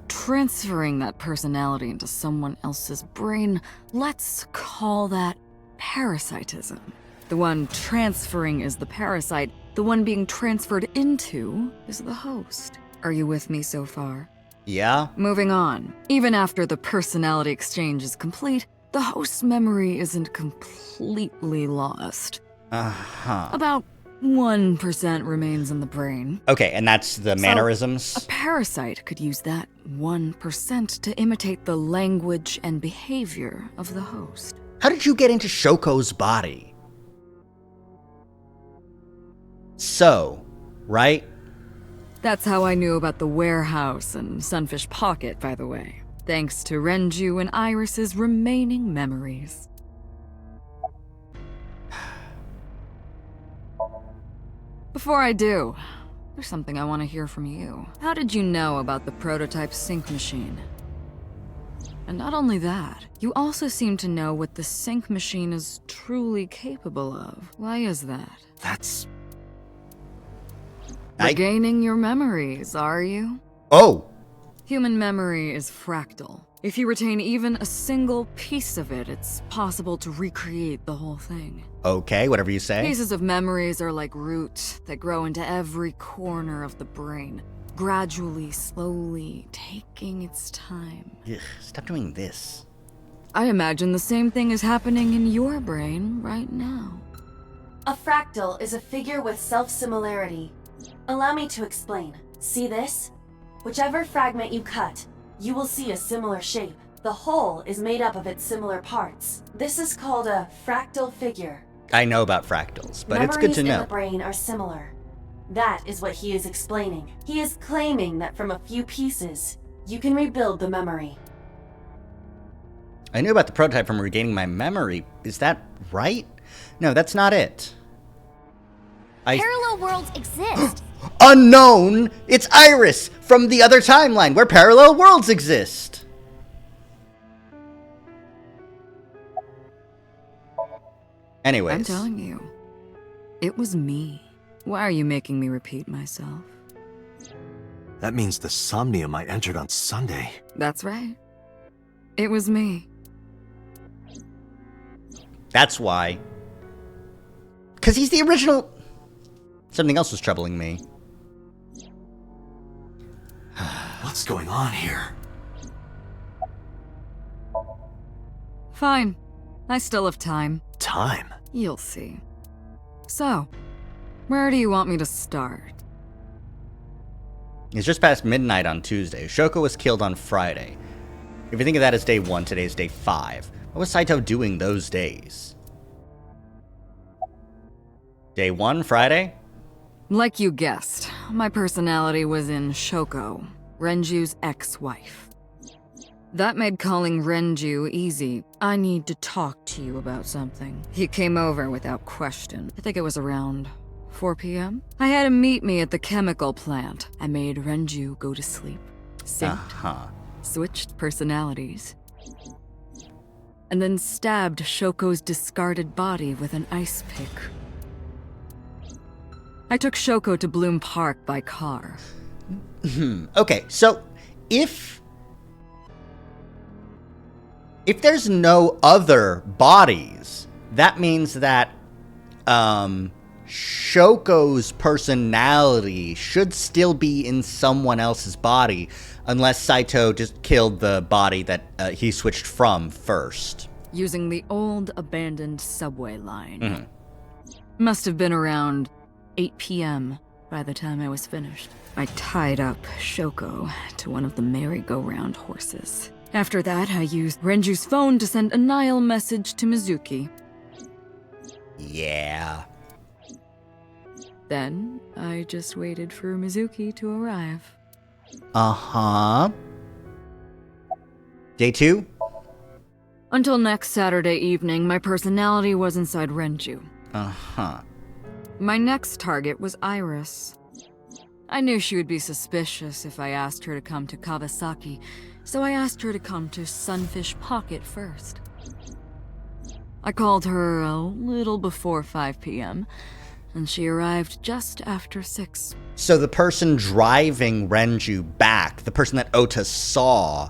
transferring that personality into someone else's brain, let's call that parasitism. The one transferring is the parasite. The one being transferred into is the host. Are you with me so far? Yeah. Moving on. Even after the personality exchange is complete, the host's memory isn't completely lost. About 1% remains in the brain. Okay, and that's the mannerisms? So, a parasite could use that 1% to imitate the language and behavior of the host. How did you get into Shoko's body? So, right? That's how I knew about the warehouse and Sunfish Pocket, by the way. Thanks to Renju and Iris's remaining memories. Before I do, there's something I want to hear from you. How did you know about the prototype sync machine? And not only that, you also seem to know what the sync machine is truly capable of. Why is that? That's... Regaining your memories, are you? Oh! Human memory is fractal. If you retain even a single piece of it, it's possible to recreate the whole thing. Okay, whatever you say. Pieces of memories are like roots that grow into every corner of the brain, gradually, slowly, taking its time. Ugh, stop doing this. I imagine the same thing is happening in your brain right now. A fractal is a figure with self-similarity. Allow me to explain. See this? Whichever fragment you cut, you will see a similar shape. The whole is made up of its similar parts. This is called a fractal figure. I know about fractals, but Memories it's good to know. in the brain are similar. That is what he is explaining. He is claiming that from a few pieces, you can rebuild the memory. I knew about the prototype from regaining my memory. Is that right? No, that's not it. Parallel worlds exist. Unknown! It's Iris from the other timeline where parallel worlds exist. Anyways. I'm telling you, it was me. Why are you making me repeat myself? That means the Somnium I entered on Sunday. That's right. It was me. That's why. Because he's the original. Something else was troubling me. What's going on here? Fine. I still have time. Time? You'll see. So, where do you want me to start? It's just past midnight on Tuesday. Shoko was killed on Friday. If you think of that as day 1, today is day 5. What was Saito doing those days? Day 1, Friday? Like you guessed, my personality was in Shoko, Renju's ex-wife. That made calling Renju easy. I need to talk to you about something. He came over without question. I think it was around 4 p.m. I had him meet me at the chemical plant. I made Renju go to sleep. Synced. Switched personalities. And then stabbed Shoko's discarded body with an ice pick. I took Shoko to Bloom Park by car. Okay, so if there's no other bodies, that means that Shoko's personality should still be in someone else's body, unless Saito just killed the body that he switched from first. Using the old abandoned subway line. Must have been around 8 p.m. by the time I was finished. I tied up Shoko to one of the merry-go-round horses. After that, I used Renju's phone to send a Nile message to Mizuki. Yeah. Then, I just waited for Mizuki to arrive. Uh-huh. Day 2? Until next Saturday evening, my personality was inside Renju. Uh-huh. My next target was Iris. I knew she would be suspicious if I asked her to come to Kawasaki, so I asked her to come to Sunfish Pocket first. I called her a little before 5 p.m., and she arrived just after 6. So the person driving Renju back, the person that Ota saw,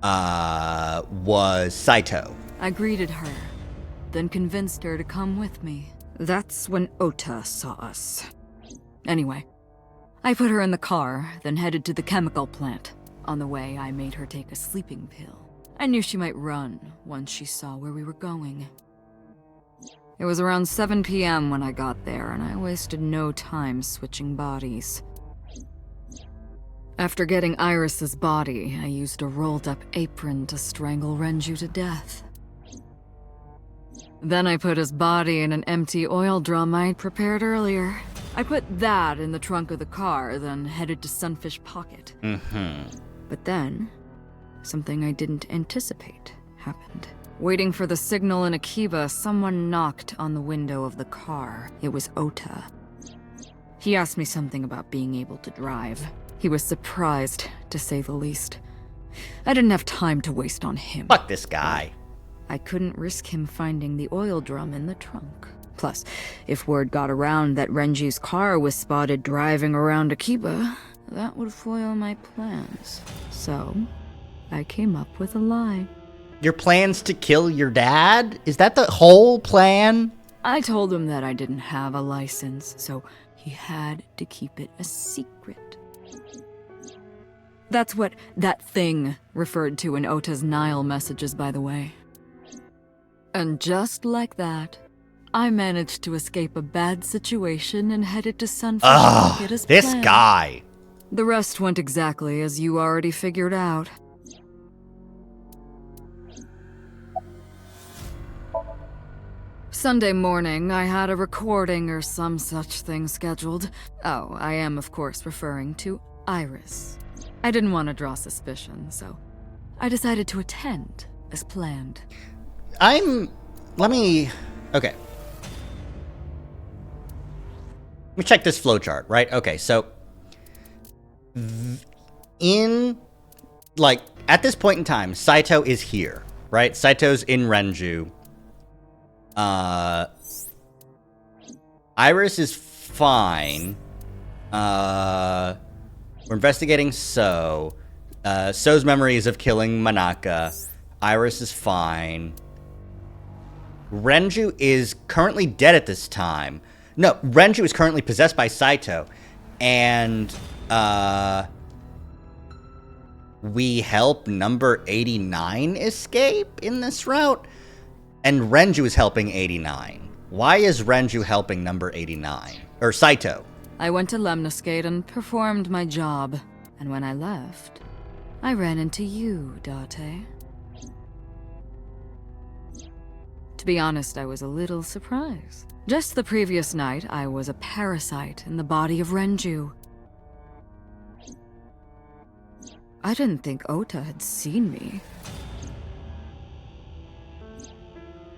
was Saito. I greeted her, then convinced her to come with me. That's when Ota saw us. Anyway, I put her in the car, then headed to the chemical plant. On the way, I made her take a sleeping pill. I knew she might run once she saw where we were going. It was around 7 p.m. when I got there, and I wasted no time switching bodies. After getting Iris's body, I used a rolled-up apron to strangle Renju to death. Then I put his body in an empty oil drum I'd prepared earlier. I put that in the trunk of the car, then headed to Sunfish Pocket. But then, something I didn't anticipate happened. Waiting for the signal in Akiba, someone knocked on the window of the car. It was Ota. He asked me something about being able to drive. He was surprised, to say the least. I didn't have time to waste on him. Fuck this guy. I couldn't risk him finding the oil drum in the trunk. Plus, if word got around that Renji's car was spotted driving around Akiba, that would foil my plans. So, I came up with a lie. Your plans to kill your dad? Is that the whole plan? I told him that I didn't have a license, so he had to keep it a secret. That's what that thing referred to in Ota's Nile messages, by the way. And just like that, I managed to escape a bad situation and headed to Sunfish Pocket as this planned. guy. The rest went exactly as you already figured out. Sunday morning, I had a recording or some such thing scheduled. Oh, I am of course referring to Iris. I didn't want to draw suspicion, so I decided to attend as planned. Okay. Let me check this flowchart, right? Okay, so at this point in time, Saito is here, right? Saito's in Renju. Iris is fine. We're investigating So. So's memories of killing Manaka. Iris is fine. Renju is currently dead at this time. No, Renju is currently possessed by Saito. And, we help number 89 escape in this route? And Renju is helping 89. Why is Renju helping number 89? Or Saito? I went to Lemniscate and performed my job. And when I left, I ran into you, Date. To be honest, I was a little surprised. Just the previous night, I was a parasite in the body of Renju. I didn't think Ota had seen me.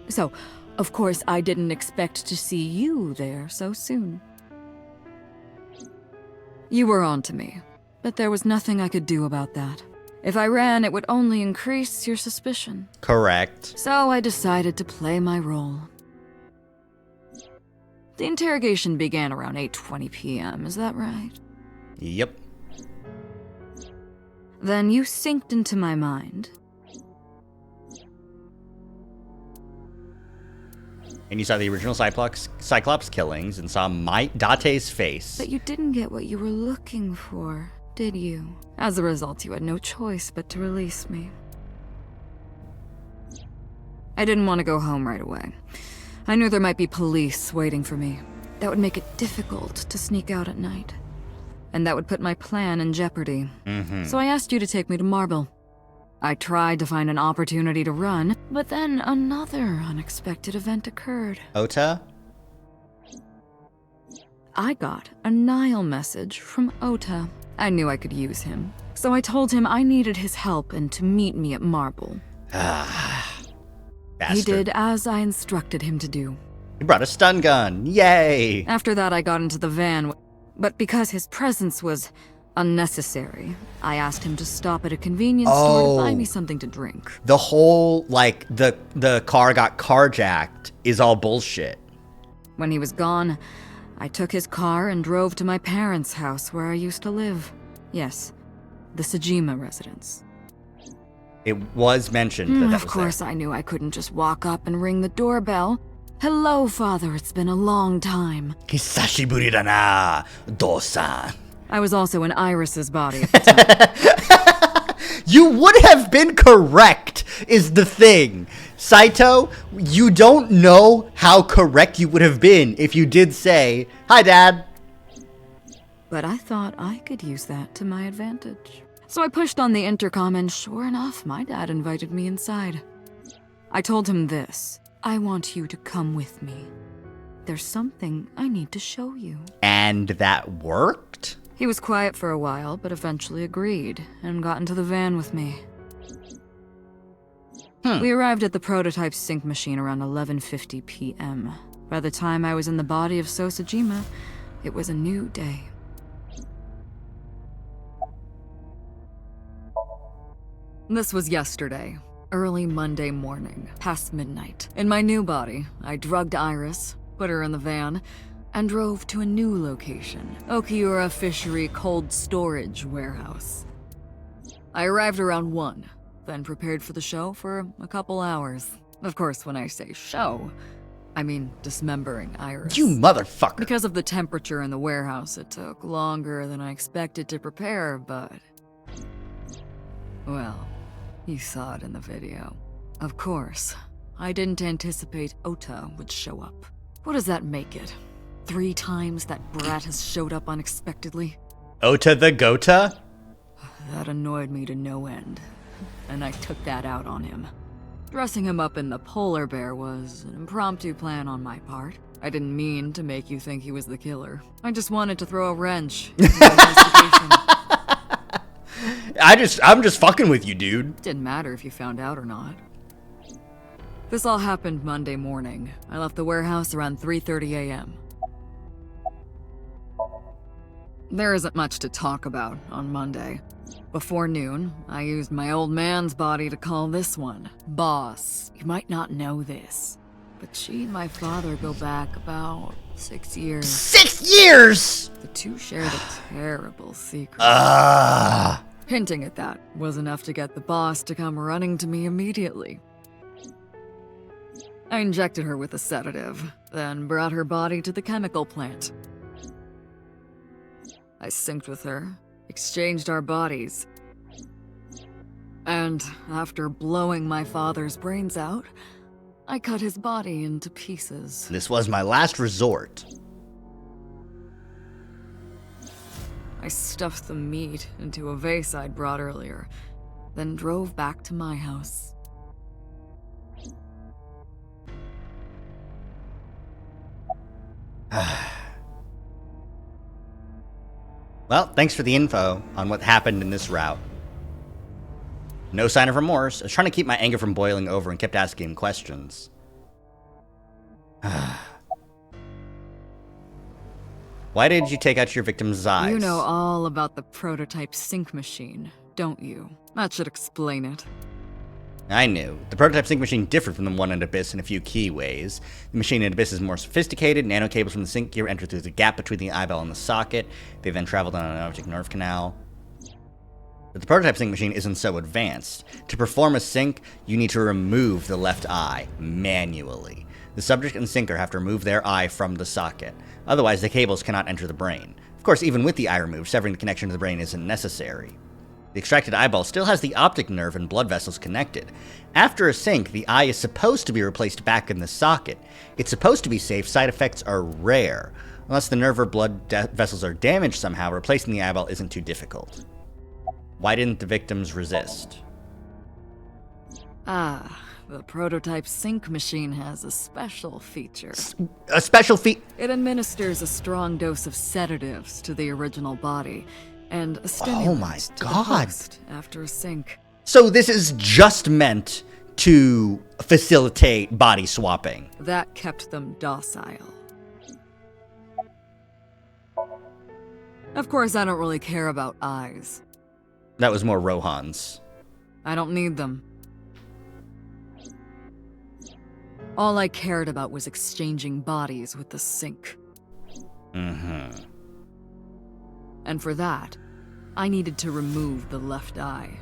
So, of course, I didn't expect to see you there so soon. You were onto me, but there was nothing I could do about that. If I ran, it would only increase your suspicion. Correct. So I decided to play my role. The interrogation began around 8:20 p.m., is that right? Yep. Then you synced into my mind. And you saw the original Cyclops killings and saw Date's face. But you didn't get what you were looking for, did you? As a result, you had no choice but to release me. I didn't want to go home right away. I knew there might be police waiting for me. That would make it difficult to sneak out at night. And that would put my plan in jeopardy. So I asked you to take me to Marble. I tried to find an opportunity to run, but then another unexpected event occurred. Ota? I got a Nile message from Ota. I knew I could use him. So I told him I needed his help and to meet me at Marble. Bastard. He did as I instructed him to do. He brought a stun gun. Yay! After that, I got into the van, but because his presence was unnecessary, I asked him to stop at a convenience store to buy me something to drink. The whole, like, the car got carjacked is all bullshit. When he was gone, I took his car and drove to my parents' house where I used to live. Yes, the Sejima residence. It was mentioned that that Of was course, I knew I couldn't just walk up and ring the doorbell. Hello, Father, it's been a long time. Hisashiburi da na, Do-san. I was also in Iris's body at the time. You would have been correct, is the thing. Saito, you don't know how correct you would have been if you did say, "Hi, Dad." But I thought I could use that to my advantage. So I pushed on the intercom and sure enough, my dad invited me inside. I told him this. I want you to come with me. There's something I need to show you. And that worked? He was quiet for a while, but eventually agreed and got into the van with me. We arrived at the prototype sync machine around 11:50 p.m. By the time I was in the body of Sosajima, it was a new day. This was yesterday, early Monday morning, past midnight. In my new body, I drugged Iris, put her in the van, and drove to a new location, Okiura Fishery Cold Storage Warehouse. I arrived around 1, then prepared for the show for a couple hours. Of course, when I say show, I mean dismembering Iris. You motherfucker! Because of the temperature in the warehouse, it took longer than I expected to prepare, but... well, you saw it in the video. Of course, I didn't anticipate Ota would show up. What does that make it? 3 times that brat has showed up unexpectedly? Ota the Gota? That annoyed me to no end, and I took that out on him. Dressing him up in the polar bear was an impromptu plan on my part. I didn't mean to make you think he was the killer. I just wanted to throw a wrench into the investigation. I'm just fucking with you, dude. Didn't matter if you found out or not. This all happened Monday morning. I left the warehouse around 3:30 a.m. There isn't much to talk about on Monday. Before noon, I used my old man's body to call this one Boss. You might not know this, but she and my father go back about 6 years. 6 years?! The two shared a terrible secret. Ah! Hinting at that was enough to get the boss to come running to me immediately. I injected her with a sedative, then brought her body to the chemical plant. I synced with her, exchanged our bodies. And after blowing my father's brains out, I cut his body into pieces. This was my last resort. I stuffed the meat into a vase I'd brought earlier, then drove back to my house. Well, thanks for the info on what happened in this route. No sign of remorse. I was trying to keep my anger from boiling over and kept asking him questions. Why did you take out your victim's eyes? You know all about the prototype sync machine, don't you? That should explain it. I knew. The prototype sync machine differed from the one in Abyss in a few key ways. The machine in Abyss is more sophisticated. Nano cables from the sync gear enter through the gap between the eyeball and the socket. They then travel down an optic nerve canal. But the prototype sync machine isn't so advanced. To perform a sync, you need to remove the left eye manually. The subject and syncer have to remove their eye from the socket. Otherwise, the cables cannot enter the brain. Of course, even with the eye removed, severing the connection to the brain isn't necessary. The extracted eyeball still has the optic nerve and blood vessels connected. After a sync, the eye is supposed to be replaced back in the socket. It's supposed to be safe, side effects are rare. Unless the nerve or blood vessels are damaged somehow, replacing the eyeball isn't too difficult. Why didn't the victims resist? The prototype sync machine has a special feature. A special It administers a strong dose of sedatives to the original body, and a stimulant oh my to the god! host after a sync. So this is just meant to facilitate body swapping. That kept them docile. Of course, I don't really care about eyes. That was more Rohan's. I don't need them. All I cared about was exchanging bodies with the sync. Mm-hmm. And for that, I needed to remove the left eye.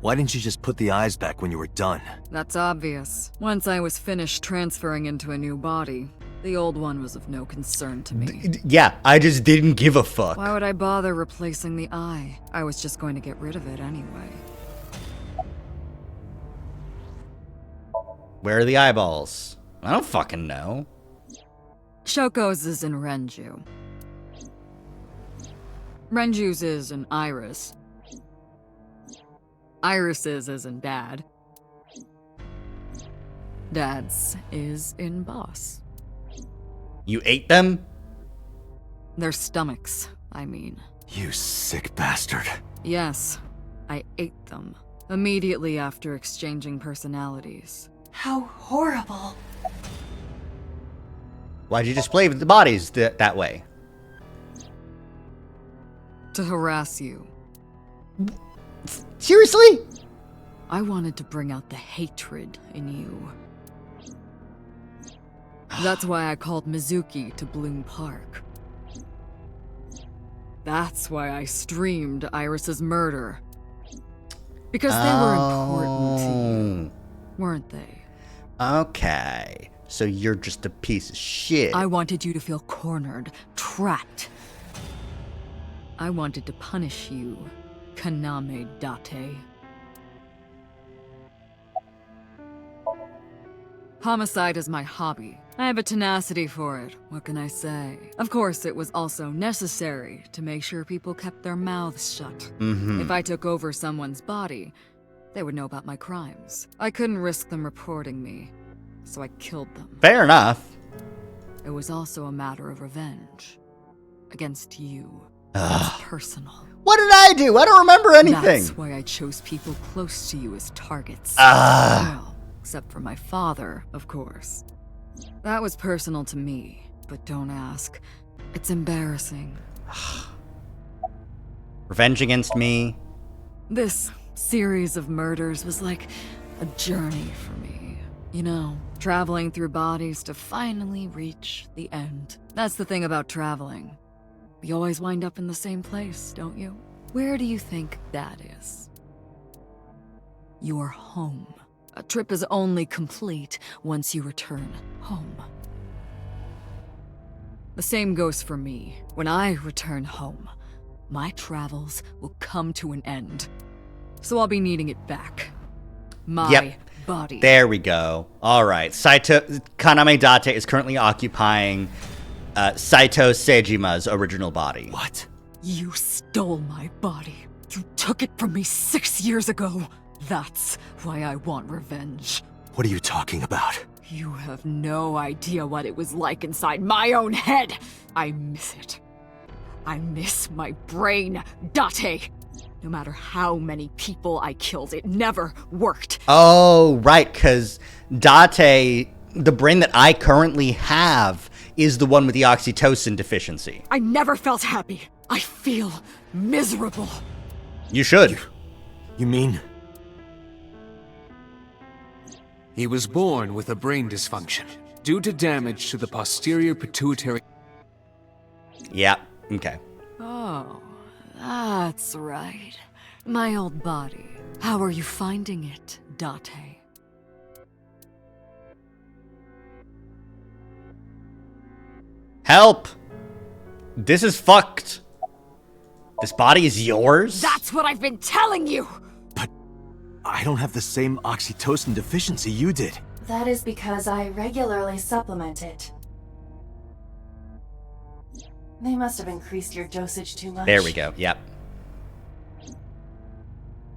Why didn't you just put the eyes back when you were done? That's obvious. Once I was finished transferring into a new body, the old one was of no concern to me. Yeah, I just didn't give a fuck. Why would I bother replacing the eye? I was just going to get rid of it anyway. Where are the eyeballs? I don't fucking know. Shoko's is in Renju. Renju's is in Iris. Iris's is in Dad. Dad's is in Boss. You ate them? Their stomachs, I mean. You sick bastard. Yes, I ate them. Immediately after exchanging personalities. How horrible. Why'd you display the bodies that way? To harass you. Seriously? I wanted to bring out the hatred in you. That's why I called Mizuki to Bloom Park. That's why I streamed Iris's murder. Because they were important to you, weren't they? Okay. So you're just a piece of shit. I wanted you to feel cornered, trapped. I wanted to punish you, Kaname Date. Homicide is my hobby. I have a tenacity for it, what can I say? Of course, it was also necessary to make sure people kept their mouths shut. Mm-hmm. If I took over someone's body, they would know about my crimes. I couldn't risk them reporting me, so I killed them. Fair enough. It was also a matter of revenge. Against you. It's personal. What did I do? I don't remember anything. That's why I chose people close to you as targets. Ah. Well, except for my father, of course. That was personal to me, but don't ask. It's embarrassing. Revenge against me? This series of murders was like a journey for me. You know, traveling through bodies to finally reach the end. That's the thing about traveling. You always wind up in the same place, don't you? Where do you think that is? Your home. A trip is only complete once you return home. The same goes for me. When I return home, my travels will come to an end. So I'll be needing it back. My body. There we go. All right. Kaname Date is currently occupying Saito Sejima's original body. What? You stole my body. You took it from me 6 years ago. That's why I want revenge. What are you talking about? You have no idea what it was like inside my own head. I miss it. I miss my brain, Date. No matter how many people I killed, it never worked. Oh, right, because Date, the brain that I currently have, is the one with the oxytocin deficiency. I never felt happy. I feel miserable. You should. You mean? He was born with a brain dysfunction due to damage to the posterior pituitary. Yeah, okay. Oh, that's right. My old body. How are you finding it, Date? Help! This is fucked. This body is yours? That's what I've been telling you! But I don't have the same oxytocin deficiency you did. That is because I regularly supplement it. They must have increased your dosage too much. There we go, yep.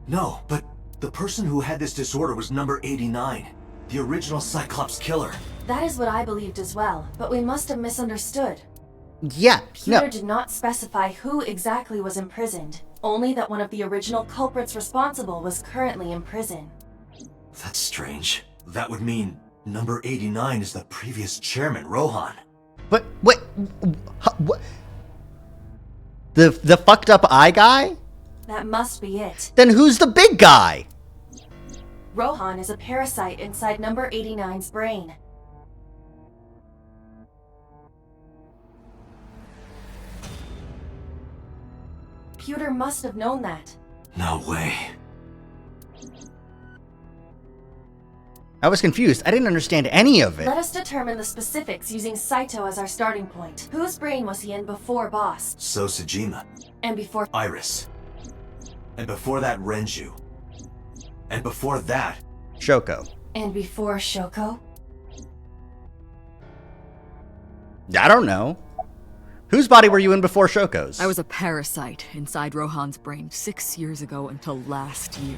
No, but the person who had this disorder was number 89, the original Cyclops killer. That is what I believed as well, but we must have misunderstood. Yeah, Peter did not specify who exactly was imprisoned, only that one of the original culprits responsible was currently in prison. That's strange. That would mean number 89 is the previous chairman, Rohan. But, wait, what? The fucked up eye guy? That must be it. Then who's the big guy? Rohan is a parasite inside number 89's brain. Peter must have known that. No way. I was confused. I didn't understand any of it. Let us determine the specifics using Saito as our starting point. Whose brain was he in before Boss? Sosajima. And before Iris. And before that, Renju. And before that, Shoko. And before Shoko? I don't know. Whose body were you in before Shoko's? I was a parasite inside Rohan's brain 6 years ago until last year.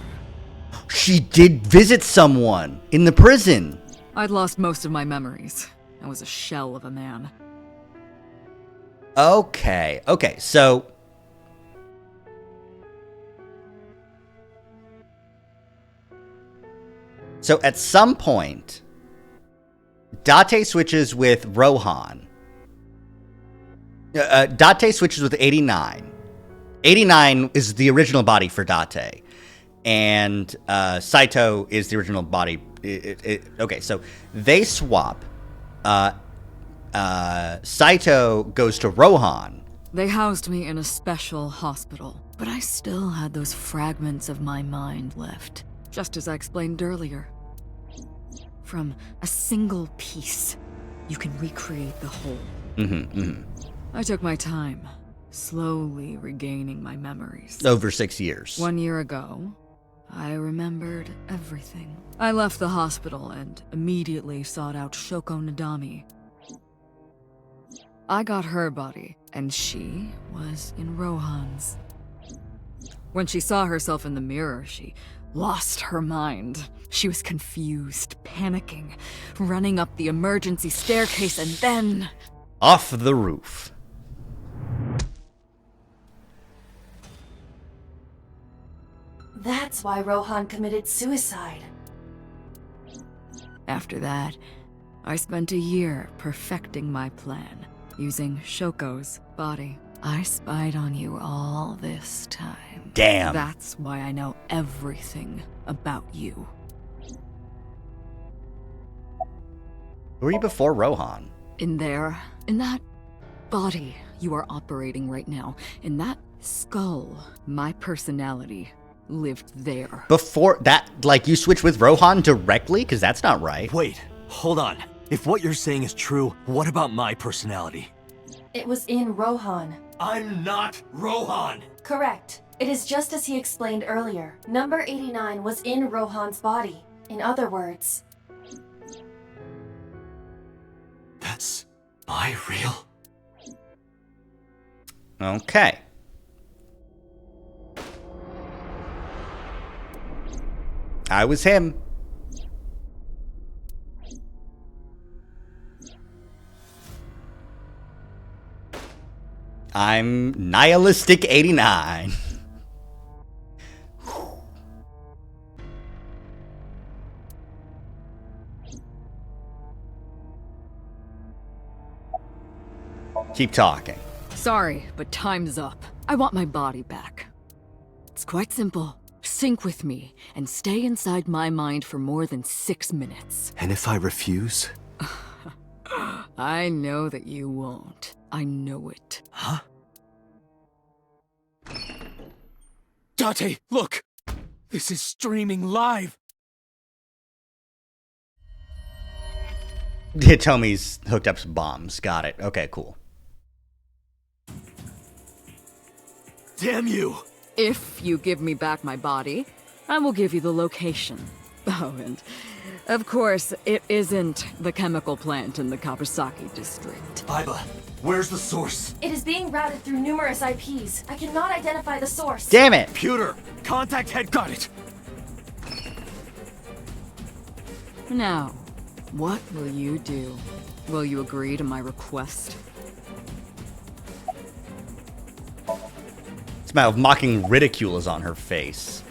She did visit someone in the prison. I'd lost most of my memories. I was a shell of a man. Okay, so... So at some point, Date switches with Rohan. Date switches with 89. 89 is the original body for Date. And Saito is the original body. Okay, so they swap. Saito goes to Rohan. They housed me in a special hospital, but I still had those fragments of my mind left, just as I explained earlier. From a single piece, you can recreate the whole. I took my time, slowly regaining my memories. Over 6 years. 1 year ago, I remembered everything. I left the hospital and immediately sought out Shoko Nadami. I got her body, and she was in Rohan's. When she saw herself in the mirror, she lost her mind. She was confused, panicking, running up the emergency staircase, and then... off the roof. That's why Rohan committed suicide. After that, I spent a year perfecting my plan, using Shoko's body. I spied on you all this time. Damn. That's why I know everything about you. Who were you before Rohan? In there, in that body you are operating right now, in that skull, my personality lived there. Before that, like, you switched with Rohan directly? Because that's not right. Wait, hold on. If what you're saying is true, what about my personality? It was in Rohan. I'm not Rohan! Correct. It is just as he explained earlier. Number 89 was in Rohan's body. In other words... That's my real... Okay. I was him. I'm Nihilistic 89. Keep talking. Sorry, but time's up. I want my body back. It's quite simple. Sync with me and stay inside my mind for more than 6 minutes. And if I refuse? I know that you won't. I know it. Huh? Date, look! This is streaming live! Hitomi's hooked up some bombs. Got it. Okay, cool. Damn you! If you give me back my body, I will give you the location. Oh, and of course, it isn't the chemical plant in the Kawasaki district. Aiba, where's the source? It is being routed through numerous IPs. I cannot identify the source. Damn it! Computer, contact head. Got it! Now, what will you do? Will you agree to my request? Smile of mocking ridicule is on her face.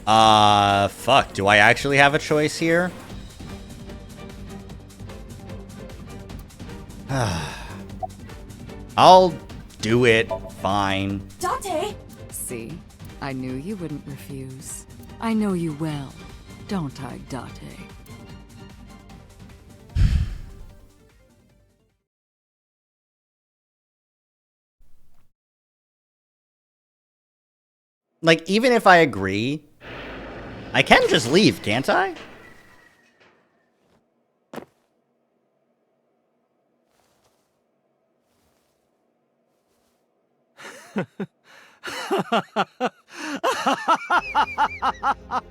Fuck. Do I actually have a choice here? I'll do it. Fine. Date! See? I knew you wouldn't refuse. I know you well, don't I, Date? Like, even if I agree, I can just leave, can't I?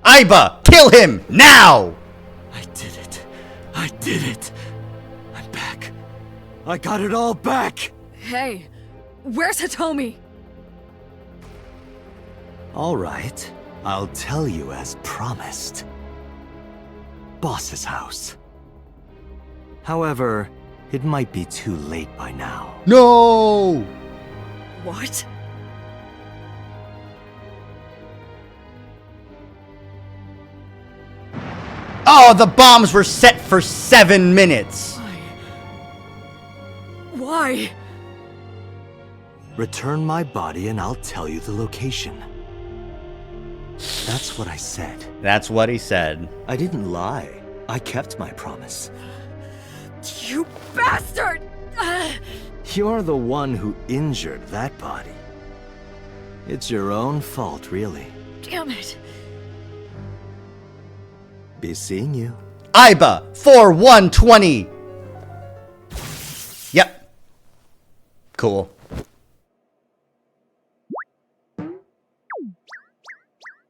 Aiba, kill him now! I did it. I did it. I'm back. I got it all back. Hey, where's Hitomi? All right. I'll tell you as promised. Boss's house. However, it might be too late by now. No! What? Oh, the bombs were set for 7 minutes. Why? Return my body and I'll tell you the location. That's what I said. That's what he said. I didn't lie. I kept my promise. You bastard! You're the one who injured that body. It's your own fault, really. Damn it. Be seeing you. Aiba, 4120. Yep. Cool.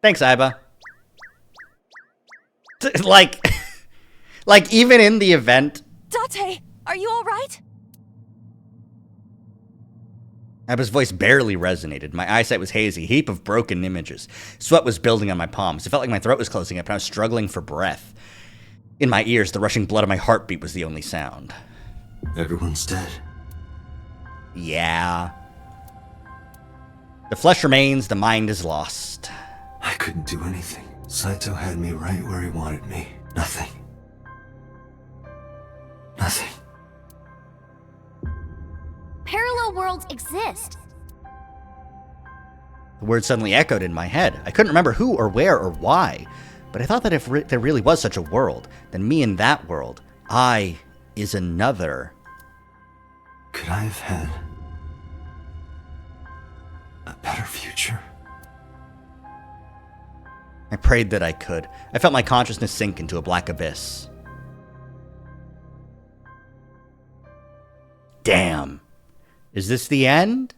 Thanks, Aiba. Like, even in the event... Date, are you alright? Aiba's voice barely resonated. My eyesight was hazy, a heap of broken images. Sweat was building on my palms. It felt like my throat was closing up, and I was struggling for breath. In my ears, the rushing blood of my heartbeat was the only sound. Everyone's dead. Yeah. The flesh remains, the mind is lost. I couldn't do anything. Saito had me right where he wanted me. Nothing. Nothing. Parallel worlds exist. The word suddenly echoed in my head. I couldn't remember who or where or why, but I thought that if there really was such a world, then me in that world, I is another. Could I have had a better future? I prayed that I could. I felt my consciousness sink into a black abyss. Damn. Is this the end?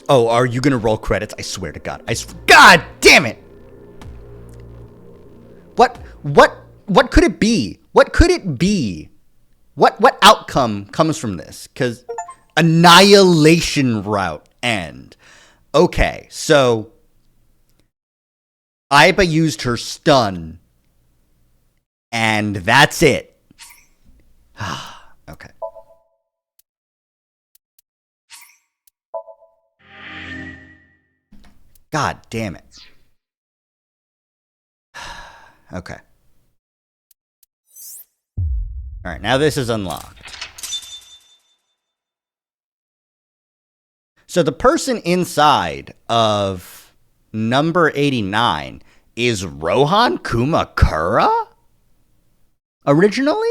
Oh, are you gonna roll credits? I swear to God. God damn it! What could it be? What could it be? What outcome comes from this? Because annihilation route end. Okay, so Aiba used her stun, and that's it. Okay. God damn it. Okay. All right, now this is unlocked. So the person inside of number 89 is Rohan Kumakura? Originally?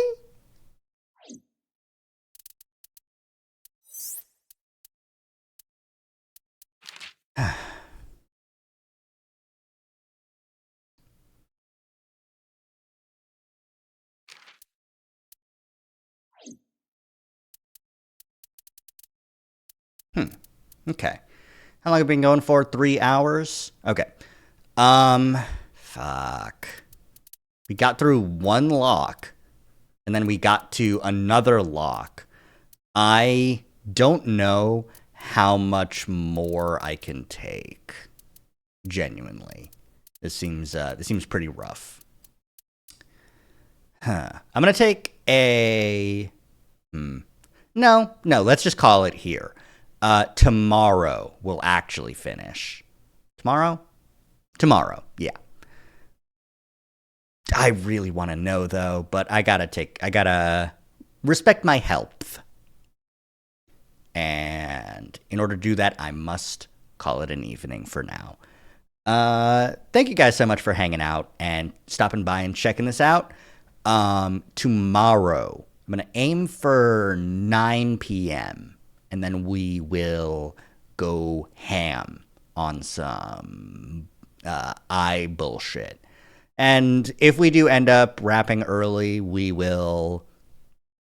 Okay. How long have we been going for? 3 hours? Okay. Fuck. We got through one lock, and then we got to another lock. I don't know how much more I can take. Genuinely. This seems pretty rough. I'm gonna take a... No, let's just call it here. Tomorrow we'll actually finish. Tomorrow? Tomorrow, yeah. I really want to know, though, but I gotta respect my health. And in order to do that, I must call it an evening for now. Thank you guys so much for hanging out and stopping by and checking this out. Tomorrow, I'm going to aim for 9 p.m., and then we will go ham on some bullshit. And if we do end up wrapping early, we'll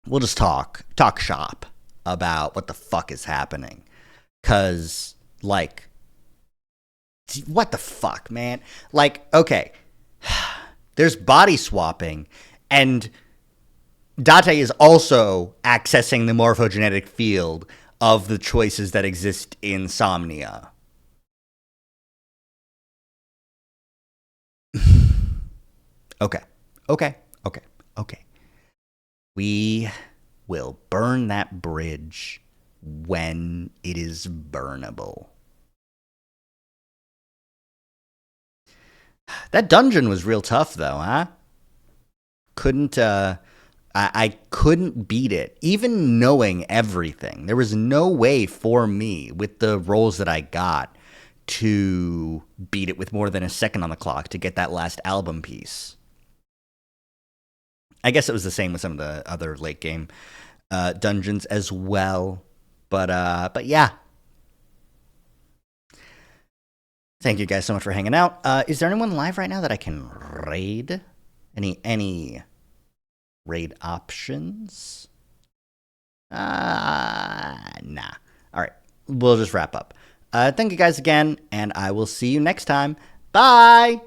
just talk shop about what the fuck is happening. 'Cause, like, what the fuck, man? Like, okay, there's body swapping, and Date is also accessing the morphogenetic field of the choices that exist in Somnia. Okay. We will burn that bridge when it is burnable. That dungeon was real tough, though, huh? I couldn't beat it, even knowing everything. There was no way for me, with the rolls that I got, to beat it with more than a second on the clock to get that last album piece. I guess it was the same with some of the other late game dungeons as well. But yeah. Thank you guys so much for hanging out. Is there anyone live right now that I can raid? Any raid options? Nah. All right. We'll just wrap up. Thank you guys again, and I will see you next time. Bye!